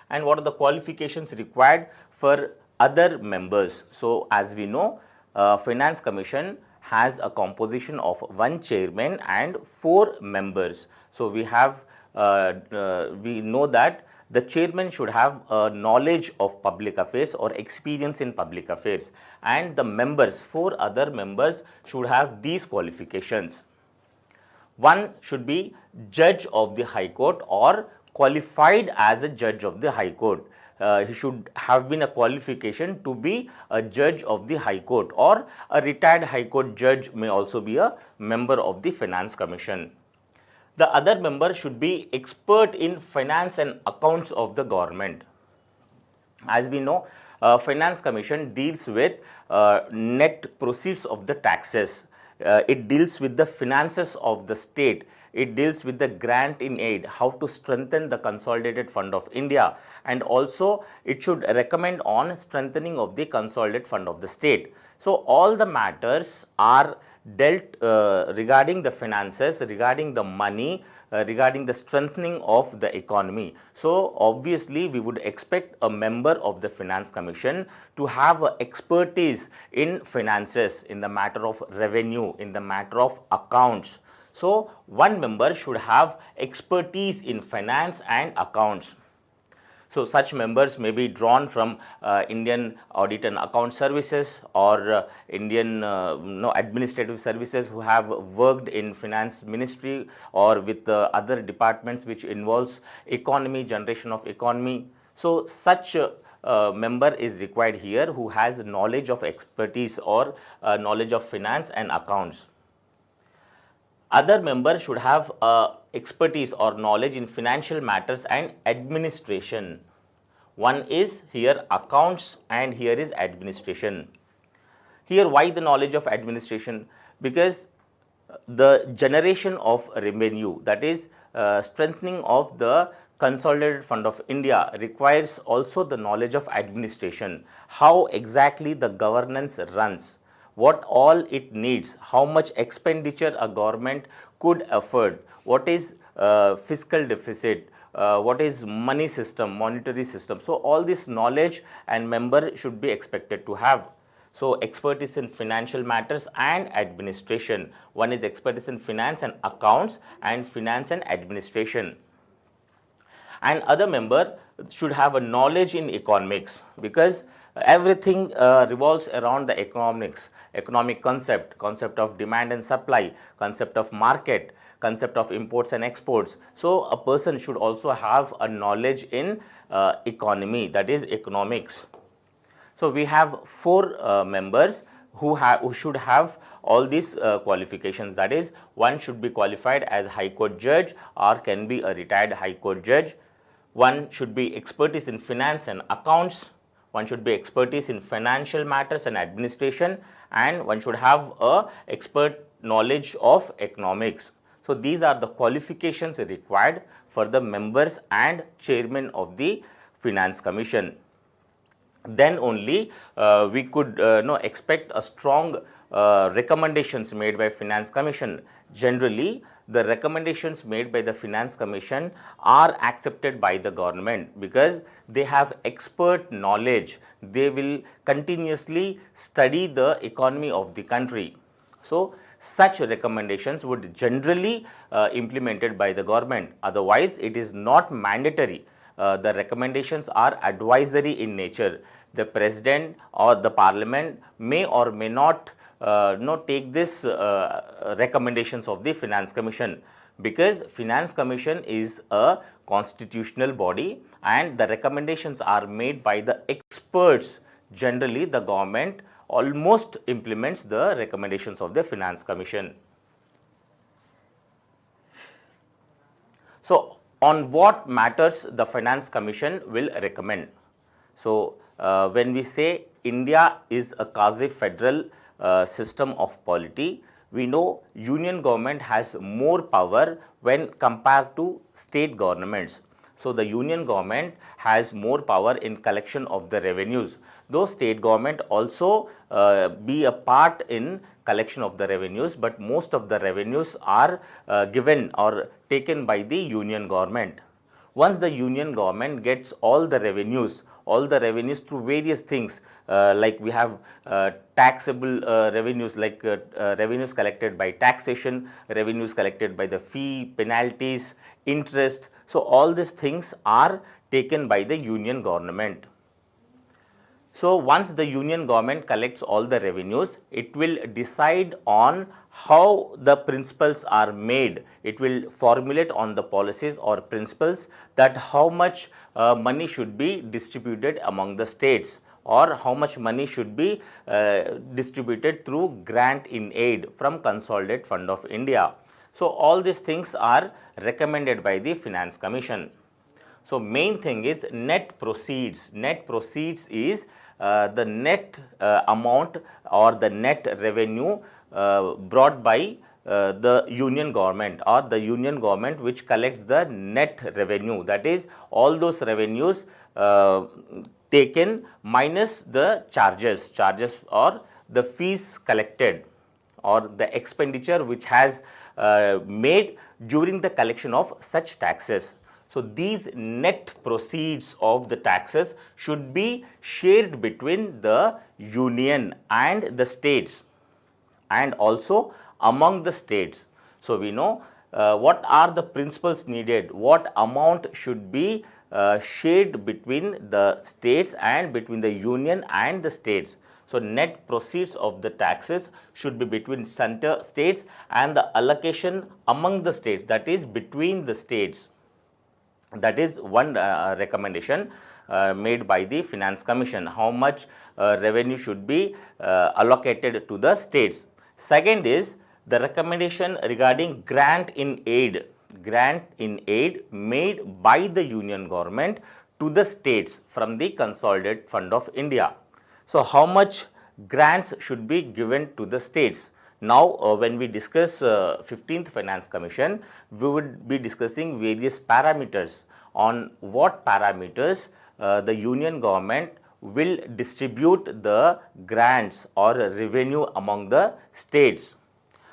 And what are the qualifications required for other members? So, as we know, Finance Commission has a composition of one chairman and 4 members. So, we know that the chairman should have a knowledge of public affairs or experience in public affairs, and the members, 4 other members, should have these qualifications. One should be judge of the High Court or qualified as a judge of the High Court. He should have been a qualification to be a judge of the High Court, or a retired High Court judge may also be a member of the Finance Commission. The other member should be expert in finance and accounts of the government. As we know, Finance Commission deals with net proceeds of the taxes. It deals with the finances of the state. It deals with the grant in aid, how to strengthen the consolidated fund of India, and also it should recommend on strengthening of the consolidated fund of the state. So, all the matters are dealt regarding the finances, regarding the money, regarding the strengthening of the economy. So, obviously, we would expect a member of the Finance Commission to have expertise in finances, in the matter of revenue, in the matter of accounts. So, one member should have expertise in finance and accounts. So, such members may be drawn from Indian Audit and Account Services, or Indian administrative services who have worked in finance ministry or with other departments which involves economy, generation of economy. So, such member is required here who has knowledge of expertise or knowledge of finance and accounts. Other members should have expertise or knowledge in financial matters and administration. One is here accounts and here is administration. Here, why the knowledge of administration? Because the generation of revenue, that is strengthening of the consolidated fund of India, requires also the knowledge of administration. How exactly the governance runs, what all it needs, how much expenditure a government could afford, what is fiscal deficit, what is money system, monetary system. So, all this knowledge and member should be expected to have. So, expertise in financial matters and administration. One is expertise in finance and accounts and finance and administration. And other member should have a knowledge in economics, because everything revolves around the economics, economic concept of demand and supply, concept of market, concept of imports and exports. So, a person should also have a knowledge in economy, that is economics. So, we have 4 members who should have all these qualifications, that is, one should be qualified as High Court judge or can be a retired High Court judge. One should be expertise in finance and accounts. One should be expertise in financial matters and administration, and one should have a expert knowledge of economics. So, these are the qualifications required for the members and chairman of the Finance Commission. Then only we could expect a strong recommendations made by Finance Commission. Generally, the recommendations made by the Finance Commission are accepted by the government because they have expert knowledge. They will continuously study the economy of the country. So, such recommendations would generally implemented by the government. Otherwise, it is not mandatory. The recommendations are advisory in nature. The president or the parliament may or may not take this recommendations of the Finance Commission, because Finance Commission is a constitutional body and the recommendations are made by the experts. Generally, the government almost implements the recommendations of the Finance Commission. So, on what matters the Finance Commission will recommend? So, when we say India is a quasi-federal system of polity, we know union government has more power when compared to state governments. So, the union government has more power in collection of the revenues, though state government also be a part in collection of the revenues, but most of the revenues are given or taken by the union government. Once the union government gets all the revenues through various things, like we have taxable revenues, like revenues collected by taxation, revenues collected by the fee, penalties, interest. So, all these things are taken by the union government. So, once the union government collects all the revenues, it will decide on how the principles are made. It will formulate on the policies or principles that how much money should be distributed among the states, or how much money should be distributed through grant in aid from Consolidated Fund of India. So, all these things are recommended by the Finance Commission. So, main thing is net proceeds. Net proceeds is the net amount or the net revenue brought by the union government, or the union government which collects the net revenue, that is all those revenues taken minus the charges or the fees collected or the expenditure which has made during the collection of such taxes. So, these net proceeds of the taxes should be shared between the union and the states, and also among the states. So, we know what are the principles needed, what amount should be shared between the states and between the union and the states. So, net proceeds of the taxes should be between center states, and the allocation among the states, that is between the states. That is one recommendation made by the Finance Commission, how much revenue should be allocated to the states. Second is the recommendation regarding grant in aid made by the union government to the states from the Consolidated Fund of India. So, how much grants should be given to the states? Now, when we discuss 15th Finance Commission, we would be discussing various parameters, on what parameters the union government will distribute the grants or revenue among the states.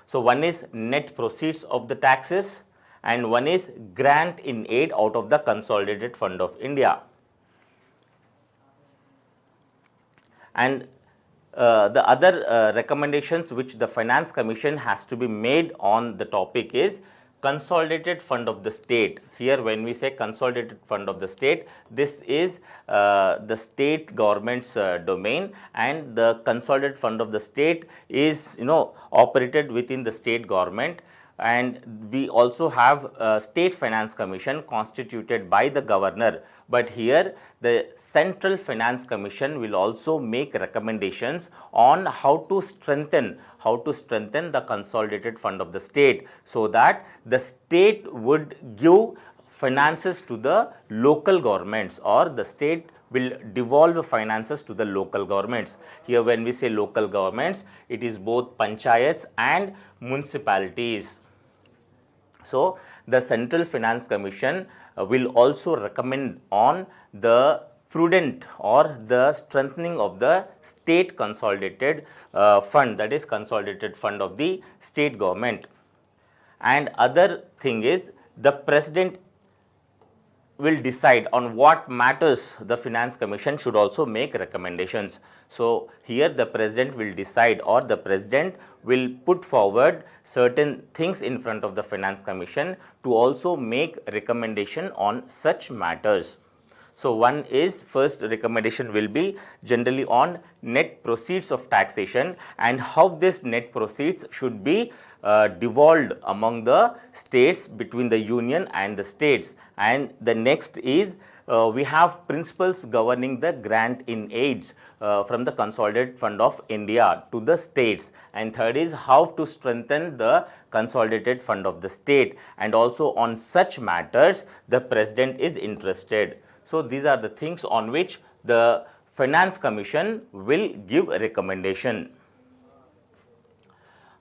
So, one is net proceeds of the taxes and one is grant in aid out of the Consolidated Fund of India. And the other recommendations which the Finance Commission has to be made on the topic is Consolidated Fund of the State. Here when we say Consolidated Fund of the State, this is the state government's domain, and the Consolidated Fund of the State is operated within the state government. And we also have State Finance Commission constituted by the governor, but here the Central Finance Commission will also make recommendations on how to strengthen the Consolidated Fund of the State, so that the state would give finances to the local governments, or the state will devolve finances to the local governments. Here when we say local governments, it is both panchayats and municipalities. So, the Central Finance Commission will also recommend on the prudent or the strengthening of the state consolidated fund, that is Consolidated Fund of the state government. And other thing is, the President will decide on what matters the Finance Commission should also make recommendations. So, here the President will decide, or the President will put forward certain things in front of the Finance Commission to also make recommendation on such matters. So, one is, first recommendation will be generally on net proceeds of taxation and how this net proceeds should be devolved among the states, between the union and the states. And the next is we have principles governing the grant in aids from the Consolidated Fund of India to the states, and third is how to strengthen the Consolidated Fund of the state, and also on such matters the President is interested. So, these are the things on which the Finance Commission will give a recommendation.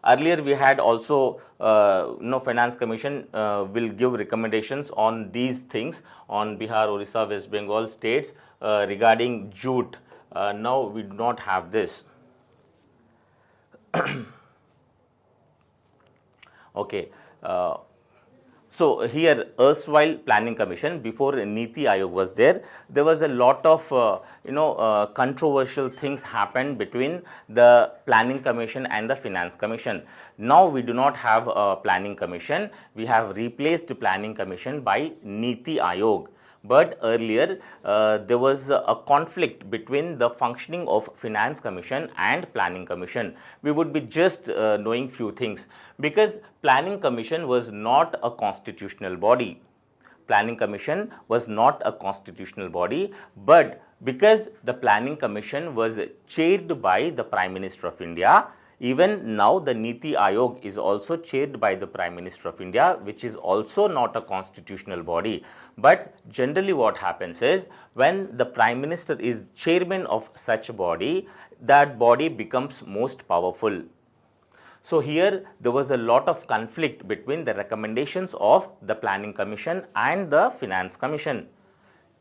Earlier we had also Finance Commission will give recommendations on these things on Bihar, Orissa, West Bengal states regarding jute. Now we do not have this. Okay. So, here erstwhile Planning Commission, before Niti Aayog was there was a lot of controversial things happened between the Planning Commission and the Finance Commission. Now we do not have a Planning Commission, we have replaced the Planning Commission by Niti Aayog. But earlier there was a conflict between the functioning of Finance Commission and Planning Commission. We would be just knowing few things, because Planning Commission was not a constitutional body. Planning Commission was not a constitutional body, but because the Planning Commission was chaired by the Prime Minister of India, even now the Niti Aayog is also chaired by the Prime Minister of India, which is also not a constitutional body. But generally what happens is, when the Prime Minister is chairman of such a body, that body becomes most powerful. So, here there was a lot of conflict between the recommendations of the Planning Commission and the Finance Commission.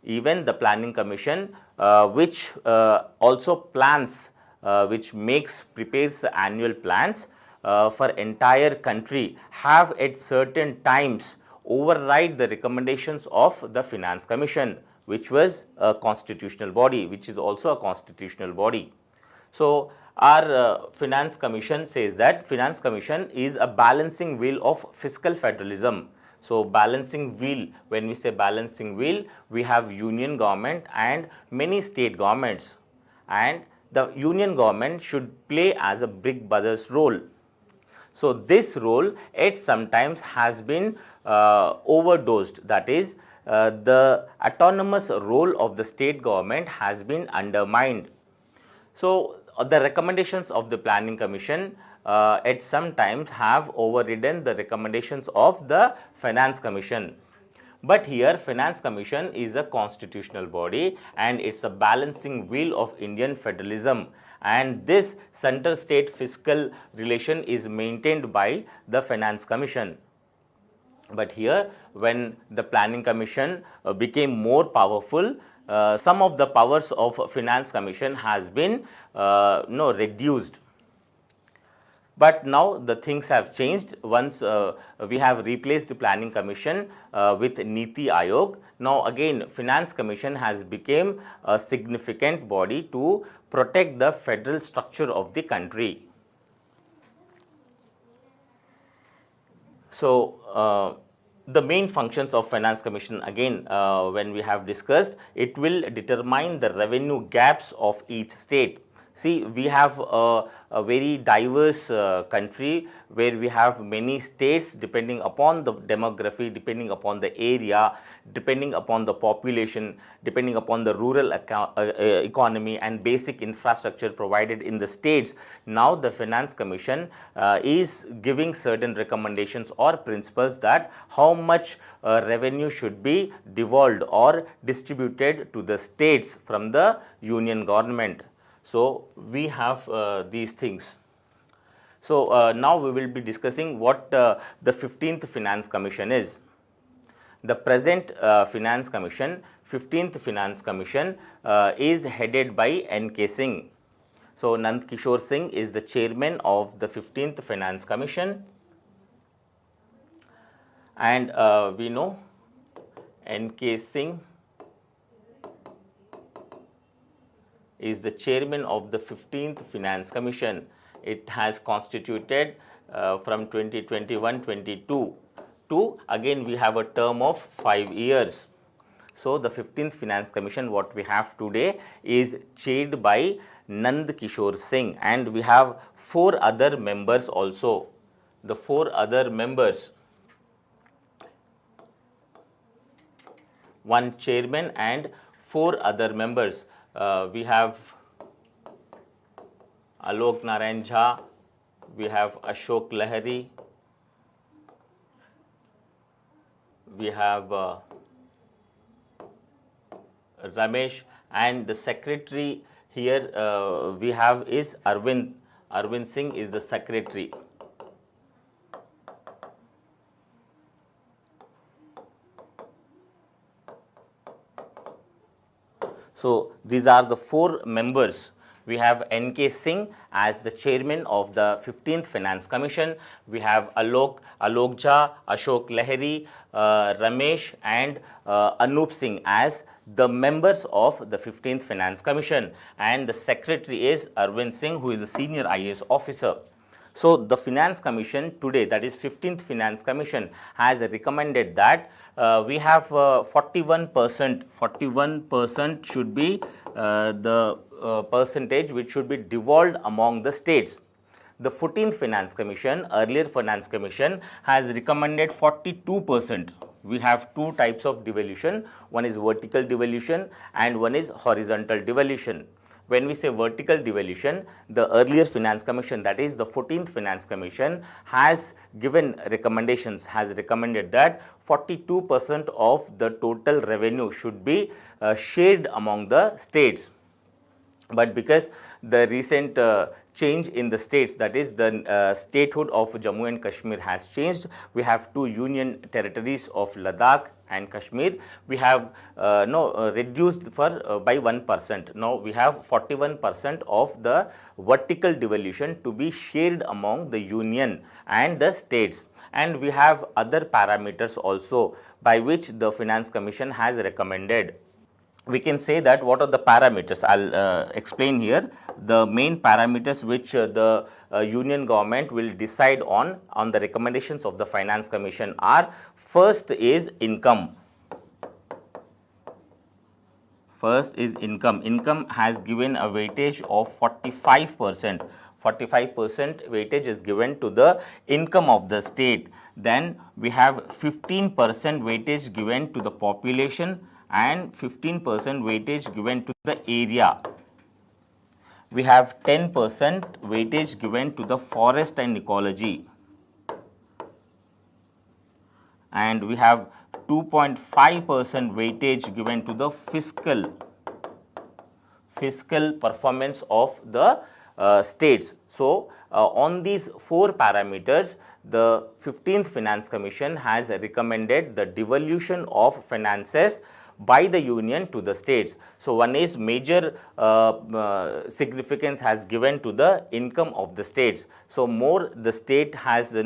Even the Planning Commission which also plans, which prepares annual plans for entire country, have at certain times override the recommendations of the Finance Commission, which was a constitutional body, which is also a constitutional body. So, our Finance Commission says that Finance Commission is a balancing wheel of fiscal federalism. So, balancing wheel, when we say balancing wheel, we have union government and many state governments, and the union government should play as a big brother's role. So, this role it sometimes has been overdosed, that is the autonomous role of the state government has been undermined. So, the recommendations of the Planning Commission at sometimes have overridden the recommendations of the Finance Commission. But here Finance Commission is a constitutional body and it is a balancing wheel of Indian federalism, and this center state fiscal relation is maintained by the Finance Commission. But here when the Planning Commission became more powerful, some of the powers of Finance Commission has been reduced. But now the things have changed once we have replaced the Planning Commission with Niti Aayog. Now again Finance Commission has become a significant body to protect the federal structure of the country. So, the main functions of Finance Commission, again when we have discussed, it will determine the revenue gaps of each state. See, we have a very diverse country where we have many states depending upon the demography, depending upon the area, depending upon the population, depending upon the rural economy and basic infrastructure provided in the states. Now, the Finance Commission is giving certain recommendations or principles that how much revenue should be devolved or distributed to the states from the union government. So, we have these things. So, now we will be discussing what the 15th Finance Commission is. The present Finance Commission, 15th Finance Commission is headed by N.K. Singh. So, Nand Kishore Singh is the chairman of the 15th Finance Commission, and we know N.K. Singh is the chairman of the 15th Finance Commission. It has constituted from 2021-22 to, again we have a term of 5 years. So the 15th Finance Commission what we have today is chaired by Nand Kishore Singh, and we have 4 other members also. The 4 other members, one chairman and 4 other members. We have Alok Narayan Jha, we have Ashok Lahiri, we have Ramesh, and the secretary here we have is Arvind. Arvind Singh is the secretary. So these are the 4 members. We have N.K. Singh as the chairman of the 15th Finance Commission. We have Alok Jha, Ashok Lahiri, Ramesh, and Anup Singh as the members of the 15th Finance Commission. And the secretary is Arvind Singh, who is a senior IAS officer. So the Finance Commission today, that is 15th Finance Commission, has recommended that we have 41% should be the percentage which should be devolved among the states. The 14th Finance Commission, earlier Finance Commission, has recommended 42%. We have 2 types of devolution. One is vertical devolution and one is horizontal devolution. When we say vertical devolution, the earlier Finance Commission, that is the 14th Finance Commission, has given recommendations, has recommended that 42% of the total revenue should be shared among the states. But because the recent change in the states, that is the statehood of Jammu and Kashmir has changed. We have 2 union territories of Ladakh and Kashmir. We have reduced for by 1%. Now we have 41% of the vertical devolution to be shared among the union and the states. And we have other parameters also by which the Finance Commission has recommended. We can say that what are the parameters? I'll explain here. The main parameters which the union government will decide on the recommendations of the Finance Commission are: first is income. First is income. Income has given a weightage of 45%. 45% weightage is given to the income of the state. Then we have 15% weightage given to the population and 15% weightage given to the area. We have 10% weightage given to the forest and ecology. And we have 2.5% weightage given to the fiscal performance of the states. So on these 4 parameters, the 15th Finance Commission has recommended the devolution of finances by the union to the states. So one is major significance has given to the income of the states. So more the state has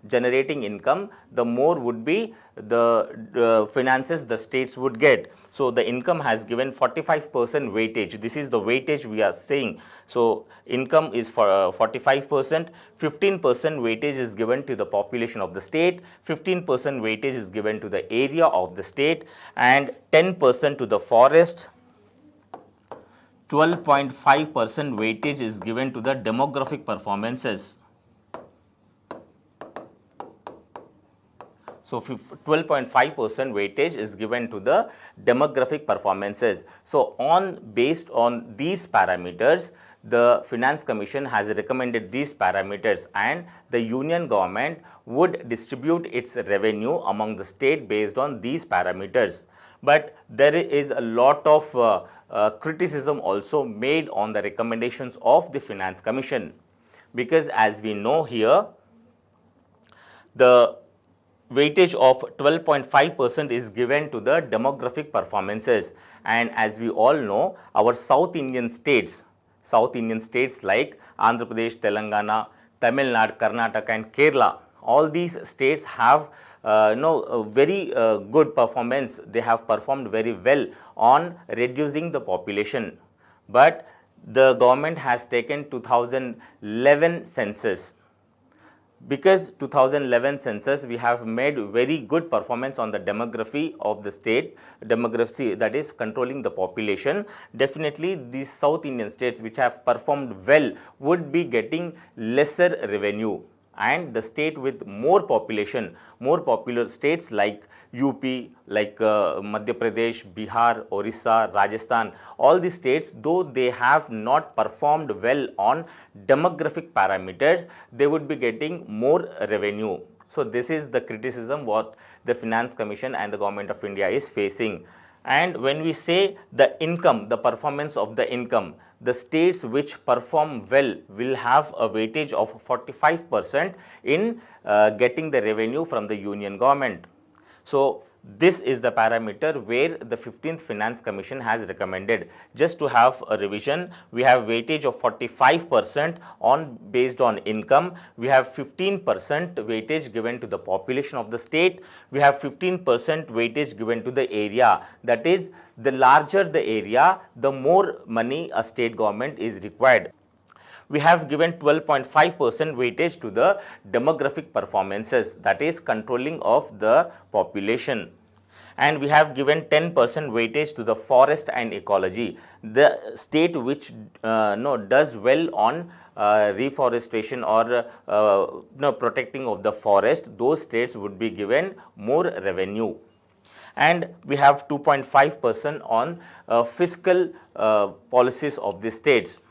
generating income, the more would be the finances the states would get. So the income has given 45% weightage. This is the weightage we are saying. So income is for 45%, 15% weightage is given to the population of the state, 15% weightage is given to the area of the state, and 10% to the forest. 12.5% weightage is given to the demographic performances. So 12.5% weightage is given to the demographic performances. So based on these parameters, the Finance Commission has recommended these parameters, and the union government would distribute its revenue among the state based on these parameters. But there is a lot of criticism also made on the recommendations of the Finance Commission, because as we know here, the weightage of 12.5% is given to the demographic performances. And as we all know, our South Indian states like Andhra Pradesh, Telangana, Tamil Nadu, Karnataka and Kerala, all these states have very good performance. They have performed very well on reducing the population. But the government has taken 2011 census. Because 2011 census, we have made very good performance on the demography of the state, demography, that is controlling the population. Definitely these South Indian states which have performed well would be getting lesser revenue, and the state with more population, more popular states like UP, like Madhya Pradesh, Bihar, Orissa, Rajasthan, all these states, though they have not performed well on demographic parameters, they would be getting more revenue. So this is the criticism what the Finance Commission and the Government of India is facing. And when we say the income, the performance of the income, the states which perform well will have a weightage of 45% in getting the revenue from the union government. So this is the parameter where the 15th Finance Commission has recommended. Just to have a revision, we have weightage of 45% on based on income. We have 15% weightage given to the population of the state. We have 15% weightage given to the area. That is, the larger the area, the more money a state government is required. We have given 12.5% weightage to the demographic performances, that is controlling of the population. And we have given 10% weightage to the forest and ecology. The state which does well on reforestation or protecting of the forest, those states would be given more revenue. And we have 2.5% on fiscal policies of the states.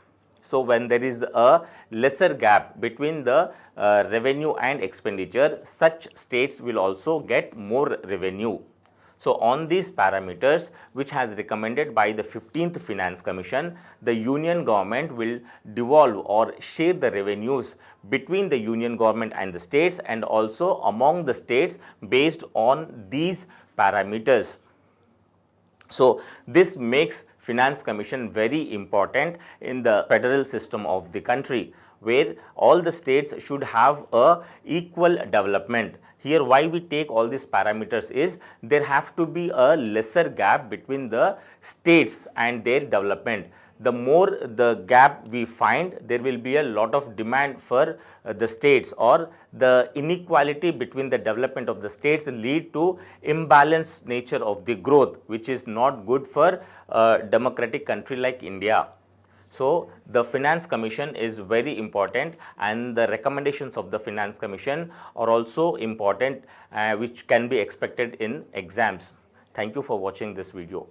So when there is a lesser gap between the revenue and expenditure, such states will also get more revenue. So on these parameters, which has recommended by the 15th Finance Commission, the union government will devolve or share the revenues between the union government and the states, and also among the states based on these parameters. So this makes Finance Commission very important in the federal system of the country, where all the states should have a equal development. Here why we take all these parameters is there have to be a lesser gap between the states and their development. The more the gap we find, there will be a lot of demand for the states, or the inequality between the development of the states lead to imbalanced nature of the growth, which is not good for a democratic country like India. So the Finance Commission is very important, and the recommendations of the Finance Commission are also important, which can be expected in exams. Thank you for watching this video.